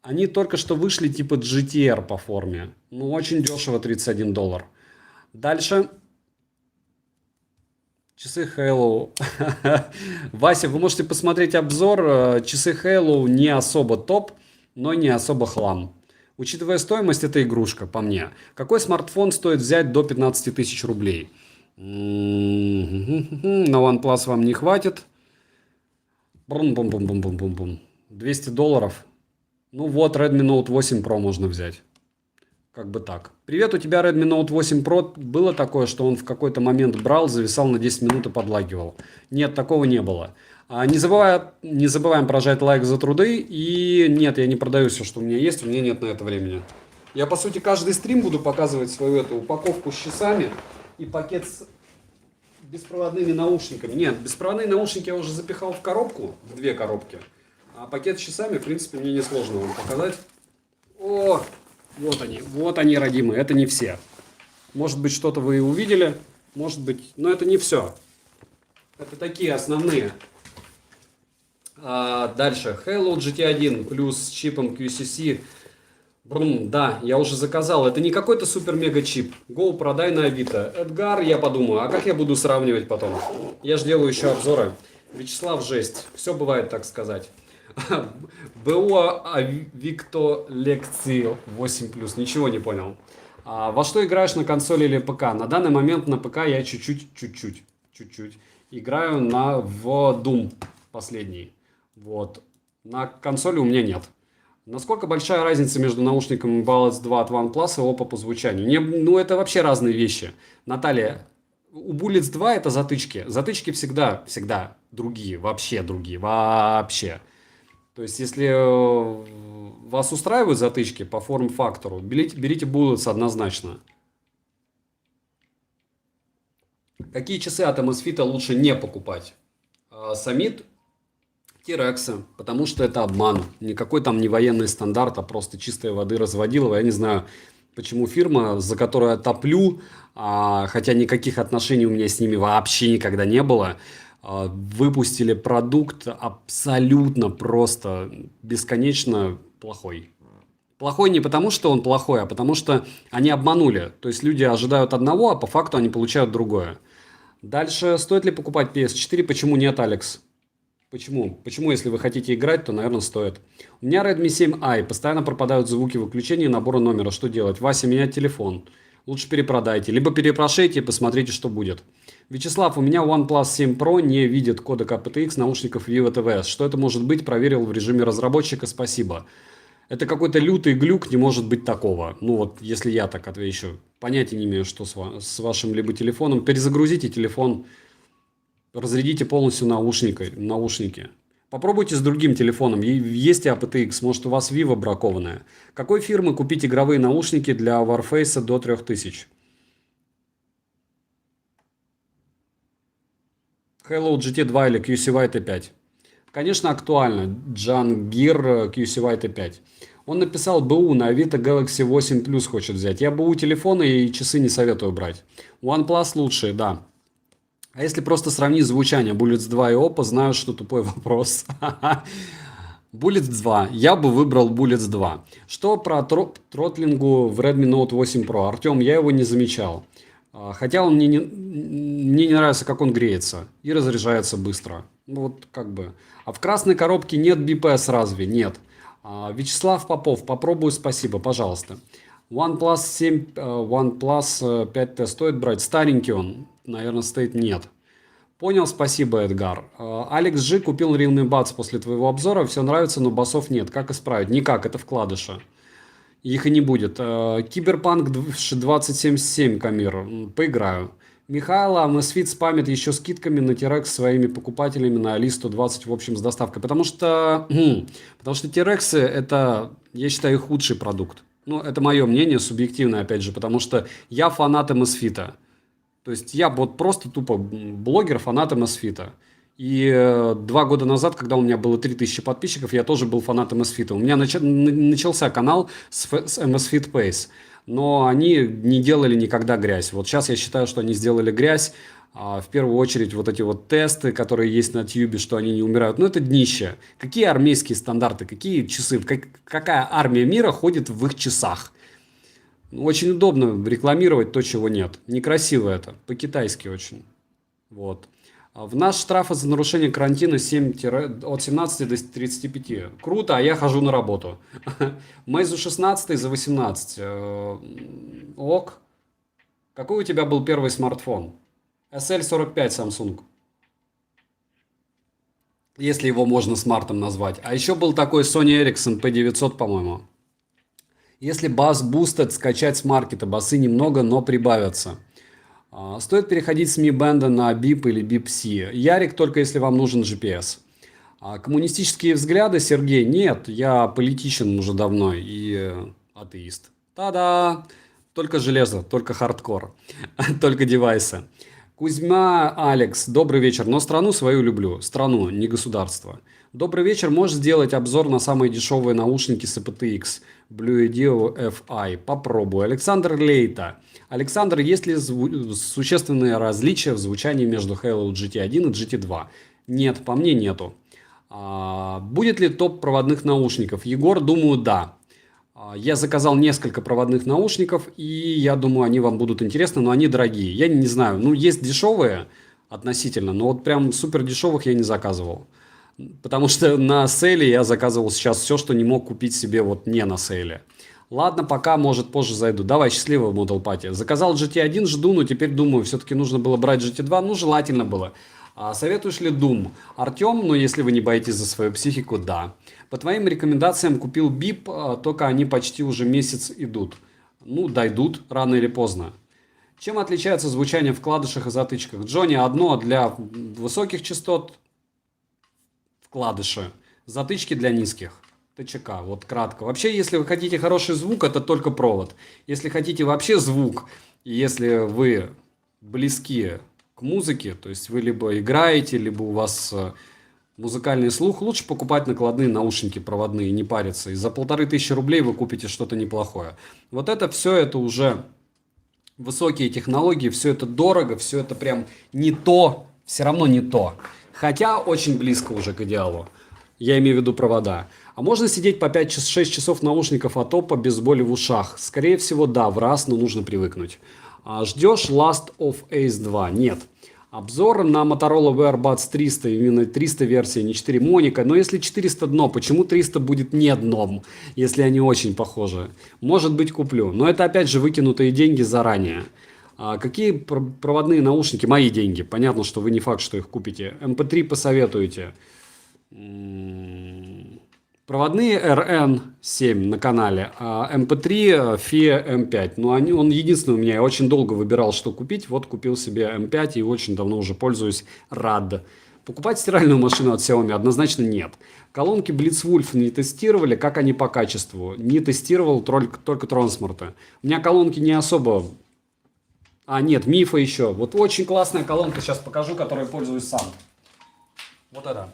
Они только что вышли типа GTR по форме. Ну, очень дешево, $31. Дальше. Часы Halo. Вася, вы можете посмотреть обзор. Часы Halo не особо топ, но не особо хлам. Учитывая стоимость, это игрушка, по мне. Какой смартфон стоит взять до 15 тысяч рублей? На OnePlus вам не хватит. Бум-бум-бум-бум-бум-бум. $200. Ну вот, Redmi Note 8 Pro можно взять. Как бы так. Привет, у тебя Redmi Note 8 Pro. Было такое, что он в какой-то момент брал, зависал на 10 минут и подлагивал? Нет, такого не было. Не забываем прожать лайк за труды. И нет, я не продаю все, что у меня есть. У меня нет на это времени. Я, по сути, каждый стрим буду показывать свою эту упаковку с часами и пакет с беспроводными наушниками. Нет, беспроводные наушники я уже запихал в коробку, в 2 коробки. А пакет с часами, в принципе, мне несложно вам показать. О, вот они, родимые. Это не все. Может быть, что-то вы и увидели, может быть, но это не все. Это такие основные. Дальше. Halo GT1 плюс с чипом QCC. Да, я уже заказал. Это не какой-то супер-мега чип. Go, продай на Авито. Эдгар, я подумаю, а как я буду сравнивать потом? Я же делаю еще обзоры. Вячеслав, жесть. Все бывает, так сказать. БО Викто лекции 8+. Ничего не понял. Во что играешь на консоли или ПК? На данный момент на ПК я чуть-чуть играю в Doom последний. Вот. На консоли у меня нет. Насколько большая разница между наушниками Bullets 2 от OnePlus и Oppo по звучанию? Ну, это вообще разные вещи. Наталья, у Bullets 2 это затычки. Затычки всегда другие. Вообще другие. Вообще. То есть, если вас устраивают затычки по форм-фактору, берите Bullets однозначно. Какие часы от Amazfit лучше не покупать? Summit, T-Rex, потому что это обман. Никакой там не военный стандарт, а просто чистой воды разводилово. Я не знаю, почему фирма, за которую я топлю, хотя никаких отношений у меня с ними вообще никогда не было, выпустили продукт абсолютно просто бесконечно плохой. Плохой не потому, что он плохой, а потому что они обманули. То есть люди ожидают одного, а по факту они получают другое. Дальше, стоит ли покупать PS4? Почему нет, Алекс? Почему? Почему, если вы хотите играть, то, наверное, стоит. У меня Redmi 7i. Постоянно пропадают звуки выключения и набора номера. Что делать? Вася, менять телефон. Лучше перепродайте. Либо перепрошейте и посмотрите, что будет. Вячеслав, у меня OnePlus 7 Pro не видит кодек aptX наушников Vivo TVS. Что это может быть? Проверил в режиме разработчика. Спасибо. Это какой-то лютый глюк, не может быть такого. Ну вот, если я так отвечу. Понятия не имею, что с вашим либо телефоном. Перезагрузите телефон. Разрядите полностью наушники. Попробуйте с другим телефоном. Есть aptX, может у вас Vivo бракованная. Какой фирмы купить игровые наушники для Warface до 3000? Halo GT2 или QCY T5? Конечно, актуально. Джангир QCY T5. Он написал БУ на Авито Galaxy 8 Plus хочет взять. Я БУ телефона и часы не советую брать. OnePlus лучшие, да. А если просто сравнить звучание Bullets 2 и Oppo, знаю, что тупой вопрос. Bullets 2. Я бы выбрал Bullets 2. Что про тротлингу в Redmi Note 8 Pro? Артем, я его не замечал. Хотя он мне не нравится, как он греется и разряжается быстро. Ну, вот как бы. А в красной коробке нет BPS разве? Нет. Вячеслав Попов, попробую, спасибо, пожалуйста. OnePlus 7, OnePlus 5T стоит брать? Старенький он, наверное, стоит нет. Понял, спасибо, Эдгар. Алекс Жи купил Realme Buds после твоего обзора, все нравится, но басов нет. Как исправить? Никак, это вкладыши. Их и не будет. Киберпанк 2077, Камир. Поиграю. Михайло, Amazfit спамит еще скидками на T-Rex своими покупателями на Али-120 в общем с доставкой. Потому что T-Rex это, я считаю, их худший продукт. Ну, это мое мнение, субъективное, опять же, потому что я фанат Amazfit. То есть я вот просто тупо блогер, фанат Amazfit. И 2 года назад, когда у меня было 3000 подписчиков, я тоже был фанатом Amazfit. У меня начался канал с Amazfit Pace, но они не делали никогда грязь. Вот сейчас я считаю, что они сделали грязь. В первую очередь вот эти вот тесты, которые есть на Тьюбе, что они не умирают. Ну это днище. Какие армейские стандарты, какие часы, какая армия мира ходит в их часах? Очень удобно рекламировать то, чего нет. Некрасиво это, по-китайски очень. Вот. В нас штрафы за нарушение карантина от 17 до 35. Круто, а я хожу на работу. Meizu 16 за 18. Ок. Какой у тебя был первый смартфон? SL45 Samsung. Если его можно смартом назвать. А еще был такой Sony Ericsson P900, по-моему. Если бас boosted, скачать с маркета. Басы немного, но прибавятся. Стоит переходить с Mi Band на BIP или BIP-C. Ярик, только если вам нужен GPS. Коммунистические взгляды, Сергей? Нет, я политичен уже давно и атеист. Та-да! Только железо, только хардкор, только девайсы. Кузьма Алекс, добрый вечер, но страну свою люблю. Страну, не государство. Добрый вечер, можешь сделать обзор на самые дешевые наушники с aptX Blue Ideo FI? Попробую. Александр Лейта. Александр, есть ли существенные различия в звучании между Halo GT1 и GT2? Нет, по мне нету. Будет ли топ проводных наушников? Егор, думаю, да. Я заказал несколько проводных наушников, и я думаю, они вам будут интересны, но они дорогие. Я не знаю, ну есть дешевые относительно, но вот прям супер дешевых я не заказывал. Потому что на сейле я заказывал сейчас все, что не мог купить себе вот не на сейле. Ладно, пока, может, позже зайду. Давай, счастливо, Model Party. Заказал GT1, жду, но теперь думаю, все-таки нужно было брать GT2. Ну, желательно было. Советуешь ли Doom? Артем, ну, если вы не боитесь за свою психику, да. По твоим рекомендациям купил BIP, только они почти уже месяц идут. Ну, дойдут рано или поздно. Чем отличается звучание в вкладышах и затычках? Джонни, одно для высоких частот вкладыши, затычки для низких. ТЧК, вот кратко. Вообще, если вы хотите хороший звук, это только провод. Если хотите вообще звук, и если вы близки к музыке, то есть вы либо играете, либо у вас музыкальный слух, лучше покупать накладные наушники проводные, не париться. И за 1500 рублей вы купите что-то неплохое. Вот это все, это уже высокие технологии, все это дорого, все это прям не то, все равно не то. Хотя очень близко уже к идеалу. Я имею в виду провода. А можно сидеть по 5-6 часов наушников от опа без боли в ушах? Скорее всего, да, в раз, но нужно привыкнуть. Ждешь Last of Ace 2? Нет. Обзор на Motorola Wear Buds 300, именно 300 версия, не 4 Моника. Но если 400 дно, почему 300 будет не дном, если они очень похожи? Может быть, куплю. Но это опять же выкинутые деньги заранее. Какие проводные наушники? Мои деньги. Понятно, что вы не факт, что их купите. MP3 посоветуете. Проводные RN7 на канале, а MP3 FIA M5. Ну, он единственный у меня. Я очень долго выбирал, что купить. Вот купил себе M5 и очень давно уже пользуюсь. Рад. Покупать стиральную машину от Xiaomi однозначно нет. Колонки Blitzwolf не тестировали. Как они по качеству? Не тестировал только Трансморта. У меня колонки не особо... нет, Мифа еще. Вот очень классная колонка, сейчас покажу, которой пользуюсь сам. Вот это.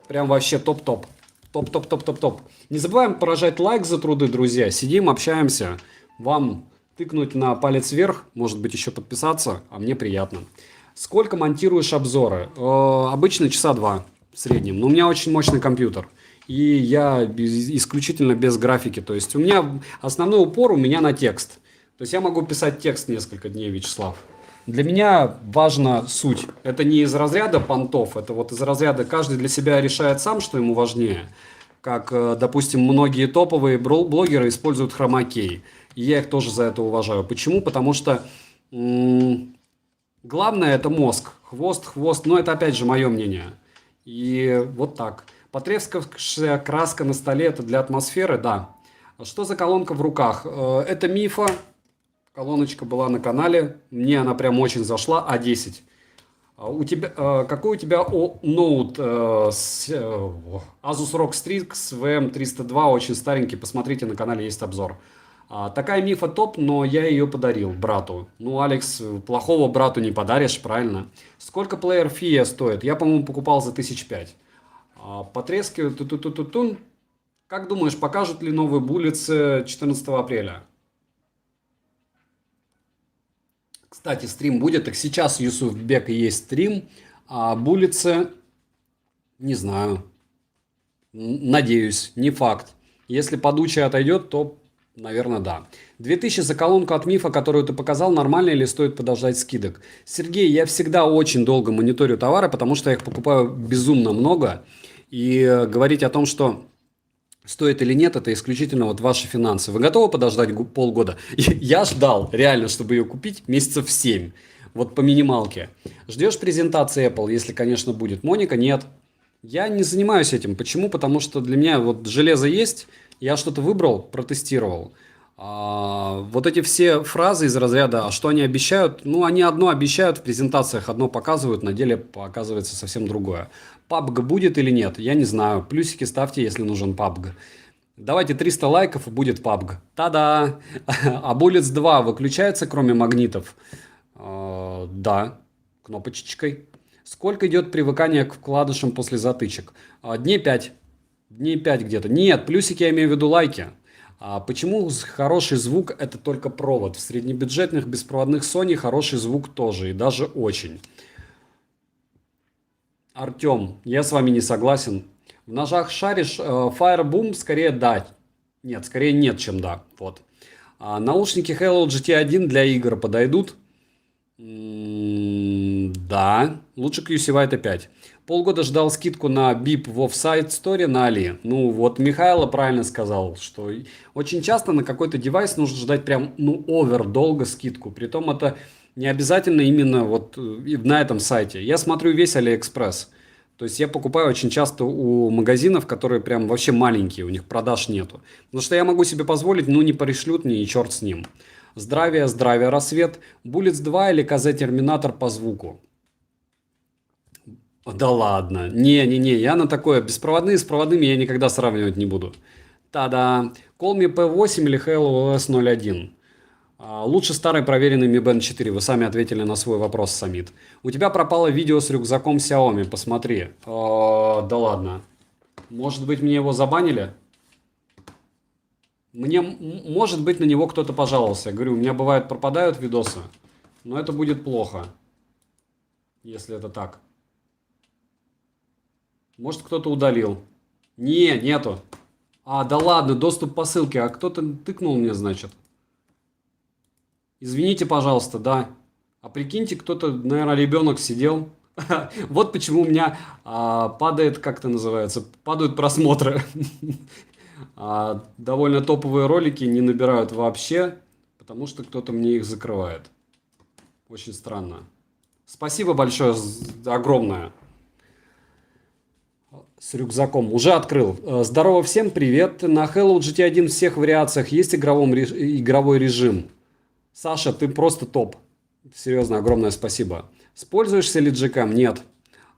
Прям вообще топ-топ. Топ-топ-топ-топ-топ. Не забываем поражать лайк за труды, друзья. Сидим, общаемся. Вам тыкнуть на палец вверх, может быть, еще подписаться, а мне приятно. Сколько монтируешь обзоры? Обычно часа 2 в среднем. Но у меня очень мощный компьютер. И я исключительно без графики. То есть у меня основной упор у меня на текст. То есть я могу писать текст несколько дней, Вячеслав. Для меня важна суть. Это не из разряда понтов, это вот из разряда каждый для себя решает сам, что ему важнее. Как, допустим, многие топовые блогеры используют хромакей. И я их тоже за это уважаю. Почему? Потому что главное это мозг. Хвост. Но это опять же мое мнение. И вот так. Потрескавшая краска на столе это для атмосферы, да. А что за колонка в руках? Это Мифа. Колоночка была на канале. Мне она прям очень зашла. А10. У тебя, какой у тебя ноут Asus ROG Strix VM302, очень старенький, посмотрите, на канале есть обзор. Такая Мифа топ, но я ее подарил брату. Ну, Алекс, плохого брату не подаришь, правильно? Сколько плеер FIA стоит? Я, по-моему, покупал за 1005. Потрескивает. Ту-ту-ту-тун. Как думаешь, покажут ли новые буллицы 14 апреля? Кстати, стрим будет. Так сейчас у Юсуфбека есть стрим. А буллицы, не знаю. Надеюсь, не факт. Если подучий отойдет, то, наверное, да. 2000 за колонку от Мифа, которую ты показал, нормально или стоит подождать скидок? Сергей, я всегда очень долго мониторю товары, потому что я их покупаю безумно много. И говорить о том, что стоит или нет, это исключительно вот ваши финансы. Вы готовы подождать полгода? Я ждал, реально, чтобы ее купить месяцев 7. Вот по минималке. Ждешь презентации Apple, если, конечно, будет. Моника, нет. Я не занимаюсь этим. Почему? Потому что для меня вот железо есть, я что-то выбрал, протестировал. Вот эти все фразы из разряда, а что они обещают? Ну, они одно обещают в презентациях, одно показывают, на деле оказывается совсем другое. PUBG будет или нет? Я не знаю. Плюсики ставьте, если нужен PUBG. Давайте 300 лайков и будет PUBG. Та-да! А Bullets 2 выключается, кроме магнитов? Да, кнопочечкой. Сколько идет привыкание к вкладышам после затычек? Дней 5. Дней 5 где-то. Нет, плюсики я имею в виду лайки. Почему хороший звук это только провод? В среднебюджетных беспроводных Sony хороший звук тоже, и даже очень. Артем, я с вами не согласен. В ножах шаришь, Fireboom скорее да. Нет, скорее нет, чем да. Вот. Наушники Hello GT1 для игр подойдут? Да. Лучше QC White 5. Полгода ждал скидку на BIP в Offside Store на Али. Ну, вот Михайло правильно сказал, что очень часто на какой-то девайс нужно ждать прям, ну, овер долго скидку. Притом это не обязательно именно вот на этом сайте. Я смотрю весь AliExpress. То есть я покупаю очень часто у магазинов, которые прям вообще маленькие, у них продаж нету. Потому что я могу себе позволить, ну, не пришлют мне и черт с ним. Здравия, здравия, рассвет. Bullets 2 или КЗ Терминатор по звуку? Да ладно. Не-не-не, я на такое. Беспроводные с проводными я никогда сравнивать не буду. Та-да. Colmi P8 или Halo OS 01? Лучше старый проверенный Mi Band 4. Вы сами ответили на свой вопрос, Самит. У тебя пропало видео с рюкзаком Xiaomi. Посмотри. Да ладно. Может быть, мне его забанили? Мне, может быть, на него кто-то пожаловался. Я говорю, у меня бывает пропадают видосы. Но это будет плохо. Если это так. Может, кто-то удалил. Не, нету. Да ладно, доступ по ссылке. А кто-то тыкнул мне, значит. Извините, пожалуйста, да. А прикиньте, кто-то, наверное, ребенок сидел. Вот почему у меня падает, как это называется, падают просмотры. Довольно топовые ролики не набирают вообще, потому что кто-то мне их закрывает. Очень странно. Спасибо большое, огромное. С рюкзаком. Уже открыл. Здорово всем, привет. На Hello GT1 в всех вариациях есть игровой режим. Саша, ты просто топ. Серьезно, огромное спасибо. Пользуешься ли Gcam? Нет.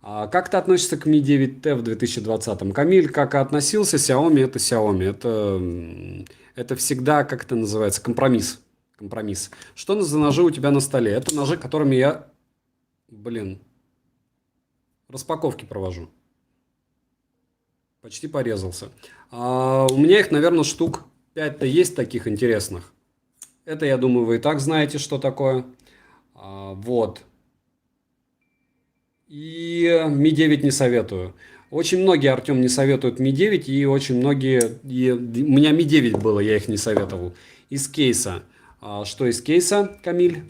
Как ты относишься к Mi 9T в 2020? Камиль, как и относился, Xiaomi это Xiaomi. Это всегда, как это называется, компромисс. Компромисс. Что за ножи у тебя на столе? Это ножи, которыми я, распаковки провожу. Почти порезался. У меня их, наверное, штук 5-то есть таких интересных. Это, я думаю, вы и так знаете, что такое. Вот. И Mi 9 не советую. Очень многие, Артем, не советуют Mi 9, и очень многие... у меня Mi 9 было, я их не советовал. Из кейса. Что из кейса, Камиль?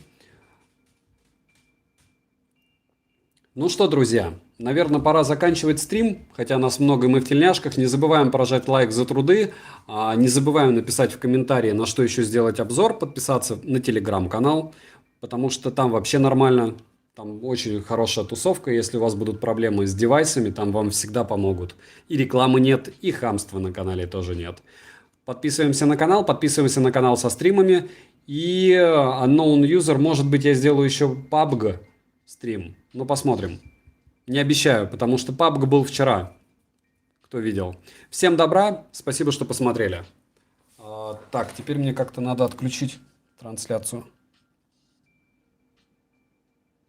Ну что, друзья, наверное, пора заканчивать стрим, хотя нас много, и мы в тельняшках. Не забываем прожать лайк за труды, не забываем написать в комментарии, на что еще сделать обзор, подписаться на телеграм-канал, потому что там вообще нормально, там очень хорошая тусовка, если у вас будут проблемы с девайсами, там вам всегда помогут. И рекламы нет, и хамства на канале тоже нет. Подписываемся на канал со стримами. И Unknown User, может быть, я сделаю еще PUBG стрим. Ну, посмотрим. Не обещаю, потому что PUBG был вчера. Кто видел. Всем добра, спасибо, что посмотрели. Так, теперь мне как-то надо отключить трансляцию.